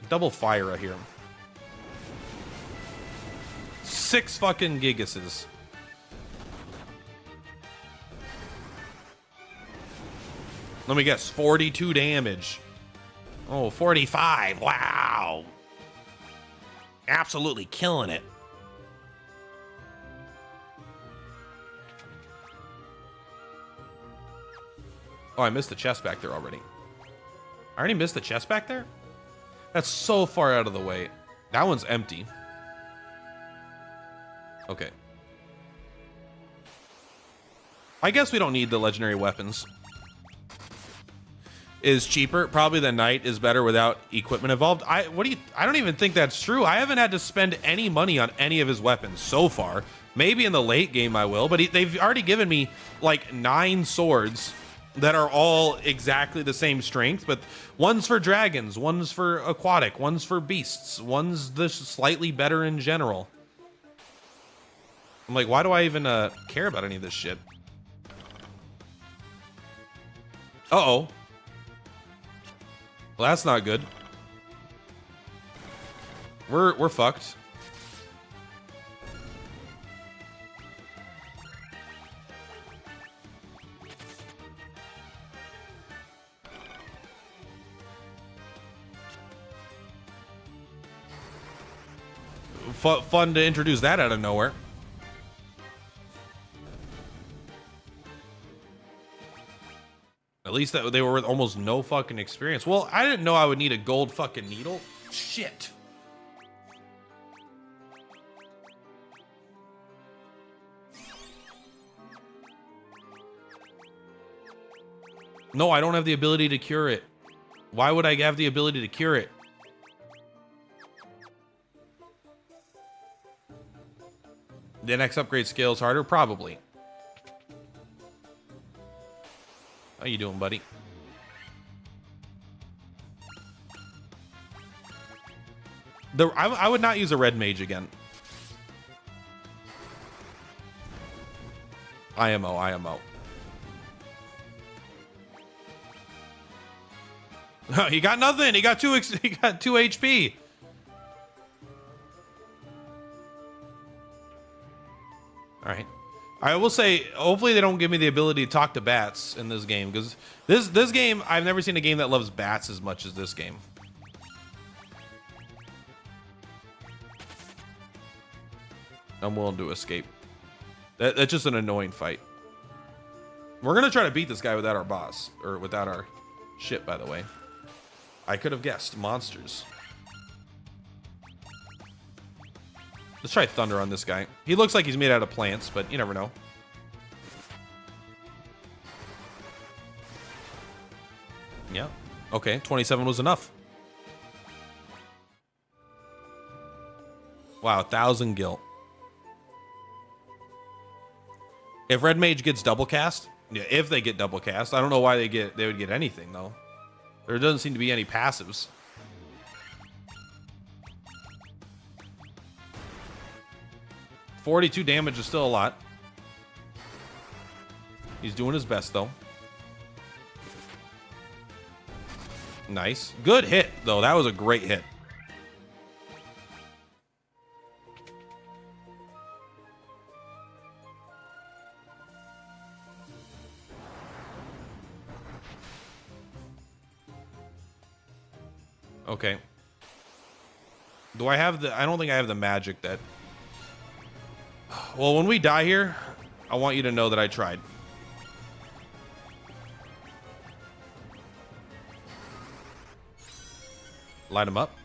Double fire, I hear him. 6 fucking gigases. Let me guess, 42 damage. Oh, 45. Wow. Absolutely killing it. Oh, I missed the chest back there already. I already missed the chest back there? That's so far out of the way. That one's empty. Okay. I guess we don't need the legendary weapons. Is cheaper. Probably the knight is better without equipment involved. I don't even think that's true. I haven't had to spend any money on any of his weapons so far. Maybe in the late game I will, but they've already given me like 9 swords that are all exactly the same strength, but one's for dragons, one's for aquatic, one's for beasts, one's just slightly better in general. I'm like, why do I even care about any of this shit? Uh-oh. Well, that's not good. We're fucked. Fun to introduce that out of nowhere. At least that they were with almost no fucking experience. Well, I didn't know I would need a gold fucking needle. Shit. No, I don't have the ability to cure it. Why would I have the ability to cure it? The next upgrade scales harder? Probably. How you doing, buddy? I would not use a red mage again. IMO. He got nothing. He got 2 HP. All right. I will say, hopefully they don't give me the ability to talk to bats in this game, because this game, I've never seen a game that loves bats as much as this game. I'm willing to escape. That's just an annoying fight. We're gonna try to beat this guy without our boss, or without our shit, by the way. I could have guessed monsters. Let's try thunder on this guy. He looks like he's made out of plants, but you never know. Yeah. Okay, 27 was enough. Wow, 1,000 gil. If Red Mage gets double cast, yeah, if they get double cast, I don't know why they would get anything though. There doesn't seem to be any passives. $42 damage is still a lot. He's doing his best though. Nice. Good hit though. That was a great hit. Okay. Do I have the... I don't think I have the magic that... Well, when we die here, I want you to know that I tried. Light him up.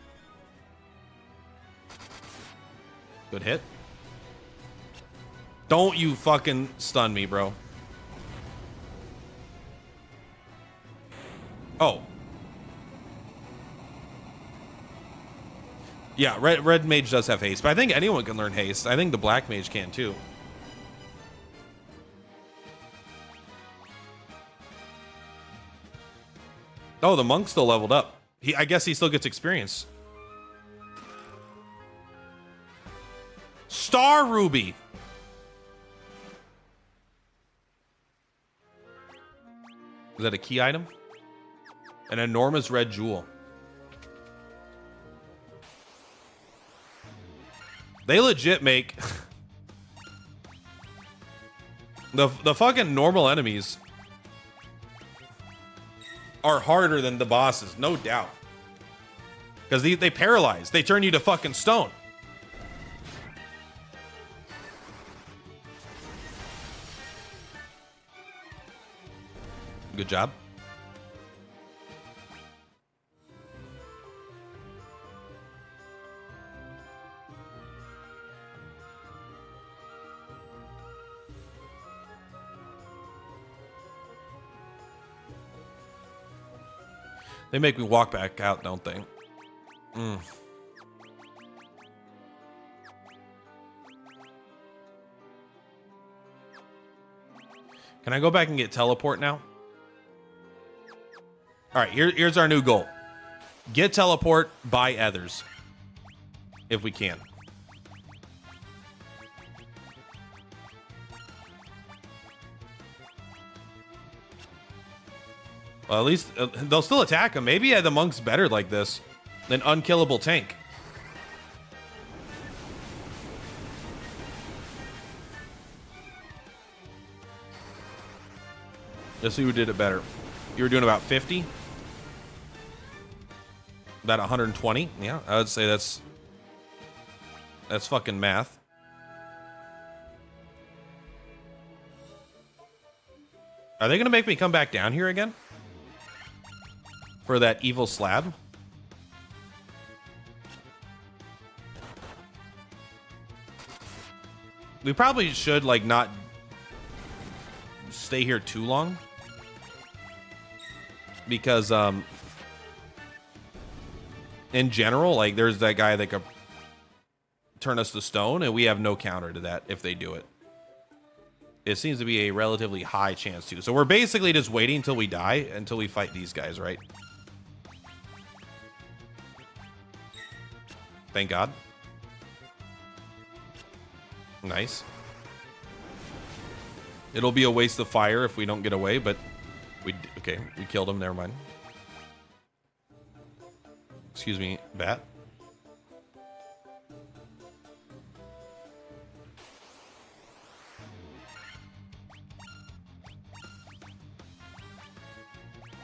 Good hit. Don't you fucking stun me, bro. Oh. Yeah, red mage does have haste, but I think anyone can learn haste. I think the black mage can too. Oh, the monk still leveled up. I guess he still gets experience. Star Ruby. Is that a key item? An enormous red jewel. They legit make the fucking normal enemies are harder than the bosses, no doubt. Because they paralyze. They turn you to fucking stone. Good job. They make me walk back out, don't they? Mm. Can I go back and get teleport now? All right, here's our new goal. Get teleport by Ethers. If we can. Well, at least they'll still attack him. Maybe the monk's better like this than unkillable tank. Let's see who did it better. You were doing about 50? About 120? Yeah, I would say that's fucking math. Are they gonna make me come back down here again? For that evil slab? We probably should, like, not stay here too long. Because, in general, like, there's that guy that could turn us to stone, and we have no counter to that if they do it. It seems to be a relatively high chance, too. So we're basically just waiting until we die, until we fight these guys, right? Thank God. Nice. It'll be a waste of fire if we don't get away, but okay, we killed him. Never mind. Excuse me, bat.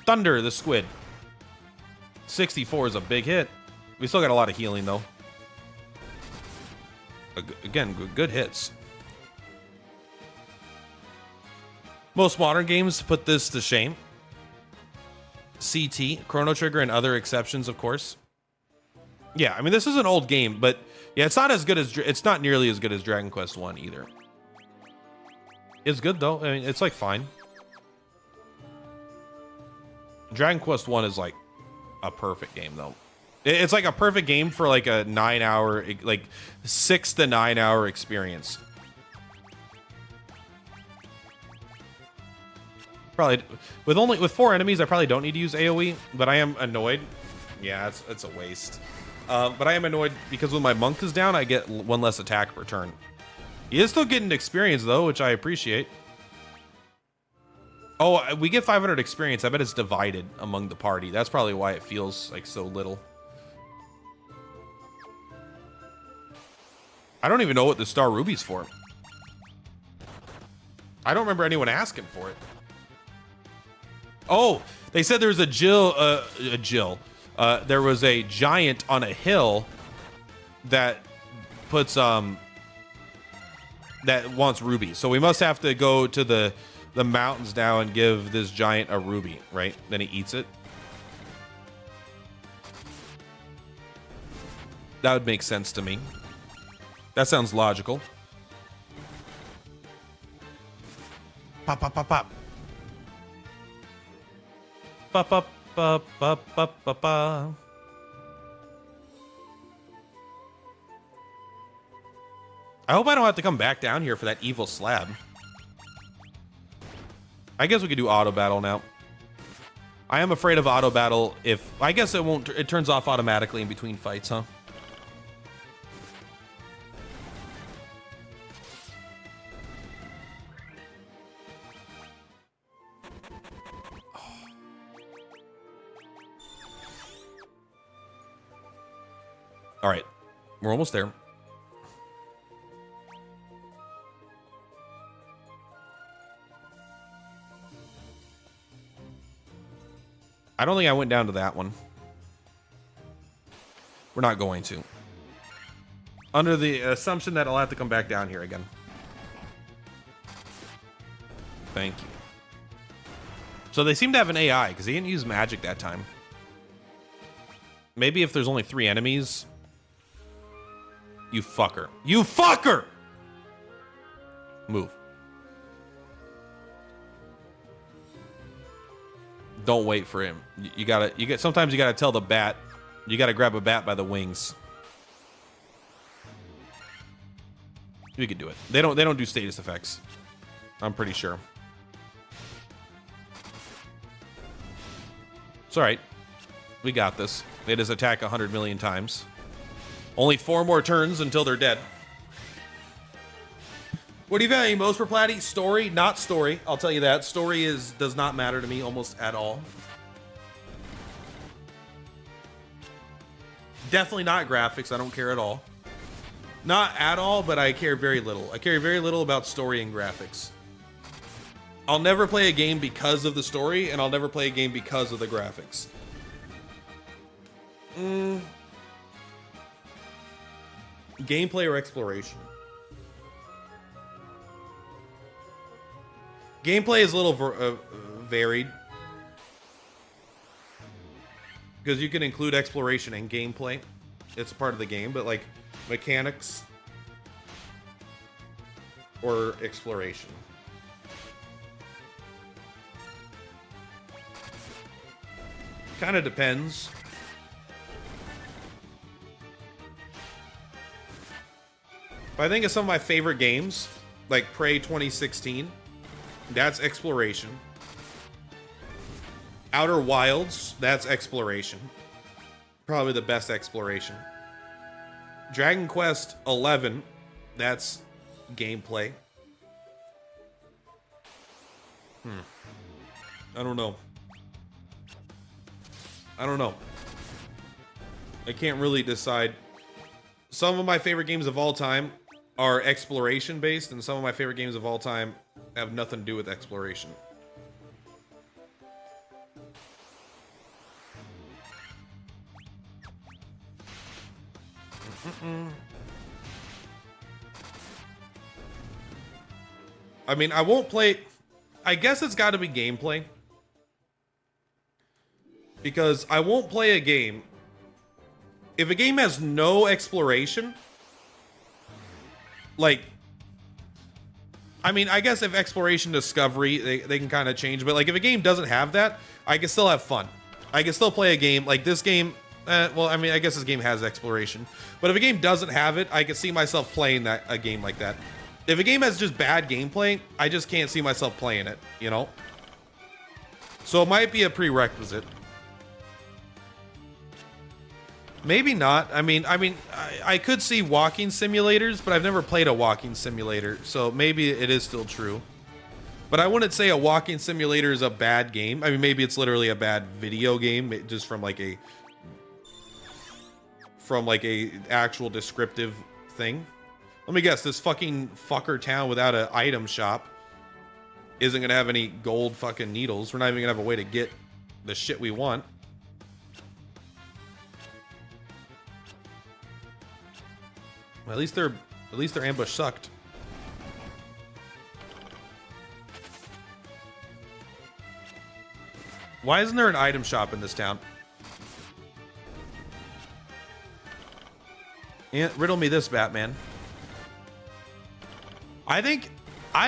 Thunder, the squid. 64 is a big hit. We still got a lot of healing, though. Again, good hits. Most modern games put this to shame. CT, Chrono Trigger, and other exceptions, of course. Yeah, I mean, this is an old game, but yeah, it's not as good as, it's not nearly as good as Dragon Quest 1 either. It's good, though. I mean, it's like fine. Dragon Quest 1 is like a perfect game, though. It's like a perfect game for like a 9-hour, like 6 to 9 hour experience. Probably with 4 enemies, I probably don't need to use AoE, but I am annoyed. Yeah, it's a waste. But I am annoyed because when my monk is down, I get 1 less attack per turn. He is still getting experience though, which I appreciate. Oh, we get 500 experience. I bet it's divided among the party. That's probably why it feels like so little. I don't even know what the Star Ruby's for. I don't remember anyone asking for it. Oh, they said there was a Jill. There was a giant on a hill that puts that wants rubies. So we must have to go to the mountains now and give this giant a ruby, right? Then he eats it. That would make sense to me. That sounds logical. Pop, pop, pop, pop. Pop, pop, pop, pop, pop, pop, pop. I hope I don't have to come back down here for that evil slab. I guess we could do auto battle now. I am afraid of auto battle if... I guess it won't... It turns off automatically in between fights, huh? All right. We're almost there. I don't think I went down to that one. We're not going to. Under the assumption that I'll have to come back down here again. Thank you. So they seem to have an AI, because he didn't use magic that time. Maybe if there's only 3 enemies... You fucker. You fucker! Move. Don't wait for him. Sometimes you gotta tell the bat. You gotta grab a bat by the wings. We could do it. They don't do status effects. I'm pretty sure. It's alright. We got this. They just attack 100 million times. Only 4 more turns until they're dead. What do you value most for Platy? Story? Not story. I'll tell you that. Story does not matter to me almost at all. Definitely not graphics. I don't care at all. Not at all, but I care very little. I care very little about story and graphics. I'll never play a game because of the story, and I'll never play a game because of the graphics. Gameplay or exploration? Gameplay is a little varied. Because you can include exploration and gameplay. It's a part of the game, but like mechanics or exploration. Kind of depends. But I think of some of my favorite games, like Prey 2016, that's exploration. Outer Wilds, that's exploration. Probably the best exploration. Dragon Quest 11, that's gameplay. I don't know. I can't really decide. Some of my favorite games of all time are exploration based, and some of my favorite games of all time have nothing to do with exploration. I mean, I won't play... I guess it's got to be gameplay. Because I won't play a game... If a game has no exploration... Like... I mean, I guess if exploration, discovery, they can kind of change. But, like, if a game doesn't have that, I can still have fun. I can still play a game. Like, this game... well, I mean, I guess this game has exploration. But if a game doesn't have it, I can see myself playing a game like that. If a game has just bad gameplay, I just can't see myself playing it, you know? So it might be a prerequisite. Maybe not. I mean, I could see walking simulators, but I've never played a walking simulator, so maybe it is still true. But I wouldn't say a walking simulator is a bad game. I mean, maybe it's literally a bad video game, just from like a actual descriptive thing. Let me guess, this fucking fucker town without an item shop isn't gonna have any gold fucking needles. We're not even gonna have a way to get the shit we want. Well, at least their ambush sucked. Why isn't there an item shop in this town? Riddle me this, Batman. I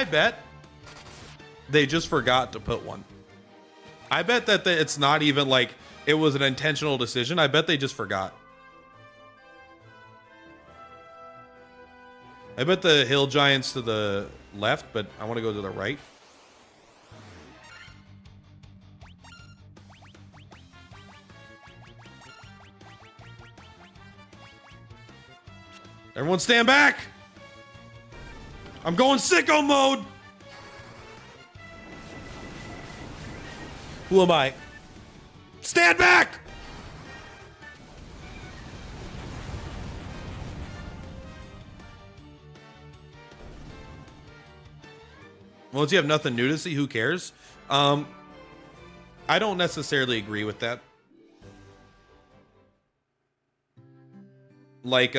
bet they just forgot to put one. I bet that it's not even like it was an intentional decision. I bet they just forgot. I bet the hill giant's to the left, but I want to go to the right. Everyone stand back! I'm going sicko mode! Who am I? Stand back! Well, once you have nothing new to see, who cares? I don't necessarily agree with that. Like,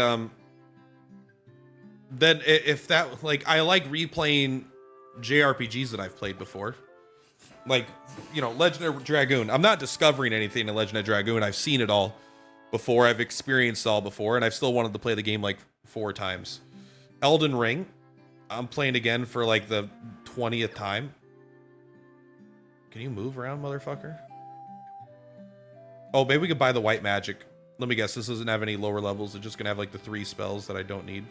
then if that, like, I like replaying JRPGs that I've played before. Like, you know, Legend of Dragoon. I'm not discovering anything in Legend of Dragoon. I've seen it all before. I've experienced it all before, and I've still wanted to play the game like 4 times. Elden Ring, I'm playing again for like the 20th time. Can you move around, motherfucker? Oh, maybe we could buy the white magic. Let me guess, this doesn't have any lower levels. It's just gonna have like the 3 spells that I don't need.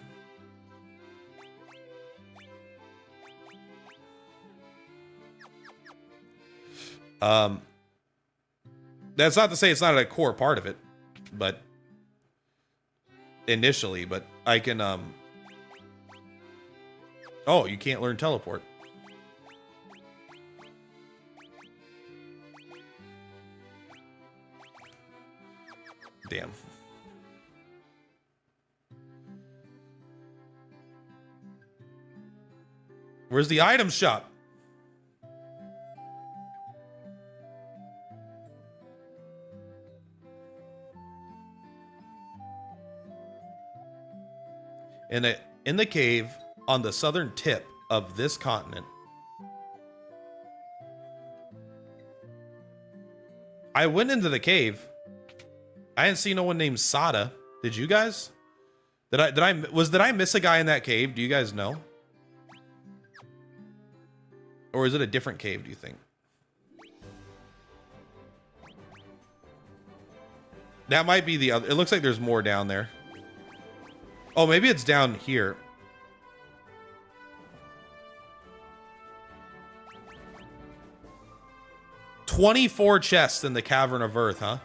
That's not to say it's not a core part of it, but initially, but I can, oh, you can't learn teleport. Damn. Where's the item shop? In the cave on the southern tip of this continent. I went into the cave. I didn't see no one named Sada. Did you guys? Did I miss a guy in that cave? Do you guys know? Or is it a different cave, do you think? That might be the other. It looks like there's more down there. Oh, maybe it's down here. "24 chests in the Cavern of Earth," huh?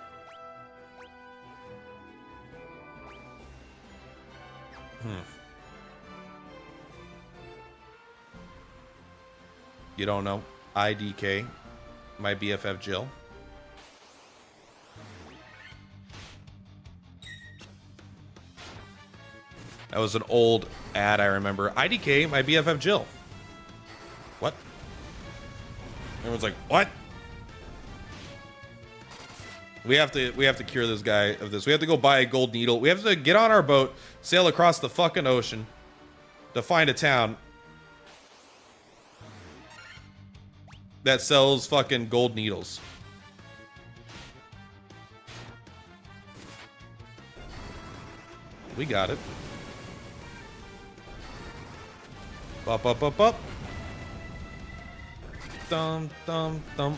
You don't know? IDK, my BFF Jill. That was an old ad I remember. IDK, my BFF Jill. What? Everyone's like, what? We have to cure this guy of this. We have to go buy a gold needle. We have to get on our boat, sail across the fucking ocean to find a town that sells fucking gold needles. We got it. Up, up, up, up. Dum, dum, dum.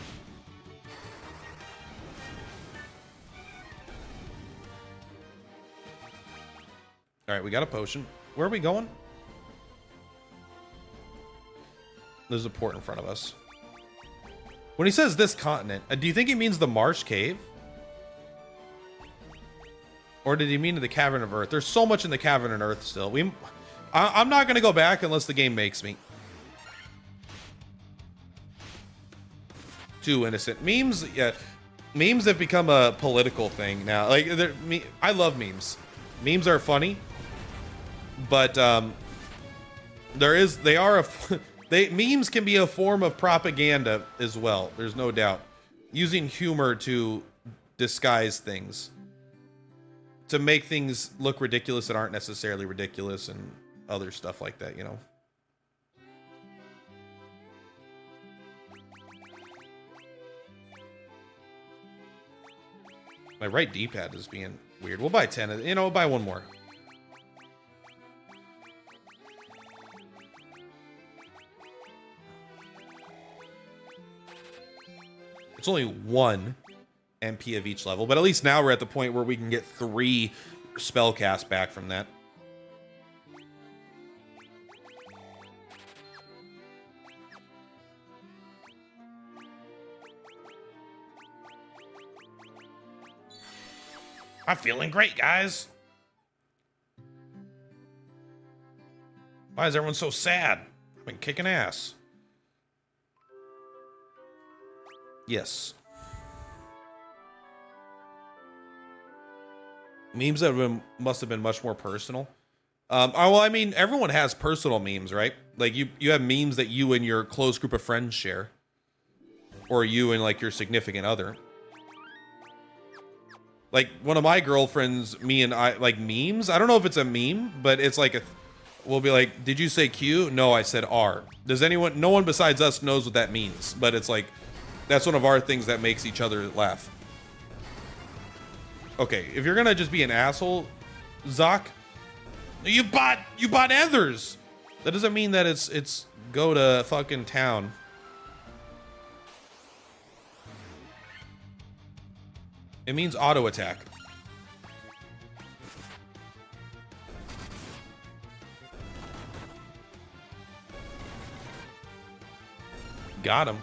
All right, we got a potion. Where are we going? There's a port in front of us. When he says this continent, do you think he means the Marsh Cave? Or did he mean the Cavern of Earth? There's so much in the Cavern of Earth still. I'm not going to go back unless the game makes me. Too innocent. Memes, yeah. Memes have become a political thing now. Like, I love memes. Memes are funny. But, memes can be a form of propaganda as well. There's no doubt. Using humor to disguise things. To make things look ridiculous that aren't necessarily ridiculous and other stuff like that, you know. My right D-pad is being weird. We'll buy 10. You know, we'll buy one more. It's only 1 MP of each level, but at least now we're at the point where we can get 3 spell casts back from that. I'm feeling great, guys. Why is everyone so sad? I've been kicking ass. Yes. Memes must have been much more personal. Well, I mean, everyone has personal memes, right? Like you have memes that you and your close group of friends share, or you and like your significant other. Like one of my girlfriends, me and I like memes. I don't know if it's a meme, but it's like we'll be like, did you say Q? No, I said R. Does anyone, no one besides us knows what that means, but it's like, that's one of our things that makes each other laugh. Okay, if you're gonna just be an asshole, Zoc, you bought Ethers. That doesn't mean that it's go to fucking town. It means auto attack. Got him.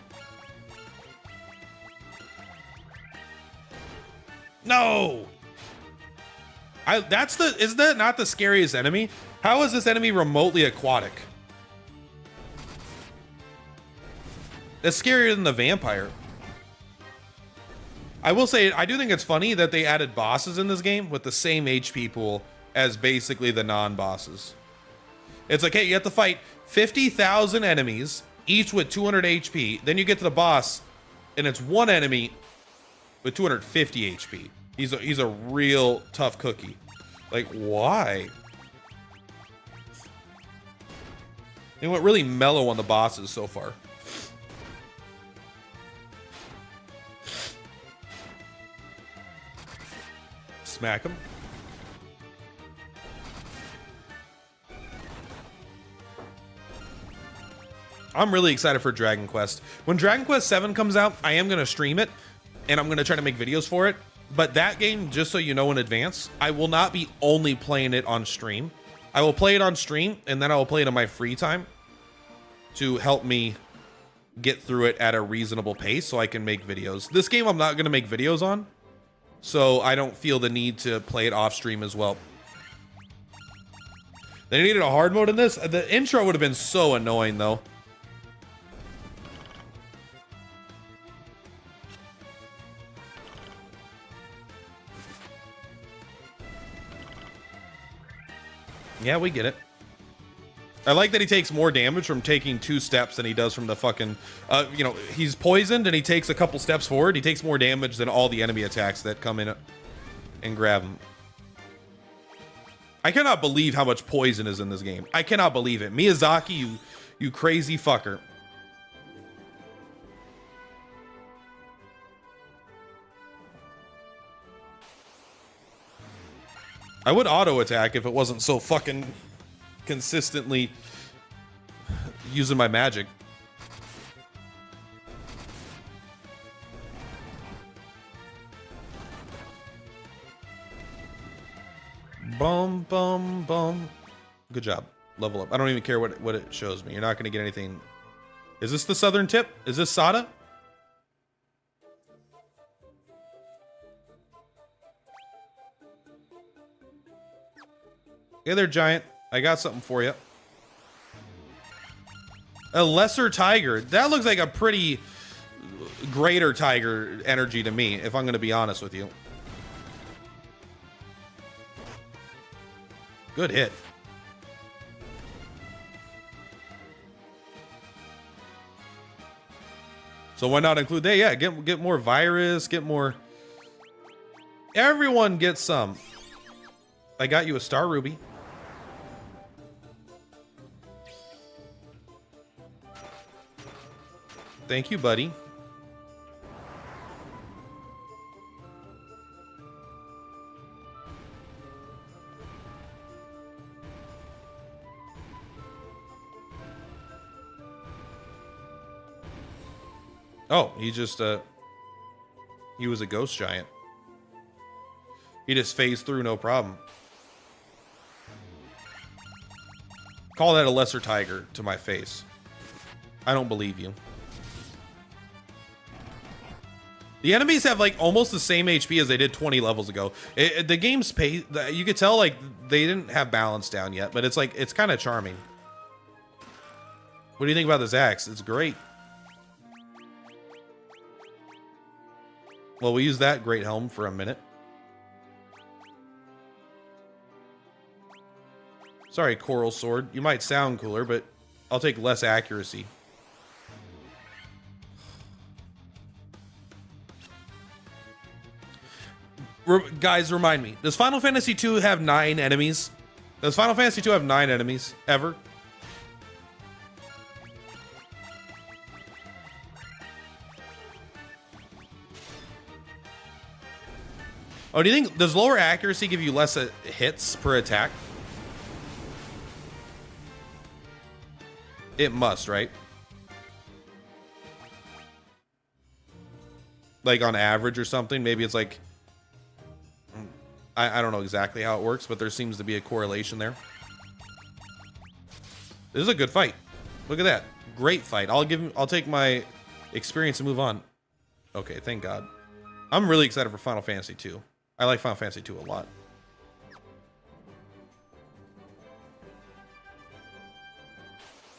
No. Isn't that not the scariest enemy? How is this enemy remotely aquatic? That's scarier than the vampire. I will say, I do think it's funny that they added bosses in this game with the same HP pool as basically the non-bosses. It's like, hey, you have to fight 50,000 enemies, each with 200 HP. Then you get to the boss, and it's one enemy with 250 HP. He's a real tough cookie. Like, why? They went really mellow on the bosses so far. Smack him. I'm really excited for Dragon Quest. When Dragon Quest 7 comes out, I am going to stream it, and I'm going to try to make videos for it. But that game, just so you know in advance, I will not be only playing it on stream. I will play it on stream, and then I will play it in my free time to help me get through it at a reasonable pace so I can make videos. This game I'm not going to make videos on, so I don't feel the need to play it off stream as well. They needed a hard mode in this. The intro would have been so annoying, though. Yeah, we get it. I like that he takes more damage from taking 2 steps than he does from the fucking, you know, he's poisoned and he takes a couple steps forward. He takes more damage than all the enemy attacks that come in and grab him. I cannot believe how much poison is in this game. I cannot believe it. Miyazaki, you crazy fucker. I would auto attack if it wasn't so fucking consistently using my magic. Boom, boom, boom. Good job. Level up. I don't even care what it shows me. You're not going to get anything. Is this the southern tip? Is this Sada? Hey there, giant. I got something for you. A lesser tiger. That looks like a pretty greater tiger energy to me, if I'm going to be honest with you. Good hit. So why not include that? Yeah, get more virus, get more. Everyone gets some. I got you a star ruby. Thank you, buddy. Oh, he just He was a ghost giant. He just phased through no problem. Call that a lesser tiger to my face. I don't believe you. The enemies have like almost the same HP as they did 20 levels ago. The game's pace, you could tell like they didn't have balance down yet, but it's like, it's kind of charming. What do you think about this axe? It's great. Well, we use that great helm for a minute. Sorry, Coral Sword. You might sound cooler, but I'll take less accuracy. Guys, remind me. Does Final Fantasy II have 9 enemies? Does Final Fantasy II have 9 enemies ever? Oh, do you think, does lower accuracy give you less hits per attack? It must, right? Like on average or something. Maybe it's like, I don't know exactly how it works, but there seems to be a correlation there. This is a good fight. Look at that. Great fight. I'll take my experience and move on. Okay, thank God. I'm really excited for Final Fantasy II. I like Final Fantasy II a lot.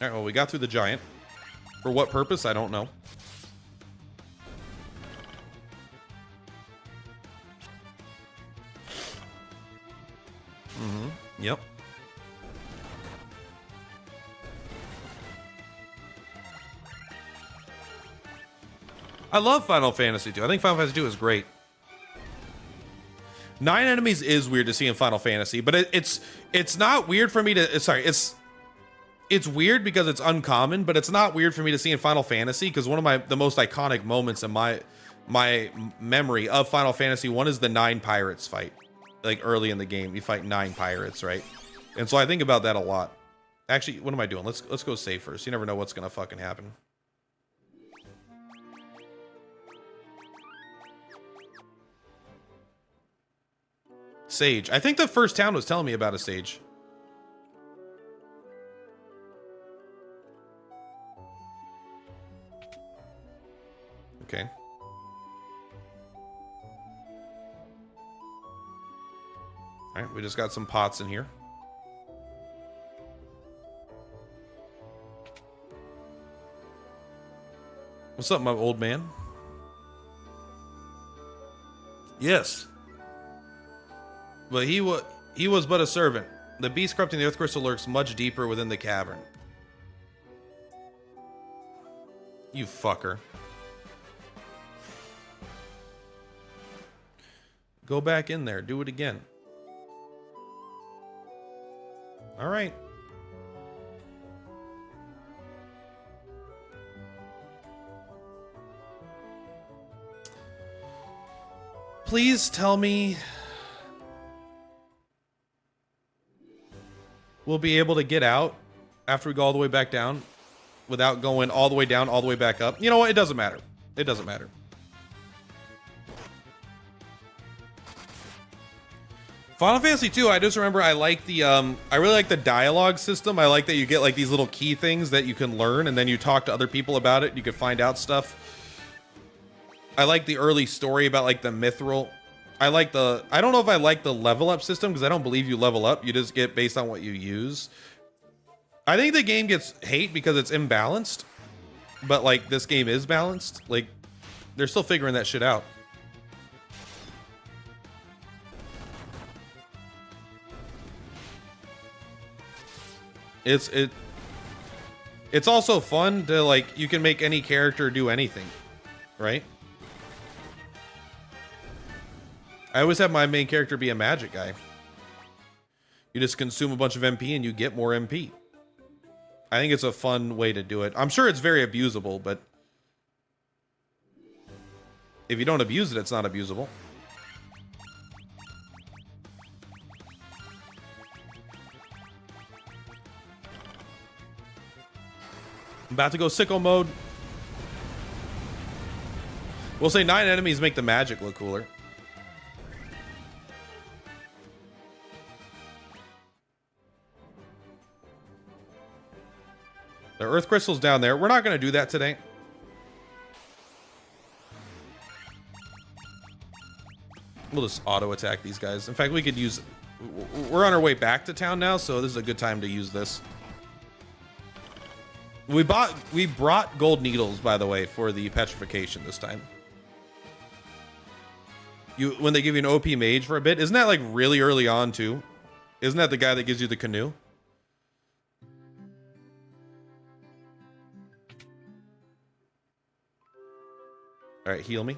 All right, well, we got through the giant. For what purpose? I don't know. Yep. I love Final Fantasy II. I think Final Fantasy II is great. 9 enemies is weird to see in Final Fantasy, but it's not weird for me to. Sorry, it's weird because it's uncommon, but it's not weird for me to see in Final Fantasy because one of the most iconic moments in my memory of Final Fantasy 1 is the 9 pirates fight. Like early in the game, you fight 9 pirates, right? And so I think about that a lot. Actually, what am I doing? Let's go save first. You never know what's gonna fucking happen. Sage. I think the first town was telling me about a sage. Okay. All right, we just got some pots in here. What's up, my old man? Yes. But he was but a servant. The beast corrupting the earth crystal lurks much deeper within the cavern. You fucker. Go back in there. Do it again. All right. Please tell me we'll be able to get out after we go all the way back down without going all the way down, all the way back up. You know what? It doesn't matter. It doesn't matter. Final Fantasy 2, I just remember I like the I really like the dialogue system. I like that you get like these little key things that you can learn and then you talk to other people about it. You can find out stuff. I like the early story about like the mithril. I don't know if I like the level up system because I don't believe you level up. You just get based on what you use. I think the game gets hate because it's imbalanced, but like this game is balanced. Like they're still figuring that shit out. It's also fun to like, you can make any character do anything, right? I always have my main character be a magic guy. You just consume a bunch of MP and you get more MP. I think it's a fun way to do it. I'm sure it's very abusable, but if you don't abuse it, it's not abusable. I'm about to go sicko mode. We'll say 9 enemies make the magic look cooler. The earth crystal's down there. We're not going to do that today. We'll just auto attack these guys. In fact, we could use... We're on our way back to town now, so this is a good time to use this. We brought gold needles, by the way, for the petrification this time. When they give you an OP mage for a bit, isn't that like really early on too? Isn't that the guy that gives you the canoe? All right, heal me.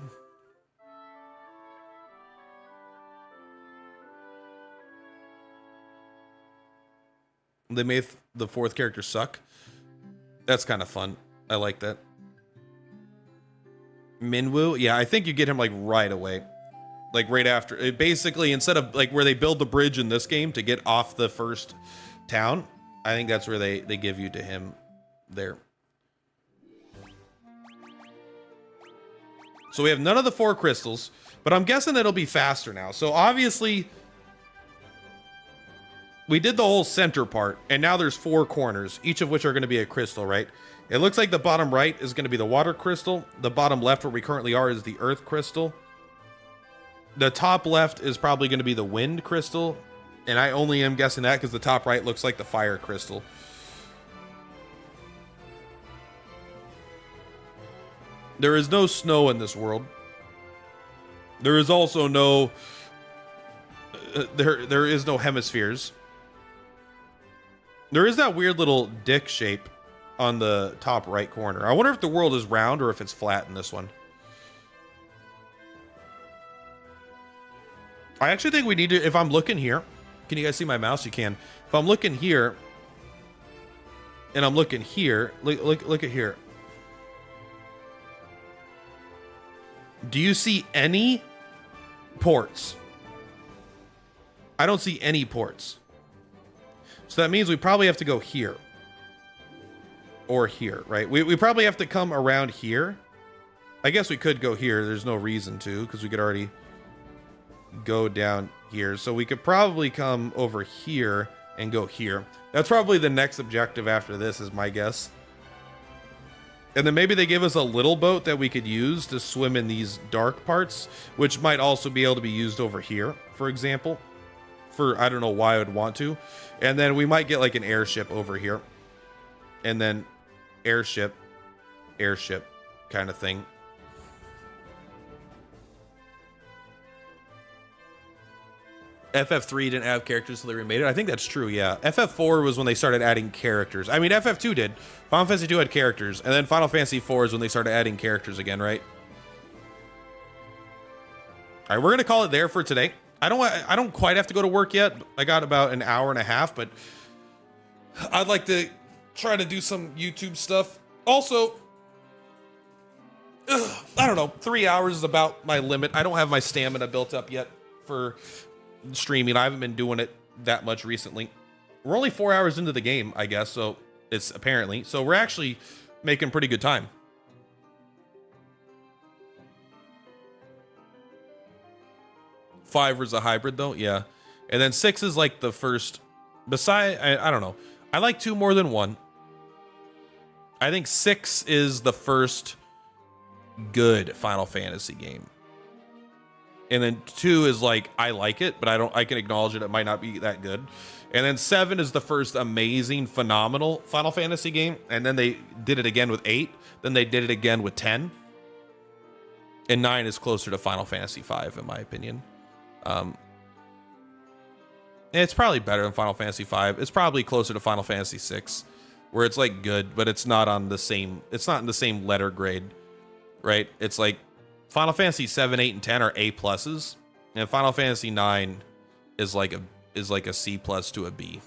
They made the 4th character suck. That's kind of fun. I like that. Minwoo? Yeah, I think you get him like right away. Like right after. It basically, instead of like where they build the bridge in this game to get off the first town, I think that's where they give you to him there. So we have none of the 4 crystals, but I'm guessing it'll be faster now. So obviously, we did the whole center part, and now there's 4 corners, each of which are going to be a crystal, right? It looks like the bottom right is going to be the water crystal. The bottom left, where we currently are, is the earth crystal. The top left is probably going to be the wind crystal, and I only am guessing that because the top right looks like the fire crystal. There is no snow in this world. There is also no... there is no hemispheres. There is that weird little dick shape on the top right corner. I wonder if the world is round or if it's flat in this one. I actually think we need to... If I'm looking here... Can you guys see my mouse? You can. If I'm looking here... And I'm looking here... Look at here. Do you see any ports? I don't see any ports. So that means we probably have to go here. Or here, right? We probably have to come around here. I guess we could go here. There's no reason to, because we could already go down here. So we could probably come over here and go here. That's probably the next objective after this, is my guess. And then maybe they give us a little boat that we could use to swim in these dark parts, which might also be able to be used over here, for example. For, I don't know why I would want to. And then we might get like an airship over here. And then airship kind of thing. FF3 didn't have characters until they remade it. I think that's true, yeah. FF4 was when they started adding characters. I mean, FF2 did. Final Fantasy 2 had characters. And then Final Fantasy 4 is when they started adding characters again, right? All right, we're going to call it there for today. I don't quite have to go to work yet. I got about an hour and a half, but I'd like to try to do some YouTube stuff. Also, I don't know, 3 hours is about my limit. I don't have my stamina built up yet for streaming. I haven't been doing it that much recently. We're only 4 hours into the game, I guess, so it's apparently. So we're actually making pretty good time. Five is a hybrid though, yeah. And then 6 is like the first. I don't know. I like 2 more than 1. I think 6 is the first good Final Fantasy game. And then 2 is like, I like it, but I can acknowledge it might not be that good. And then 7 is the first amazing, phenomenal Final Fantasy game. And then they did it again with 8. Then they did it again with 10. And 9 is closer to Final Fantasy 5, in my opinion. It's probably better than Final Fantasy 5. It's probably closer to Final Fantasy 6, where it's like good, but it's not on the same, it's not in the same letter grade, right? It's like Final Fantasy 7, 8, and 10 are A pluses, and Final Fantasy 9 is like a C plus to a B.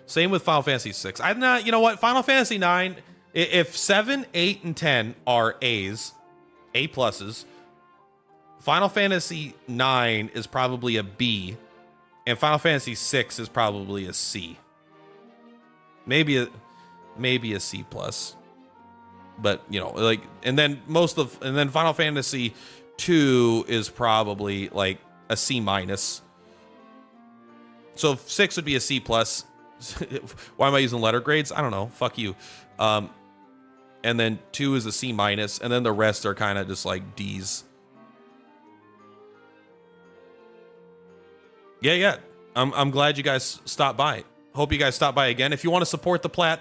Same with Final Fantasy 6. I'm not, you know what? Final Fantasy 9, if 7, 8, and 10 are A's, A pluses, Final Fantasy 9 is probably a B, and Final Fantasy 6 is probably a C. Maybe a C plus. but you know, like, and then Final Fantasy 2 is probably like a C minus. So 6 would be a C plus. Why am I using letter grades? I don't know. Fuck you. And then 2 is a C minus, and then the rest are kind of just like D's. Yeah. I'm glad you guys stopped by. Hope you guys stop by again. If you want to support the Plat,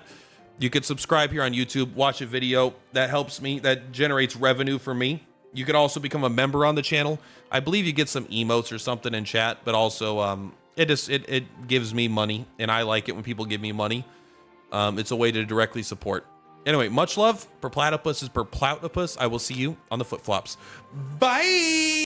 you could subscribe here on YouTube, watch a video. That helps me. That generates revenue for me. You could also become a member on the channel. I believe you get some emotes or something in chat, but also it gives me money, and I like it when people give me money. It's a way to directly support. Anyway, much love. Per Platypus is per Platypus. I will see you on the flip flops. Bye.